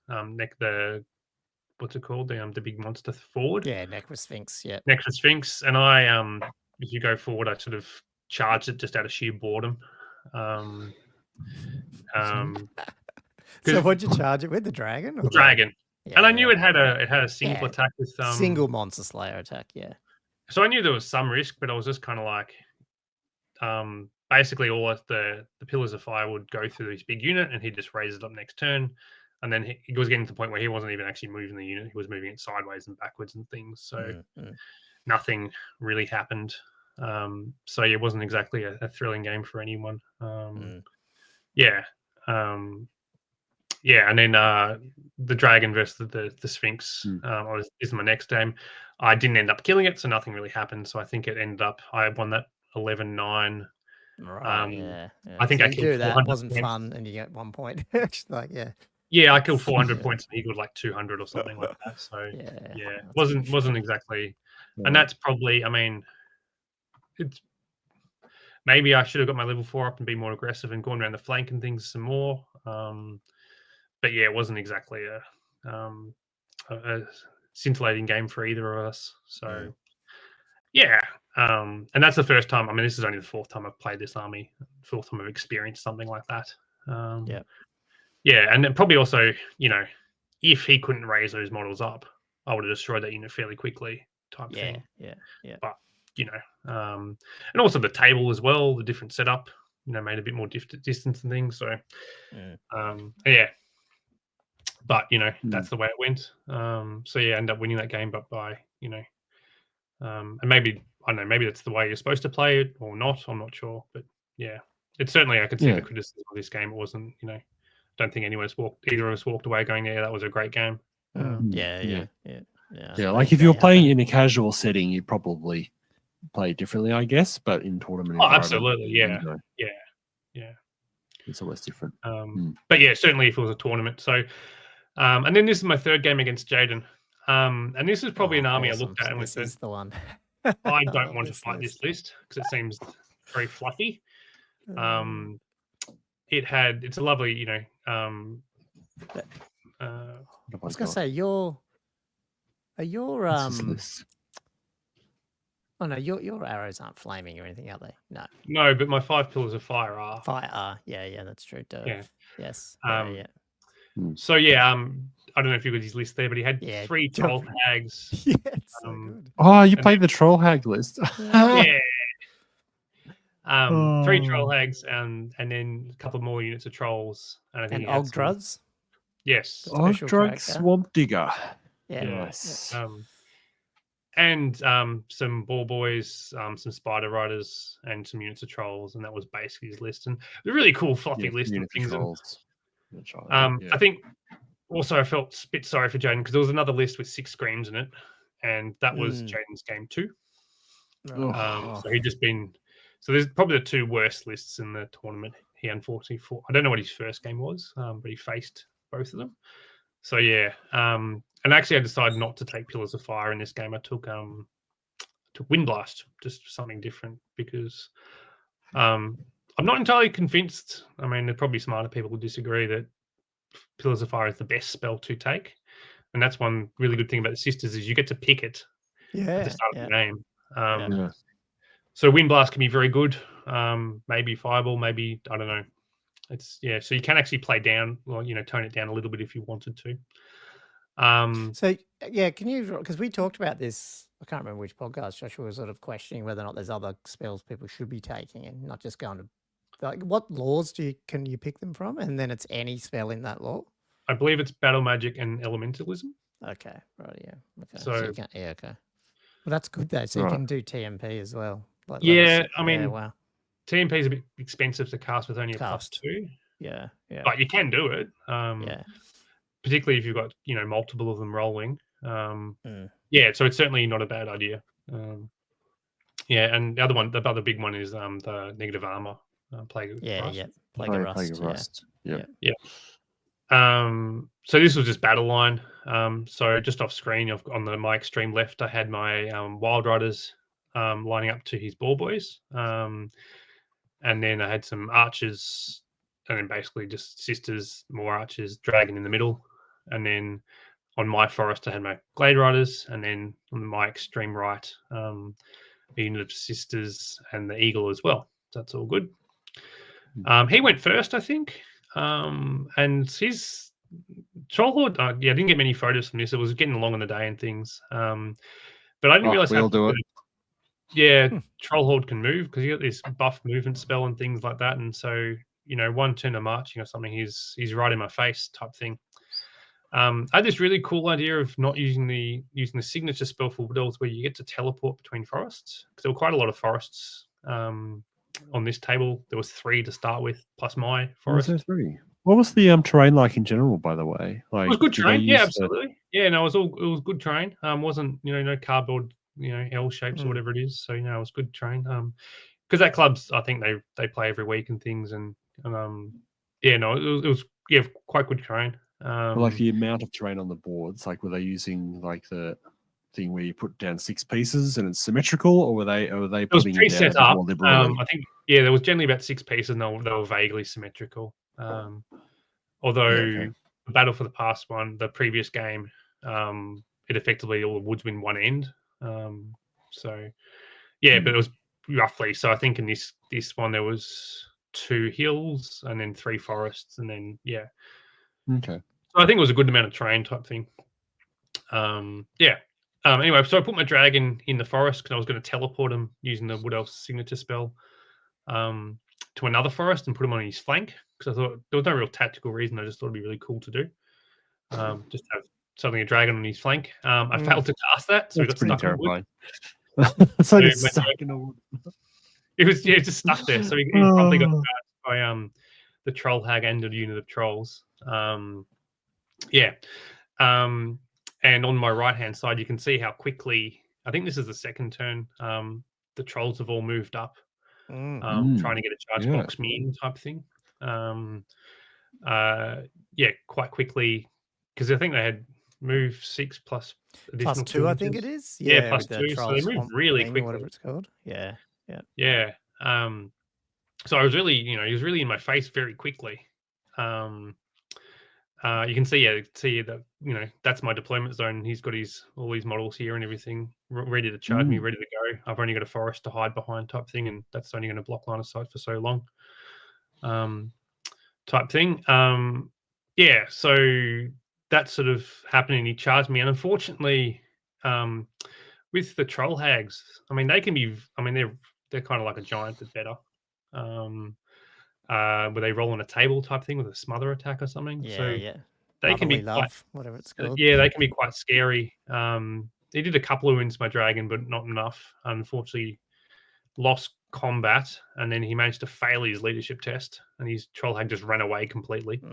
what's it called? The big monster forward. Yeah, Necrosphinx. Yeah, Necrosphinx. And I, if you go forward, I sort of charged it just out of sheer boredom. So what'd you charge it with? The dragon? Or The dragon. Yeah, and I knew it had a single Yeah. attack with single monster slayer attack. Yeah. So I knew there was some risk, but I was just kind of like, basically all of the pillars of fire would go through this big unit, and he'd just raise it up next turn. And then he was getting to the point where he wasn't even actually moving the unit; he was moving it sideways and backwards and things. So nothing really happened. So it wasn't exactly a thrilling game for anyone. Yeah. Yeah, and then the dragon versus the Sphinx is my next game. I didn't end up killing it, so nothing really happened. So I think it ended up I won that 11-9. Right. Yeah. I think so I you killed do that 400 wasn't points. fun, and you get 1 point. Like Yeah, I killed 400 points, and he got like 200 or something like that. So yeah, wasn't exactly, and that's probably. I mean, it's maybe I should have got my level 4 up and be more aggressive and gone around the flank and things some more. But yeah, it wasn't exactly a scintillating game for either of us. So yeah, and that's the first time. I mean, this is only the 4th time I've played this army, 4th time I've experienced something like that. Yeah, and then probably also, if he couldn't raise those models up, I would have destroyed that unit fairly quickly, type thing. Yeah. But and also the table as well, the different setup, made a bit more distance and things. So, yeah. But that's the way it went. So yeah, end up winning that game, but by and maybe I don't know, maybe that's the way you're supposed to play it or not. I'm not sure, but yeah, it's certainly I could see the criticism of this game. It wasn't, don't think either of us walked away going, yeah, that was a great game. Yeah. Like if you were playing in a casual setting, you'd probably play it differently, I guess. But in tournament, absolutely, yeah. It's always different. But yeah, certainly if it was a tournament. So, and then this is my 3rd game against Jaden. And this is probably an army I looked at and went, "This is the one." I don't want to fight this list because it seems very fluffy. It's a lovely, I was gonna say your oh no, your arrows aren't flaming or anything, are they? No, but my 5 pillars of fire are. Yeah, that's true. Yeah. Yes. So yeah, I don't know if you got his list there, but he had 3 troll hags. Yeah, it's so good. Oh, you played the troll hag list. Yeah. 3 troll hags and then a couple more units of trolls. And I think Ogdruds? Yes. Ogdrug Swamp Digger. Yeah. Yes. And some ball boys, some spider riders, and some units of trolls, and that was basically his list. And a really cool fluffy list of things. I think also I felt a bit sorry for Jaden because there was another list with 6 screams in it, and that was Jaden's game 2. So he'd just been. So there's probably the 2 worst lists in the tournament. He unfortunately fought. I don't know what his first game was, but he faced both of them. So yeah, and actually I decided not to take Pillars of Fire in this game. I took Windblast, just something different because I'm not entirely convinced. I mean, there's probably smarter people who disagree that Pillars of Fire is the best spell to take, and that's one really good thing about the Sisters is you get to pick it at the start of the game. So Windblast can be very good. Maybe Fireball, maybe I don't know. It's so you can actually play down, or tone it down a little bit if you wanted to. So yeah, can you? Because we talked about this. I can't remember which podcast. Joshua was sort of questioning whether or not there's other spells people should be taking, and not just going to like what laws can you pick them from, and then it's any spell in that law. I believe it's Battle Magic and Elementalism. Okay, right, yeah, okay. So you can, okay. Well, that's good though. So you can do TMP as well. Like I mean, wow. TMP is a bit expensive to cast with only a +2. Yeah. But you can do it. Particularly if you've got multiple of them rolling. Yeah, so it's certainly not a bad idea. And the other big one is the negative armor plague. Plague of Rust. Yeah. So this was just battle line. So just off screen, on my extreme left, I had my Wild Riders lining up to his ball boys, and then I had some archers, and then basically just sisters, more archers, dragon in the middle, and then on my forest I had my Glade Riders, and then on my extreme right, a unit of sisters and the eagle as well. So that's all good. He went first, I think. And his Troll Horde, I didn't get many photos from this. It was getting along in the day and things. But I didn't realize we'll do it. Yeah, Troll Horde can move because you got this buff movement spell and things like that. And so, one turn of marching or something, he's right in my face type thing. I had this really cool idea of not using the signature spell for Wood Elves where you get to teleport between forests, because there were quite a lot of forests on this table. There was 3 to start with, plus my forest. Was there 3? What was the terrain like in general, by the way? Like, it was good terrain, yeah, absolutely. Yeah, no, it was good terrain. Wasn't no cardboard, L shapes or whatever it is. So it was good terrain. Because that club's, I think they play every week and things, and yeah, no, it was quite good terrain. But like the amount of terrain on the boards, like were they using like the thing where you put down 6 pieces and it's symmetrical, or were they putting it down a bit more liberally? I think there was generally about 6 pieces, and they were vaguely symmetrical. Although the battle for the past one, the previous game, it effectively all the woods were in one end. So yeah, but it was roughly. So I think in this one there was 2 hills and then 3 forests, and then Okay. So I think it was a good amount of terrain type thing. Anyway, so I put my dragon in the forest because I was going to teleport him using the Wood Elf signature spell to another forest and put him on his flank, because I thought there was no real tactical reason. I just thought it'd be really cool to do. Just have suddenly a dragon on his flank. I failed to cast that, so that's we got pretty stuck. terrifying. So it it's stuck in a wood. It was just stuck there. So he probably got hurt by the troll hag and a unit of trolls. And on my right hand side, you can see how quickly, I think this is the second turn, the trolls have all moved up, trying to get a charge box me in type thing. Quite quickly, because I think they had move 6 plus additional plus 2, I think it is. Yeah, plus 2. So they moved really quickly. Whatever it's called. Yeah. So I was really, he was really in my face very quickly. You can see that, that's my deployment zone. He's got all these models here and everything ready to charge me, ready to go. I've only got a forest to hide behind type thing, and that's only going to block line of sight for so long. Type thing. So that sort of happened, and he charged me. And unfortunately, with the troll hags, they can be, they're kind of like a giant but better. Where they roll on a table type thing with a smother attack or something. They can be whatever it's called. Yeah, they can be quite scary. He did a couple of wounds to my dragon, but not enough. Unfortunately, lost combat, and then he managed to fail his leadership test, and his troll hag just ran away completely,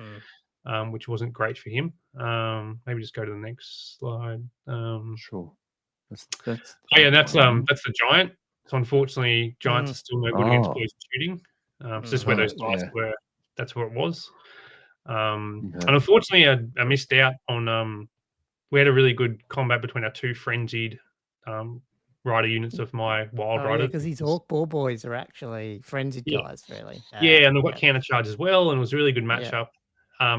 which wasn't great for him. Maybe just go to the next slide. Sure. That's the giant. So unfortunately, giants are still no good against poison shooting. So this is where those dice were. That's where it was. And unfortunately, I missed out on. We had a really good combat between our 2 frenzied rider units of my wild rider. Because these orc ball boys are actually frenzied guys, really. And they've got counter charge as well, and it was a really good matchup.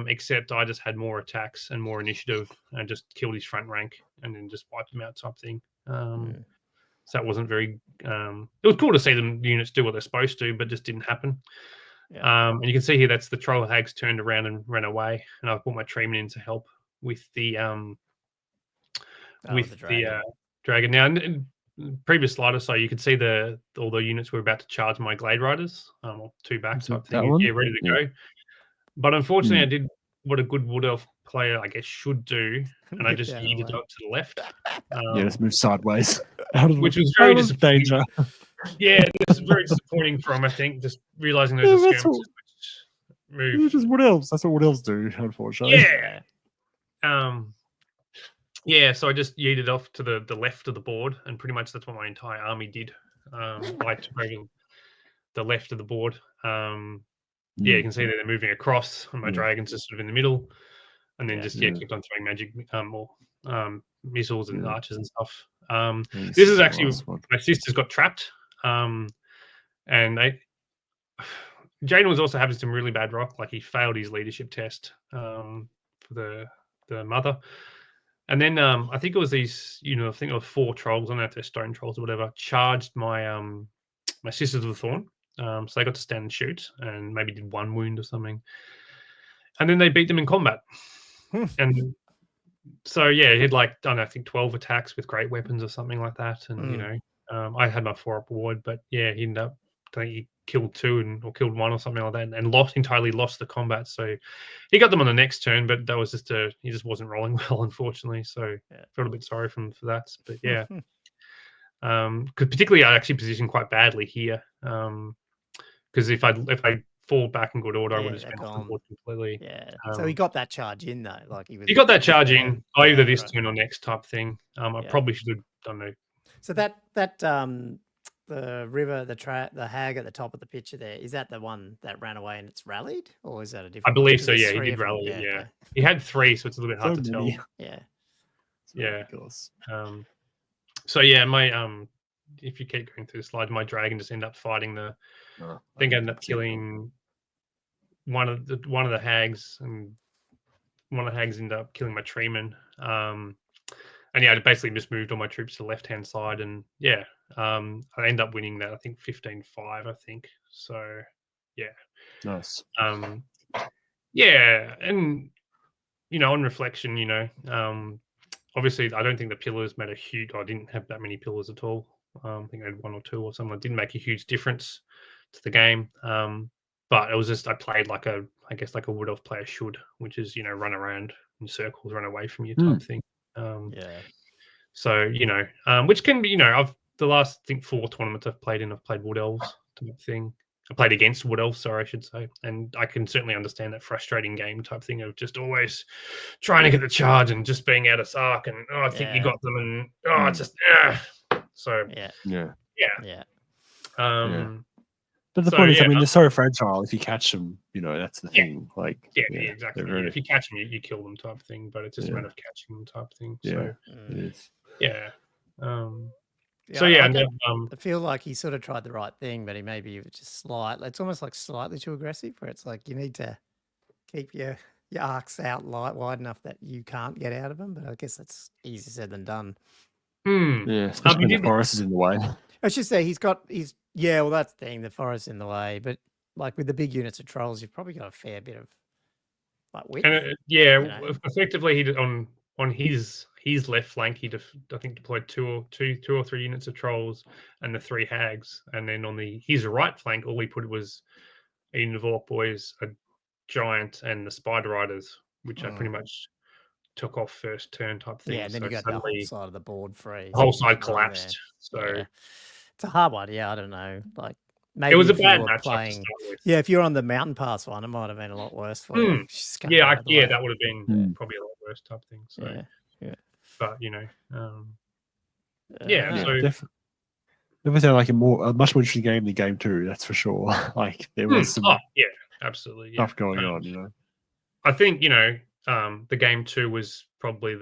Except I just had more attacks and more initiative, and just killed his front rank, and then just wiped him out type thing. So that wasn't very. It was cool to see the units do what they're supposed to, but just didn't happen. And you can see here that's the troll hags turned around and ran away, and I've put my treeman in to help with the dragon. Now, in previous slide or so, you could see all the units were about to charge my glade riders, 2 back type thing. Ready to go. But unfortunately, I did what a good wood elf player, I guess, should do, and I just yeeted up to the left. Just move sideways, which was very disappointing. Danger. Yeah, this is very disappointing for him. I think just realizing those skirmishes move. Just wood elves. That's what wood elves do, unfortunately. So I just yeeted off to the left of the board, and pretty much that's what my entire army did. I took over the left of the board. You can see that they're moving across, and my dragon's just sort of in the middle, and then kept on throwing magic missiles and archers and stuff. This is actually my sister's got trapped, and Jaden was also having some really bad rock. Like he failed his leadership test for the mother, and then I think it was these. I think it was 4 trolls. I don't know if they're stone trolls or whatever. Charged my my sisters of the thorn. So they got to stand and shoot, and maybe did 1 wound or something. And then they beat them in combat. And so yeah, he had like done I think 12 attacks with great weapons or something like that. And you know, I had my 4-up award, but yeah, he ended up I think he killed 2 or killed 1 or something like that, and entirely lost the combat. So he got them on the next turn, but that was he just wasn't rolling well, unfortunately. So felt a bit sorry for that. But yeah. Because particularly I actually positioned quite badly here. Because if I fall back in good order, I would have spent off the board completely. Yeah. So he got that charge in though. Like he got that charge in either this turn or next type thing. I probably should have done it. So that the river, the hag at the top of the picture there, is that the one that ran away and it's rallied, or is that a different? I believe so. Yeah, he did rally. Yeah, he had 3, so it's a little bit hard to tell. Yeah, yeah. So yeah, my if you keep going through the slide, my dragon just ended up fighting I think I ended up killing one of the hags, and one of the hags ended up killing my treeman. And yeah, I basically just moved all my troops to the left-hand side, and yeah, I ended up winning that. I think 15-5. I think so. Yeah, nice. Yeah, and you know, on reflection, you know, obviously, I don't think the pillars made a huge. I didn't have that many pillars at all. I think I had 1 or 2 or something. It didn't make a huge difference to the game. But it was just I played like a wood elf player should, which is you know run around in circles, run away from you type thing. So you know, which can be you know the last I think 4 tournaments I've played wood elves type thing. I played against wood elves, sorry, I should say, and I can certainly understand that frustrating game type thing of just always trying to get the charge and just being out of arc, and I think you got them, and it's just so yeah. But the point is, I mean, they're so fragile. If you catch them, you know that's the thing. Like, exactly. Very... If you catch them, you kill them, type thing. But it's just a matter of catching them, type thing. So, it is. Yeah. So yeah, I feel like he sort of tried the right thing, but he maybe was just slightly. It's almost like slightly too aggressive. Where it's like you need to keep your arcs out wide enough that you can't get out of them. But I guess that's easier said than done. Yeah, especially when the forest is in the way. I should say well, that's the thing. The forest in the way, but like with the big units of trolls, you've probably got a fair bit of like width. And effectively, he did on his left flank. He I think deployed 2 or 3 units of trolls and the 3 hags, and then on his right flank, all we put was a unit of orc boys, a giant, and the spider riders, which I pretty much took off first turn type thing. Yeah, and then you got the whole side of the board free. The whole side collapsed. So it's a hard one. Yeah, I don't know. Like maybe it was a bad match to start with. Yeah, if you're on the mountain pass one, it might have been a lot worse for you. Yeah, that would have been probably a lot worse type thing. So yeah. But you know, so definitely like a much more interesting game than game 2. That's for sure. Like there was some absolutely stuff going on. You know, I think you know the game 2 was probably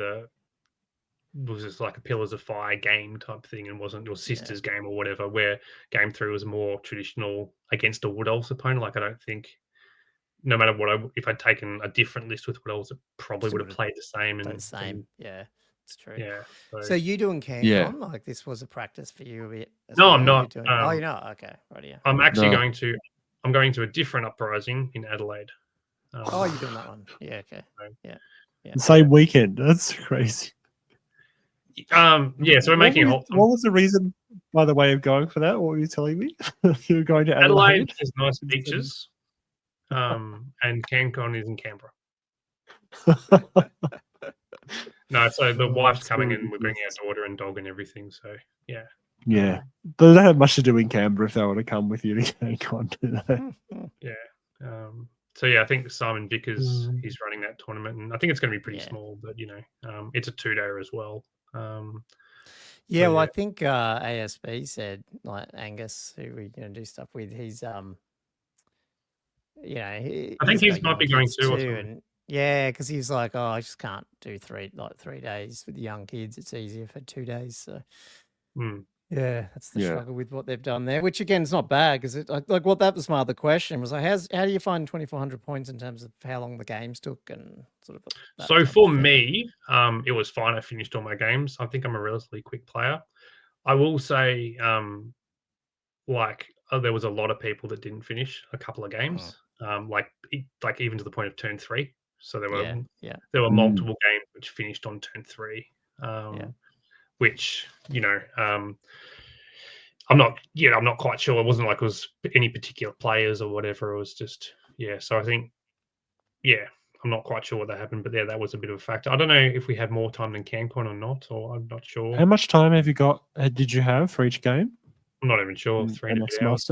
was just like a Pillars of Fire game type thing, and wasn't your sister's game or whatever. Where game 3 was more traditional against a wood elves opponent. Like I don't think, no matter what, if I'd taken a different list with wood elves, it probably would have played the same. Yeah. It's true. Yeah. So you doing Cancon? Like this was a practice for you a bit? No, I'm not. You're not. Okay, right. Yeah. I'm actually going to. I'm going to a different uprising in Adelaide. You're doing that one? Yeah. Okay. Yeah. The same weekend. That's crazy. So we're making what was the reason, by the way, of going for that? What were you telling me? You were going to Adelaide? Has nice beaches. And Cancon is in Canberra. No, so the wife's coming and we're bringing our daughter and dog and everything. So yeah. Yeah. But they don't have much to do in Canberra if they want to come with you to Cancon, do they? Yeah. So yeah, I think Simon Vickers he's running that tournament, and I think it's going to be pretty small, but you know, it's a 2-dayer as well. I think ASB said, like Angus, who we do stuff with, he's I think he might be going too. And because he's like, I just can't do 3 days with the young kids. It's easier for 2 days. So yeah, that's the struggle with what they've done there. Which again is not bad because that was my other question was like, how do you find 2,400 points in terms of how long the games took and sort of. So for me, it was fine. I finished all my games. I think I'm a relatively quick player. I will say, there was a lot of people that didn't finish a couple of games, like even to the point of turn 3. So there were multiple games which finished on turn 3, which I'm not quite sure. It wasn't like it was any particular players or whatever. It was just So I think I'm not quite sure what that happened, but that was a bit of a factor. I don't know if we had more time than Cancon or not, or I'm not sure. How much time have you got? Did you have for each game? I'm not even sure. 3 hours.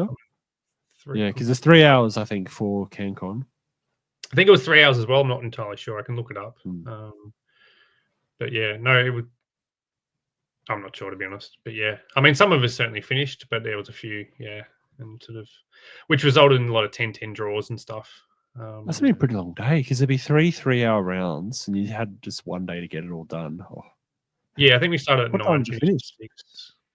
Yeah, because there's 3 hours, I think, for Cancon. I think it was 3 hours as well. I'm not entirely sure. I can look it up. But I'm not sure, to be honest. But I mean, some of us certainly finished, but there was a few, and sort of, which resulted in a lot of 10-10 draws and stuff. That's been a pretty long day because there'd be 3 3-hour rounds, and you had just one day to get it all done. Oh. Yeah, I think we started at 9. Time did you finish?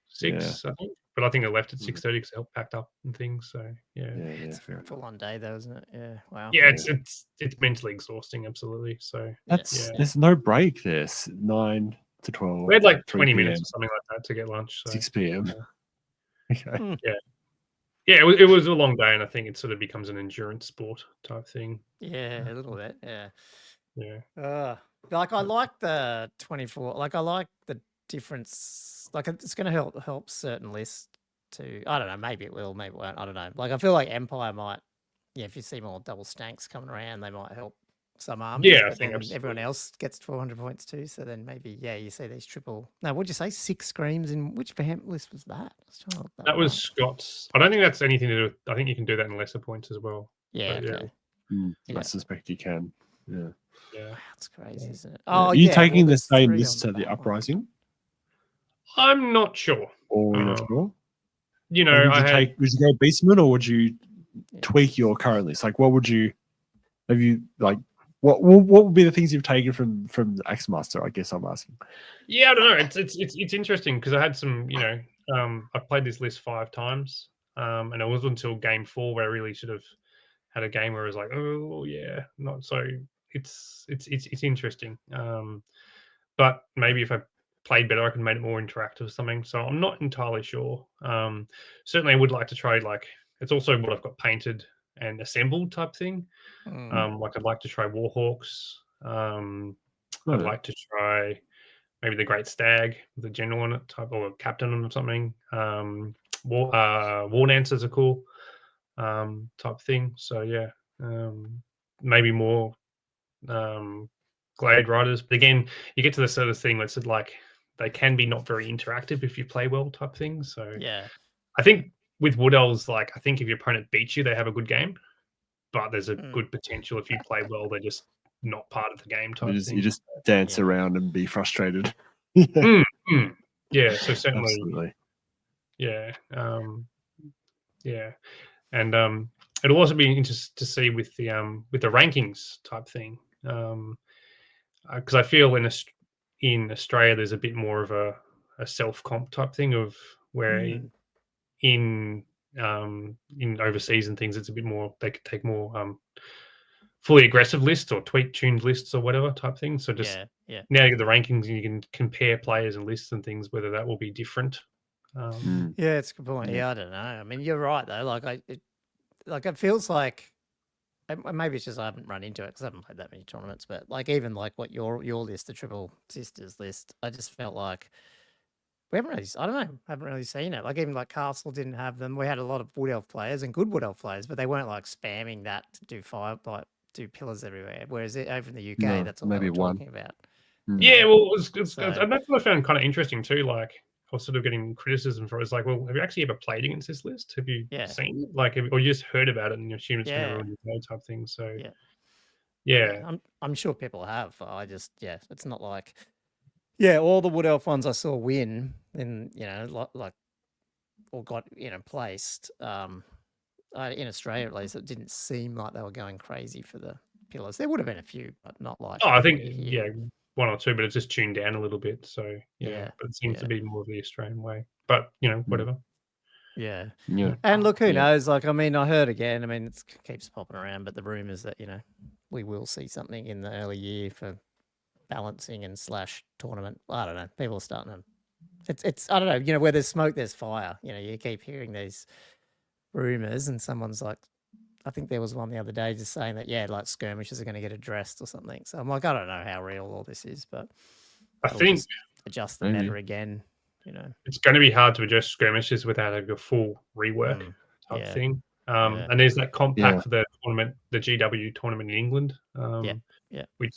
6, I think. But I think I left at 6:30 because I helped packed up and things. So it's a full-on day, though, isn't it? Yeah, wow. Yeah, it's mentally exhausting, absolutely. So there's no break there. 9 to 12. We had like 20 minutes or something like that to get lunch. So. 6 p.m. Okay. Yeah, it was a long day, and I think it sort of becomes an endurance sport type thing. Yeah, a little bit. Yeah. Yeah. Like I like the 24. Like I like the difference. Like it's going to help certain lists to. I don't know. Maybe it will. Maybe it won't. I don't know. Like I feel like Empire might. Yeah, if you see more double stanks coming around, they might help some armies. Yeah, but then everyone else gets 400 points too. So then maybe you see these triple. No, what'd you say? 6 screams in which Vamp list was that? That was Scott's. I don't think that's anything to do with. I think you can do that in lesser points as well. Yeah. But, okay. I suspect you can. Yeah. Wow, that's crazy, isn't it? Oh, are you taking the same list to the Uprising? I'm not sure. Or you're not sure? Would you go Beastman, or would you tweak your current list? Like, what would you have you like? What would be the things you've taken from the Axemaster? I guess I'm asking. Yeah, I don't know. It's interesting because I had some. I've played this list 5 times, and it wasn't until game 4 where I really should have had a game where I was like, oh yeah, not so. It's interesting. But maybe if I played better, I could make it more interactive or something. So I'm not entirely sure. Certainly, I would like to try it's also what I've got painted and assembled type thing. Like I'd like to try Warhawks. I'd like to try maybe the Great Stag with a general on it type, or a captain on it or something. War Dancers are cool type thing. So maybe more Glade Riders. But again, you get to the sort of thing where it's like they can be not very interactive if you play well type thing. So I think with Wood Elves, I think if your opponent beats you, they have a good game. But there's a good potential if you play well, they're just not part of the game type thing. You just dance around and be frustrated. Yeah, so certainly. Absolutely. Yeah. And it'll also be interesting to see with the rankings type thing. Because I feel in Australia there's a bit more of a self-comp type thing of where in overseas and things, it's a bit more, they could take more fully aggressive lists or tuned lists or whatever type thing. So just now you get the rankings and you can compare players and lists and things, whether that will be different. Yeah, it's a good point. Yeah, I don't know. I mean, you're right though. It feels like, maybe it's just I haven't run into it because I haven't played that many tournaments. But even what your list, the Triple Sisters list, I just felt like we haven't really, I don't know, haven't really seen it. Even Castle didn't have them. We had a lot of Wood Elf players and good Wood Elf players, but they weren't spamming that to do do pillars everywhere. Whereas over in the UK, that's all maybe they were talking about. Yeah, well, and that's what I found kind of interesting too. I was sort of getting criticism for it. It's like, well, have you actually ever played against this list? Have you seen it? Or you just heard about it and you assume it's going to ruin your type thing? So I'm sure people have. I just it's not like all the Wood Elf ones I saw win in or got placed. In Australia, at least, it didn't seem like they were going crazy for the pillars. There would have been a few, but not like. Oh, I think 1 or 2, but it's just tuned down a little bit. So but it seems to be more of the Australian way. But whatever. Yeah. And look, who knows? I mean, I heard again. I mean, it keeps popping around, but the rumors that we will see something in the early year for balancing and / tournament. I don't know. People are starting to. It's I don't know. Where there's smoke, there's fire. You keep hearing these rumors, and someone's like, I think there was one the other day just saying that, yeah, like skirmishes are going to get addressed or something. So I'm like, I don't know how real all this is, but I that'll think just adjust the maybe. meta again, you know. it's going to be hard to adjust skirmishes without a full rework type Yeah. thing. Yeah. And there's that comp pack Yeah. for the tournament, the GW tournament in England, Yeah. which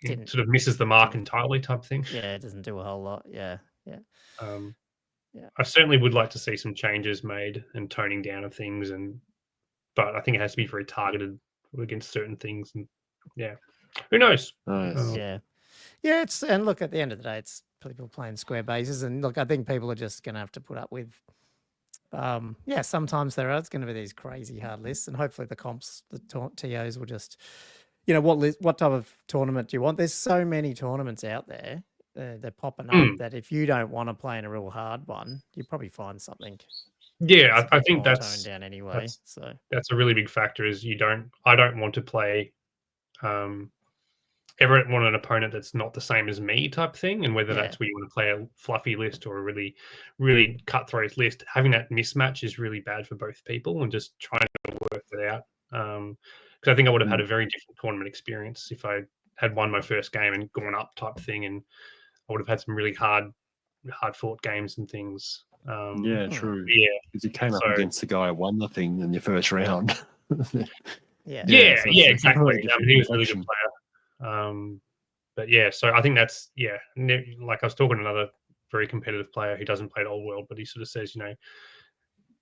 Didn't- sort of misses the mark entirely type thing. Yeah, it doesn't do a whole lot. Yeah. Yeah. Yeah. I certainly would like to see some changes made and toning down of things, but I think it has to be very targeted against certain things. And yeah, who knows? Nice. Yeah. Yeah, and look, at the end of the day, it's people playing square bases, and look, I think people are just going to have to put up with. Sometimes it's going to be these crazy hard lists, and hopefully the comps, the TOs will just, what type of tournament do you want? There's so many tournaments out there, they're popping up that if you don't want to play in a real hard one, you probably find something. Yeah, I think more that's toned down anyway. That's a really big factor. Is I don't want to play. Ever want an opponent that's not the same as me type thing, and whether that's where you want to play a fluffy list or a really, really cutthroat list, having that mismatch is really bad for both people, and just trying to work it out. Because I think I would have had a very different tournament experience if I had won my first game and gone up type thing, and I would have had some really hard fought games and things. Yeah, true. Yeah, because you came up against the guy who won the thing in your first round. Yeah, exactly. He was a really good player. But yeah, so I think that's like I was talking to another very competitive player who doesn't play at Old World, but he sort of says,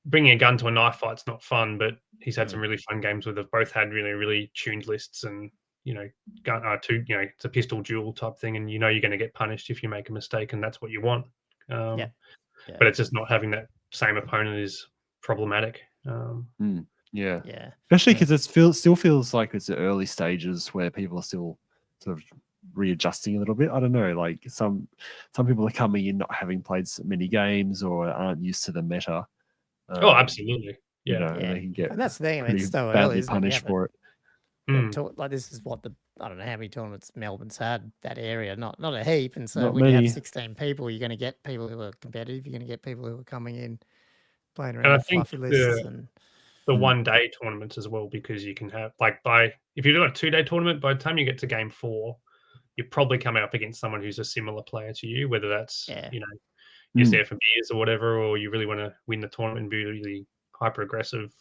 bringing a gun to a knife fight's not fun, but he's had some really fun games where they've both had really, really tuned lists, and it's a pistol duel type thing, and you're going to get punished if you make a mistake, and that's what you want. But it's just not having that same opponent is problematic. Yeah, especially because it still feels like it's the early stages where people are still sort of readjusting a little bit. I don't know, like some people are coming in not having played so many games or aren't used to the meta. Absolutely, and they can get, and that's the thing. I mean, it's so badly early, isn't punished for it. Like this is what I don't know how many tournaments Melbourne's had that area, not a heap, and so Not when you many. have 16 people, you're going to get people who are competitive. You're going to get people who are coming in playing And around I with think fluffy lists and the 1 day tournaments as well, because you can have if you're doing a 2-day tournament, by the time you get to game 4, you're probably coming up against someone who's a similar player to you, whether that's you're there for beers or whatever, or you really want to win the tournament and be really hyper aggressive.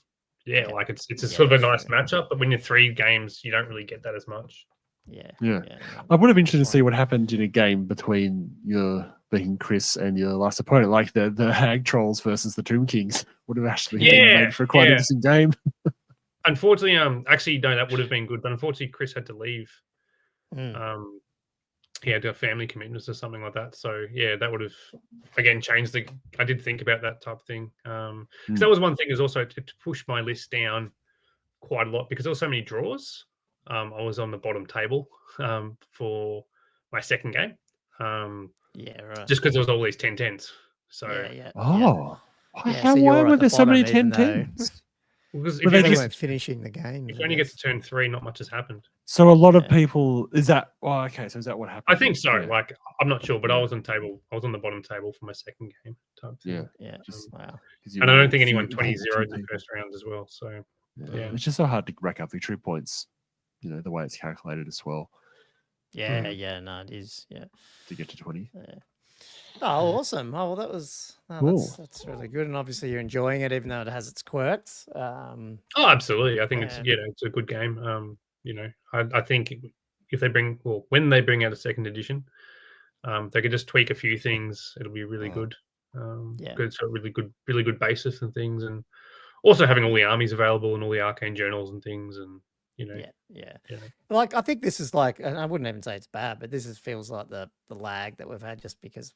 Like it's a sort of a nice matchup, but when you're 3 games, you don't really get that as much. I would have interested to see what happened in a game between Chris and your last opponent, like the Hag Trolls versus the Tomb Kings. Would have actually been made for quite an interesting game. Unfortunately, actually, no, that would have been good, but unfortunately, Chris had to leave. He had family commitments or something like that. So yeah, that would have again changed I did think about that type of thing. Because that was one thing, is also to push my list down quite a lot, because there were so many draws. I was on the bottom table for my second game. Just because there was all these 10-10s. So why were there so many 10-10s? Because if you weren't finishing the game, if you only get to turn 3, not much has happened. So a lot of people, is that so is that what happened? I think so. Like, I'm not sure, but I was on the bottom table for my second game type thing. Wow. And I don't think anyone 20-0 in the first round as well. So it's just so hard to rack up victory points, the way it's calculated as well. No, it is. To get to 20. Oh, awesome! Oh, well, that's really good, and obviously you're enjoying it, even though it has its quirks. Absolutely. I think it's a good game. I think if they when they bring out a second edition, they could just tweak a few things. It'll be really good. Good, so really good basis and things, and also having all the armies available and all the arcane journals and things, and Like, I think this is like, and I wouldn't even say it's bad, but this feels like the lag that we've had, just because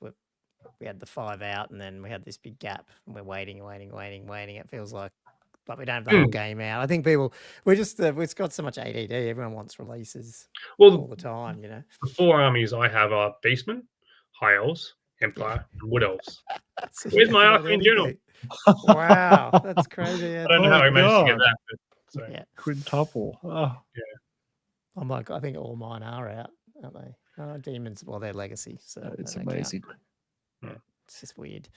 we had the 5 out and then we had this big gap and we're waiting. It feels like we don't have the whole game out. I think it's got so much ADD. Everyone wants releases all the time, The 4 armies I have are Beastmen, High Elves, Empire, and Wood Elves. Where's my arcane journal? Wow, that's crazy. I don't know how we managed to get that. But, quintuple. I'm like, I think all mine are out, aren't they? Demons, well, they're legacy, so it's amazing. It's just weird.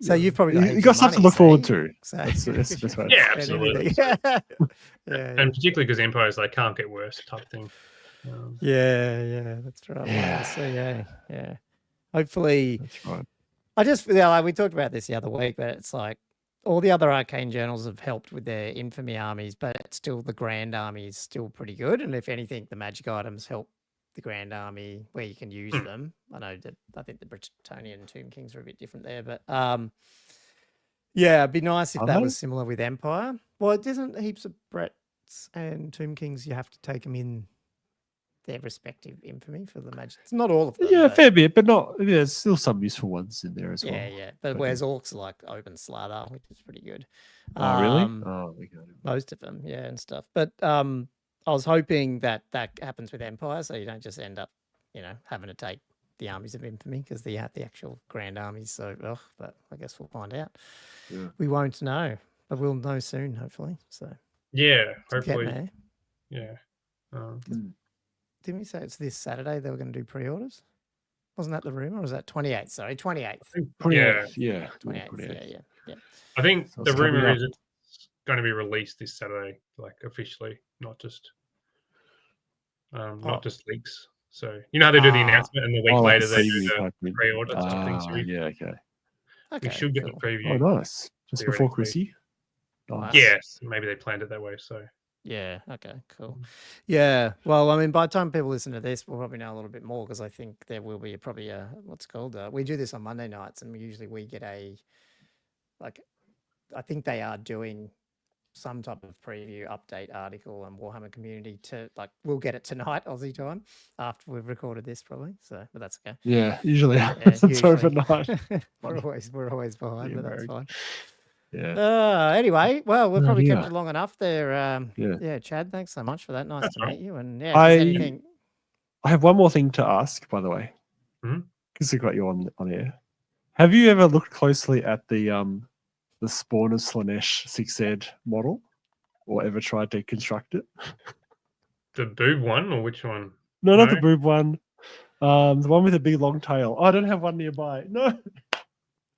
So Yeah. you've probably got You heaps got of stuff to money, look forward see? to. So That's the best way. Yeah, spend absolutely. anything. Yeah, And particularly because Empires, they can't get worse type thing. yeah, that's right. Well, we'll see. Yeah. Hopefully, That's right. like we talked about this the other week, but it's like all the other arcane journals have helped with their infamy armies, but it's still the grand army is still pretty good. And if anything, the magic items help the grand army where you can use them. I know that I think the Bretonian and Tomb Kings are a bit different there, but yeah, it'd be nice if Are that they? was similar with Empire. Well, it isn't heaps of Brets and Tomb Kings. You have to take them in their respective infamy for the magic. It's not all of them. Yeah, but- fair bit, but not. There's still some useful ones in there as well. Yeah. But But whereas orcs are like open slather, which is pretty good. Oh, really? Oh, okay. Most of them, yeah, and stuff. But I was hoping that happens with Empire, so you don't just end up, having to take the armies of infamy because they have the actual grand armies. So, but I guess we'll find out. Yeah. We won't know, but we'll know soon, hopefully. So Yeah, it's getting hopefully. there. Yeah. Didn't we say it's this Saturday they were going to do pre-orders? Wasn't that the rumor? Or was that 28th? Sorry, 28th. Yeah. 28th. Yeah. I think So the it's coming rumor up. is it's going to be released this Saturday, like officially, not just leaks. So you know how they do the announcement and the week like later a they do preview the type thing. pre-order type thing. So Yeah, okay. we should get cool. the preview. Oh, nice. Just before Theoretically. Chrissy. Nice. Yes, maybe they planned it that way. So Yeah. Okay. Cool. Yeah. Well, I mean, by the time people listen to this, we'll probably know a little bit more because I think there will be probably a what's called. We do this on Monday nights, and usually we get I think they are doing some type of preview update article on Warhammer community to we'll get it tonight Aussie time after we've recorded this probably. So, but that's okay. Yeah, usually happens. It's overnight. we're always behind, but that's fine. Yeah. Anyway, well, we've probably kept Yeah. you long enough there. Yeah. Chad, thanks so much for that. Nice to meet you. And I anything. have one more thing to ask, by the way, Mhm. because I got you on air. Have you ever looked closely at the Spawn of Slanesh 6Z model, or ever tried to construct it? the boob one or which one? No, not the boob one. The one with a big long tail. Oh, I don't have one nearby. No.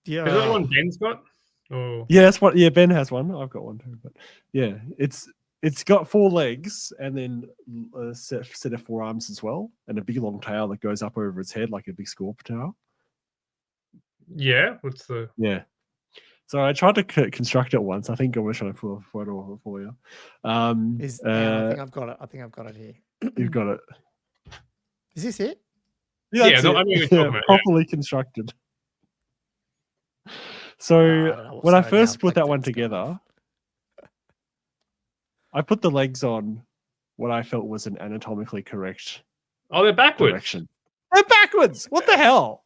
Yeah. Is that the one Ben's got? Or Yeah, that's what. Yeah, Ben has one. I've got one too. But yeah, it's got 4 legs and then a set of 4 arms as well, and a big long tail that goes up over its head like a big scorpion tail. yeah, what's the? Yeah. So I tried to construct it once. I think I'm trying to pull a photo for you. I think I've got it. I think I've got it here. You've got it. Is this it? Yeah, Yeah, that's I it. mean, we're talking about, properly constructed. So I don't know what when I side first now put that clicked one it's got. together, I put the legs on what I felt was an anatomically correct Oh, they're backwards. direction. They're backwards. What the hell?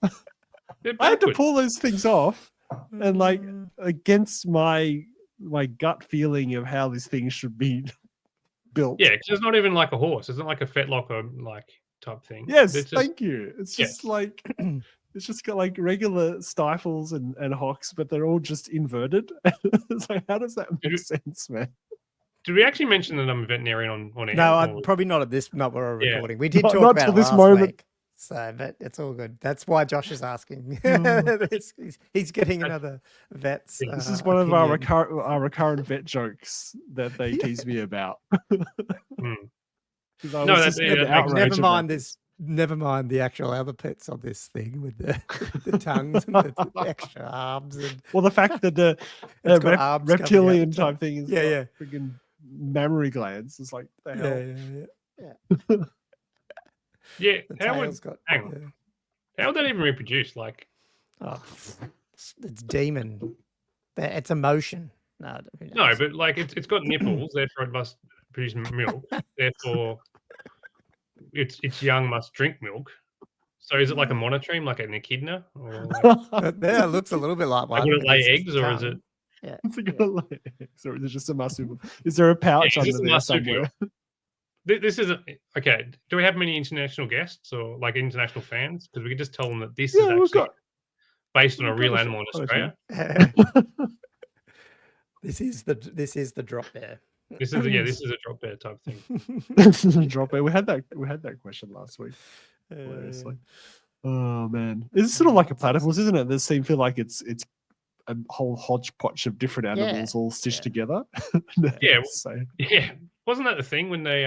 They're I had to backwards. pull those things off, and against my gut feeling of how these things should be built. Yeah, because it's not even like a horse. It's not like a fetlock or like type thing. Yes, It's just, thank you. It's just it's just got like regular stifles and hocks, but they're all just inverted. It's like, how does that make sense, man? Did we actually mention that I'm a veterinarian on air? No, probably not at this. Not where we're Yeah. recording. We did Not talk about till it this last moment. week. So, but it's all good. That's why Josh is asking. He's getting another vet's. This is one of our opinion. recurrent vet jokes that they tease me about. Hmm. 'Cause I No, was that's just getting never outraged Never about mind it. this. Never mind the actual other pets on this thing with the tongues and the extra arms and Well, the fact that the It's got arms coming out reptilian the top. type thing is Yeah, freaking mammary glands. It's like the hell. Yeah, The how would tail's got. hang on. How would that even reproduce? Like, It's demon. It's emotion. No, who no, knows? but like it's got nipples, therefore it must produce milk. Therefore, its young must drink milk. So is it like a monotremes, like an echidna, or like, Yeah, it looks a little bit like one. would it with lay its eggs, or is it? tongue. Yeah. It's or is it just a marsupial? Is there a pouch Yeah, is this under a there marsupial? somewhere? This is okay. Do we have many international guests or like international fans? Because we could just tell them that this Yeah, is we've actually got- based on a we've real got a animal in quite a few. Australia. This is the drop bear. This is a drop bear type thing. This is a drop. We had that question last week. Hilariously. Oh man, it's sort of like a platypus, isn't it? There seems feel like it's a whole hodgepodge of different animals all stitched together. Yeah. So Yeah, wasn't that the thing when they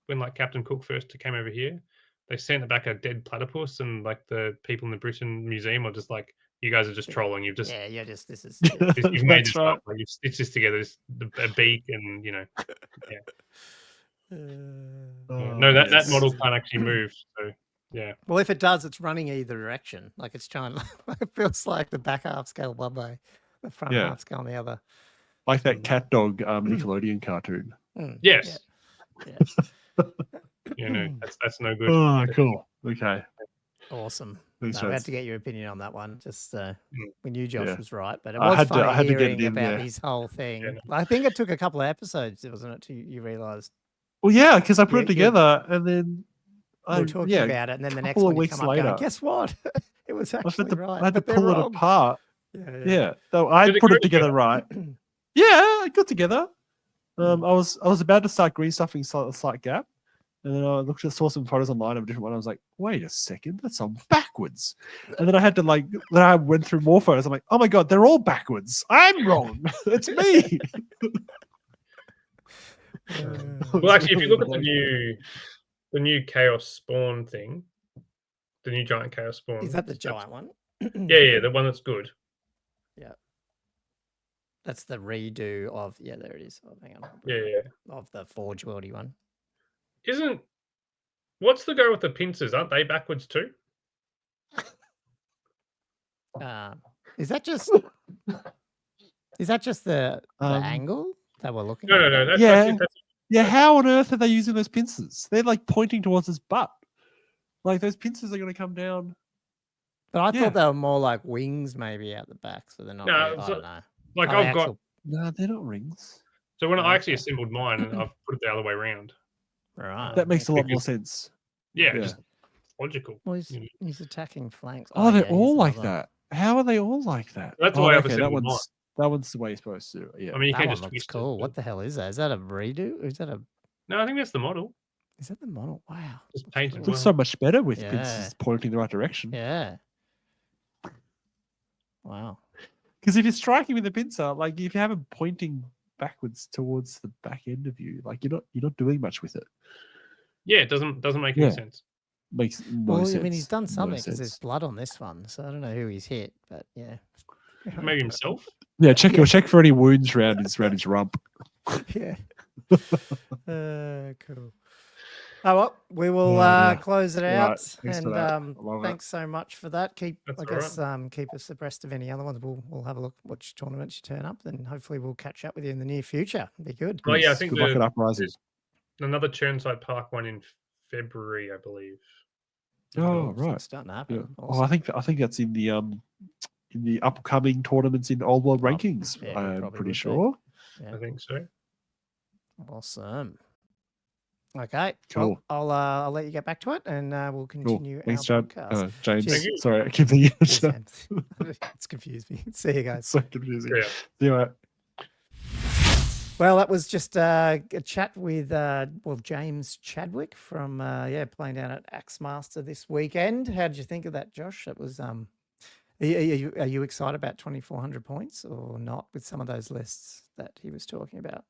when like Captain Cook first came over here? They sent back a dead platypus, and like the people in the Britain Museum were just like, "You guys are just trolling. You've just Yeah, you're just this is you've made that's this right. up. Like you've stitched this together, a beak, and yeah. No, that yes. model can't actually move. So yeah, Well, if it does, it's running either direction. Like it's trying. It feels like the back half's going one way, the front Yeah. half's going the other. Like that cat dog Nickelodeon cartoon. yes, Yeah. yeah, no, that's no good. Oh, cool. Okay. Awesome. Thanks, No, I had Chance. to get your opinion on that one. Just we knew Josh Yeah. was right, but it I was had to- funny I had to get it hearing in, about yeah. his whole thing. Yeah, no. I think it took a couple of episodes, wasn't it? To you realised Well, yeah, because I put Yeah, it together and then we were talking about it, and then the next couple one of you weeks come up going, later, guess what? It was I had actually to, right. I had to but they're pull it wrong. apart. Yeah. Yeah. So I Did it put go it together right. Yeah, it got together. I was about to start green stuffing a slight gap. And then I saw some photos online of a different one. I was like, wait a second, that's on backwards. And then I had to then I went through more photos. I'm like, oh my God, they're all backwards. I'm wrong. It's me. Well, actually, if you look at the new Chaos Spawn thing, the new Giant Chaos Spawn. Is that the giant one? Yeah, the one that's good. Yeah. That's the redo of there it is. Oh, hang on. Yeah. Of the Forge Worldy one. What's the go with the pincers? Aren't they backwards too? Is that just the angle that we're looking at? No. That's how on earth are they using those pincers? They're like pointing towards his butt. Like those pincers are going to come down. But I thought they were more like wings maybe out the back, so they're not. No, really, I don't know. Like No, they're not rings. So when I actually assembled mine, and I've put it the other way around. Right. That makes a lot more sense. Yeah. Just logical. Well, he's attacking flanks. Oh, they're all like that. How are they all like that? That's why I've that one's the way you're supposed to. Yeah. I mean, you that can one just looks twist cool. it. What the hell is that? Is that a redo? Or is that a? No, I think that's the model. Is that the model? Wow. Just painted. It looks so much better with pincers pointing the right direction. Yeah. Wow. Because if you're striking with a pincer, like if you have them pointing backwards towards the back end of you, like you're not doing much with it. Yeah, it doesn't make any sense. Makes no sense. I mean, he's done something because there's blood on this one, so I don't know who he's hit, but yeah. Maybe himself. Yeah, check for any wounds around his rump. Yeah. Cool. Oh well, we will close it out, Right, thanks for and that. thanks so much for that. Keep That's keep us abreast of any other ones. We'll have a look which tournaments you turn up, then hopefully we'll catch up with you in the near future. Be good. Oh yeah, I think good luck at Uprising. Another Churnside Park one in February, I believe. Oh right, it's starting to happen. Yeah. Awesome. I think that's in the upcoming tournaments in Old World rankings. Yeah, I'm pretty sure. Yeah. I think so. Awesome. Okay, cool. Well, I'll let you get back to it, and we'll continue. Thanks, our Chad. podcast. James. Sorry, I keep thinking. It's confused me. See you guys. It's so confusing. Yeah. See you later. Well, that was just a chat with James Chadwick from playing down at Axemaster this weekend. How did you think of that, Josh? It was are you excited about 2,400 points or not with some of those lists that he was talking about?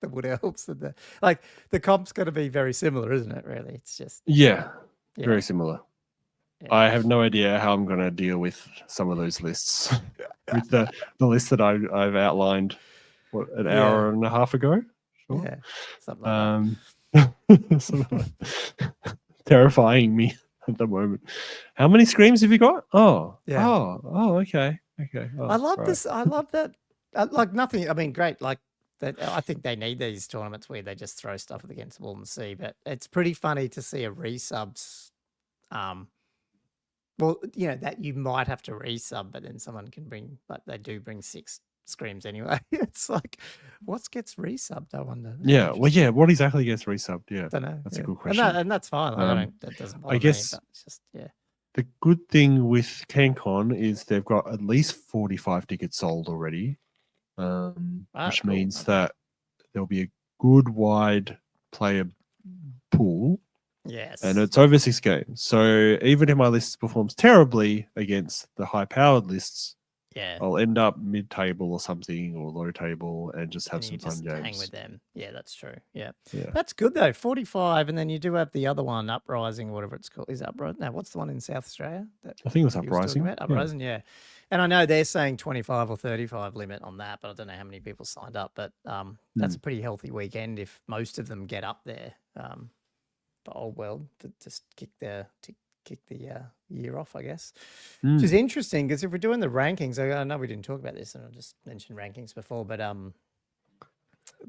The Wood Elves and the comp's going to be very similar, isn't it? Really, it's just very similar. Yeah. I have no idea how I'm going to deal with some of those lists. With the list that I've outlined, an hour and a half ago. Sure. Yeah, something like that. Terrifying me at the moment. How many screams have you got? Okay. Oh, I love this. I love that. Like nothing. I mean, great. Like that. I think they need these tournaments where they just throw stuff against the wall and see. But it's pretty funny to see a resubs. Well, that you might have to resub, but then someone can bring. But they do bring 6 screams anyway. It's like, what gets resubbed? I wonder. Yeah. Well, yeah. What exactly gets resubbed? Yeah. I don't know. That's a good question. And that's fine. That doesn't bother I guess. me, but it's just The good thing with Cancon is they've got at least 45 tickets sold already, which means that there'll be a good wide player pool Yes. and it's over 6 games. So even if my list performs terribly against the high-powered lists, yeah. I'll end up mid-table or something, or low table, and just have And you some fun just hang games. with them. Yeah, that's true. Yeah. Yeah. That's good though. 45, and then you do have the other one, Uprising, whatever it's called. Is Uprising? No, what's the one in South Australia that I think it was he was talking Uprising. about? Uprising, yeah. And I know they're saying 25 or 35 limit on that, but I don't know how many people signed up. But that's a pretty healthy weekend if most of them get up there. The old world to just kick the year off, I guess. Which is interesting because if we're doing the rankings, I know we didn't talk about this, and I just mentioned rankings before, but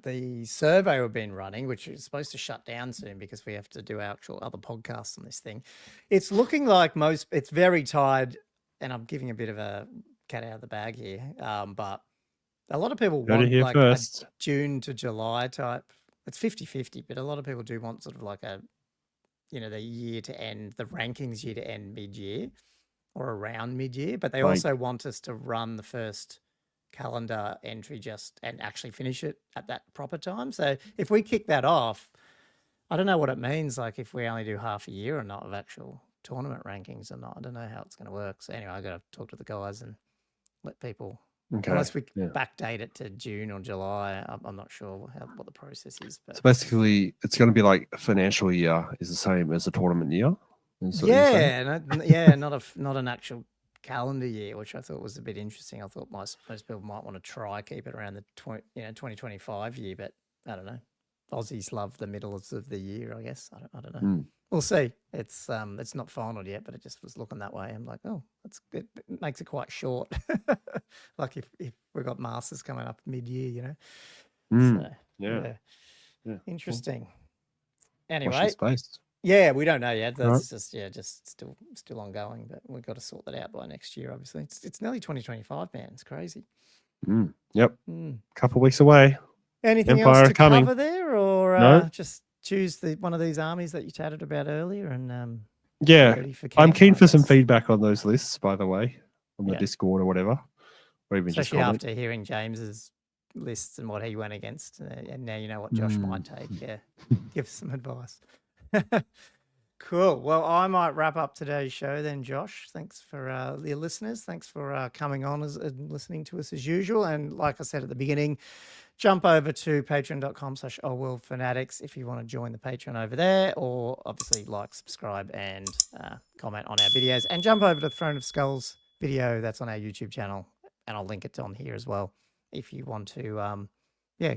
the survey we've been running, which is supposed to shut down soon because we have to do actual other podcasts on this thing, it's looking like it's very tied, and I'm giving a bit of a cat out of the bag here, but a lot of people Heard it want here like first. a June to July type. It's 50-50, but a lot of people do want sort of like a, the year to end, the rankings year to end mid-year or around mid-year, but they Like- also want us to run the first calendar entry and actually finish it at that proper time. So if we kick that off, I don't know what it means, like if we only do half a year or not of actual tournament rankings or not. I don't know how it's going to work. So anyway, I got to talk to the guys and let people, Okay. unless we yeah. backdate it to June or July, I'm not sure what the process is. But So basically, it's going to be like a financial year is the same as a tournament year. Is what you're saying? yeah, not an actual calendar year, which I thought was a bit interesting. I thought most people might want to try keep it around the 2025 year, but I don't know. Aussies love the middle of the year, I guess. I don't know. We'll see. It's not final yet, but it just was looking that way. I'm like, oh, it makes it quite short. Like if we've got Masters coming up mid-year, So, yeah. Interesting. Watch Anyway, this space. yeah, we don't know yet. That's Right. just still ongoing, but we've got to sort that out by next year. Obviously, it's nearly 2025, man. It's crazy. Yep. Couple weeks away. Anything Empire else to coming. cover there, or No. just choose one of these armies that you chatted about earlier and Yeah, ready for I'm camp, keen I for some guess? feedback on those lists, by the way, on the Yeah. Discord or whatever, or even just Especially comment. after hearing James's lists and what he went against, and now you know what Josh might take. Yeah, give us some advice. Cool. Well, I might wrap up today's show then, Josh. Thanks for your listeners. Thanks for coming on and listening to us as usual. And like I said at the beginning, jump over to patreon.com/AWOL Fanatics if you want to join the Patreon over there, or obviously like, subscribe, and comment on our videos. And jump over to the Throne of Skulls video that's on our YouTube channel, and I'll link it on here as well if you want to,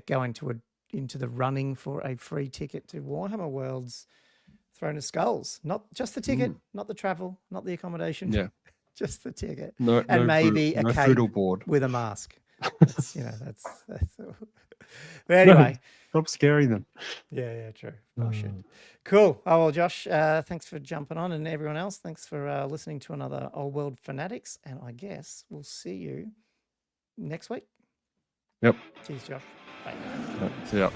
go into the running for a free ticket to Warhammer Worlds Throne of Skulls. Not just the ticket, not the travel, not the accommodation. Yeah. Just the ticket. No, And no maybe no a food cape or board. with a mask. That's all. But anyway. Stop scaring them. Yeah, true. I should. Cool. Oh, well, Josh, thanks for jumping on, and everyone else, thanks for listening to another Old World Fanatics, and I guess we'll see you next week. Yep. Cheers, Josh. Bye. See ya.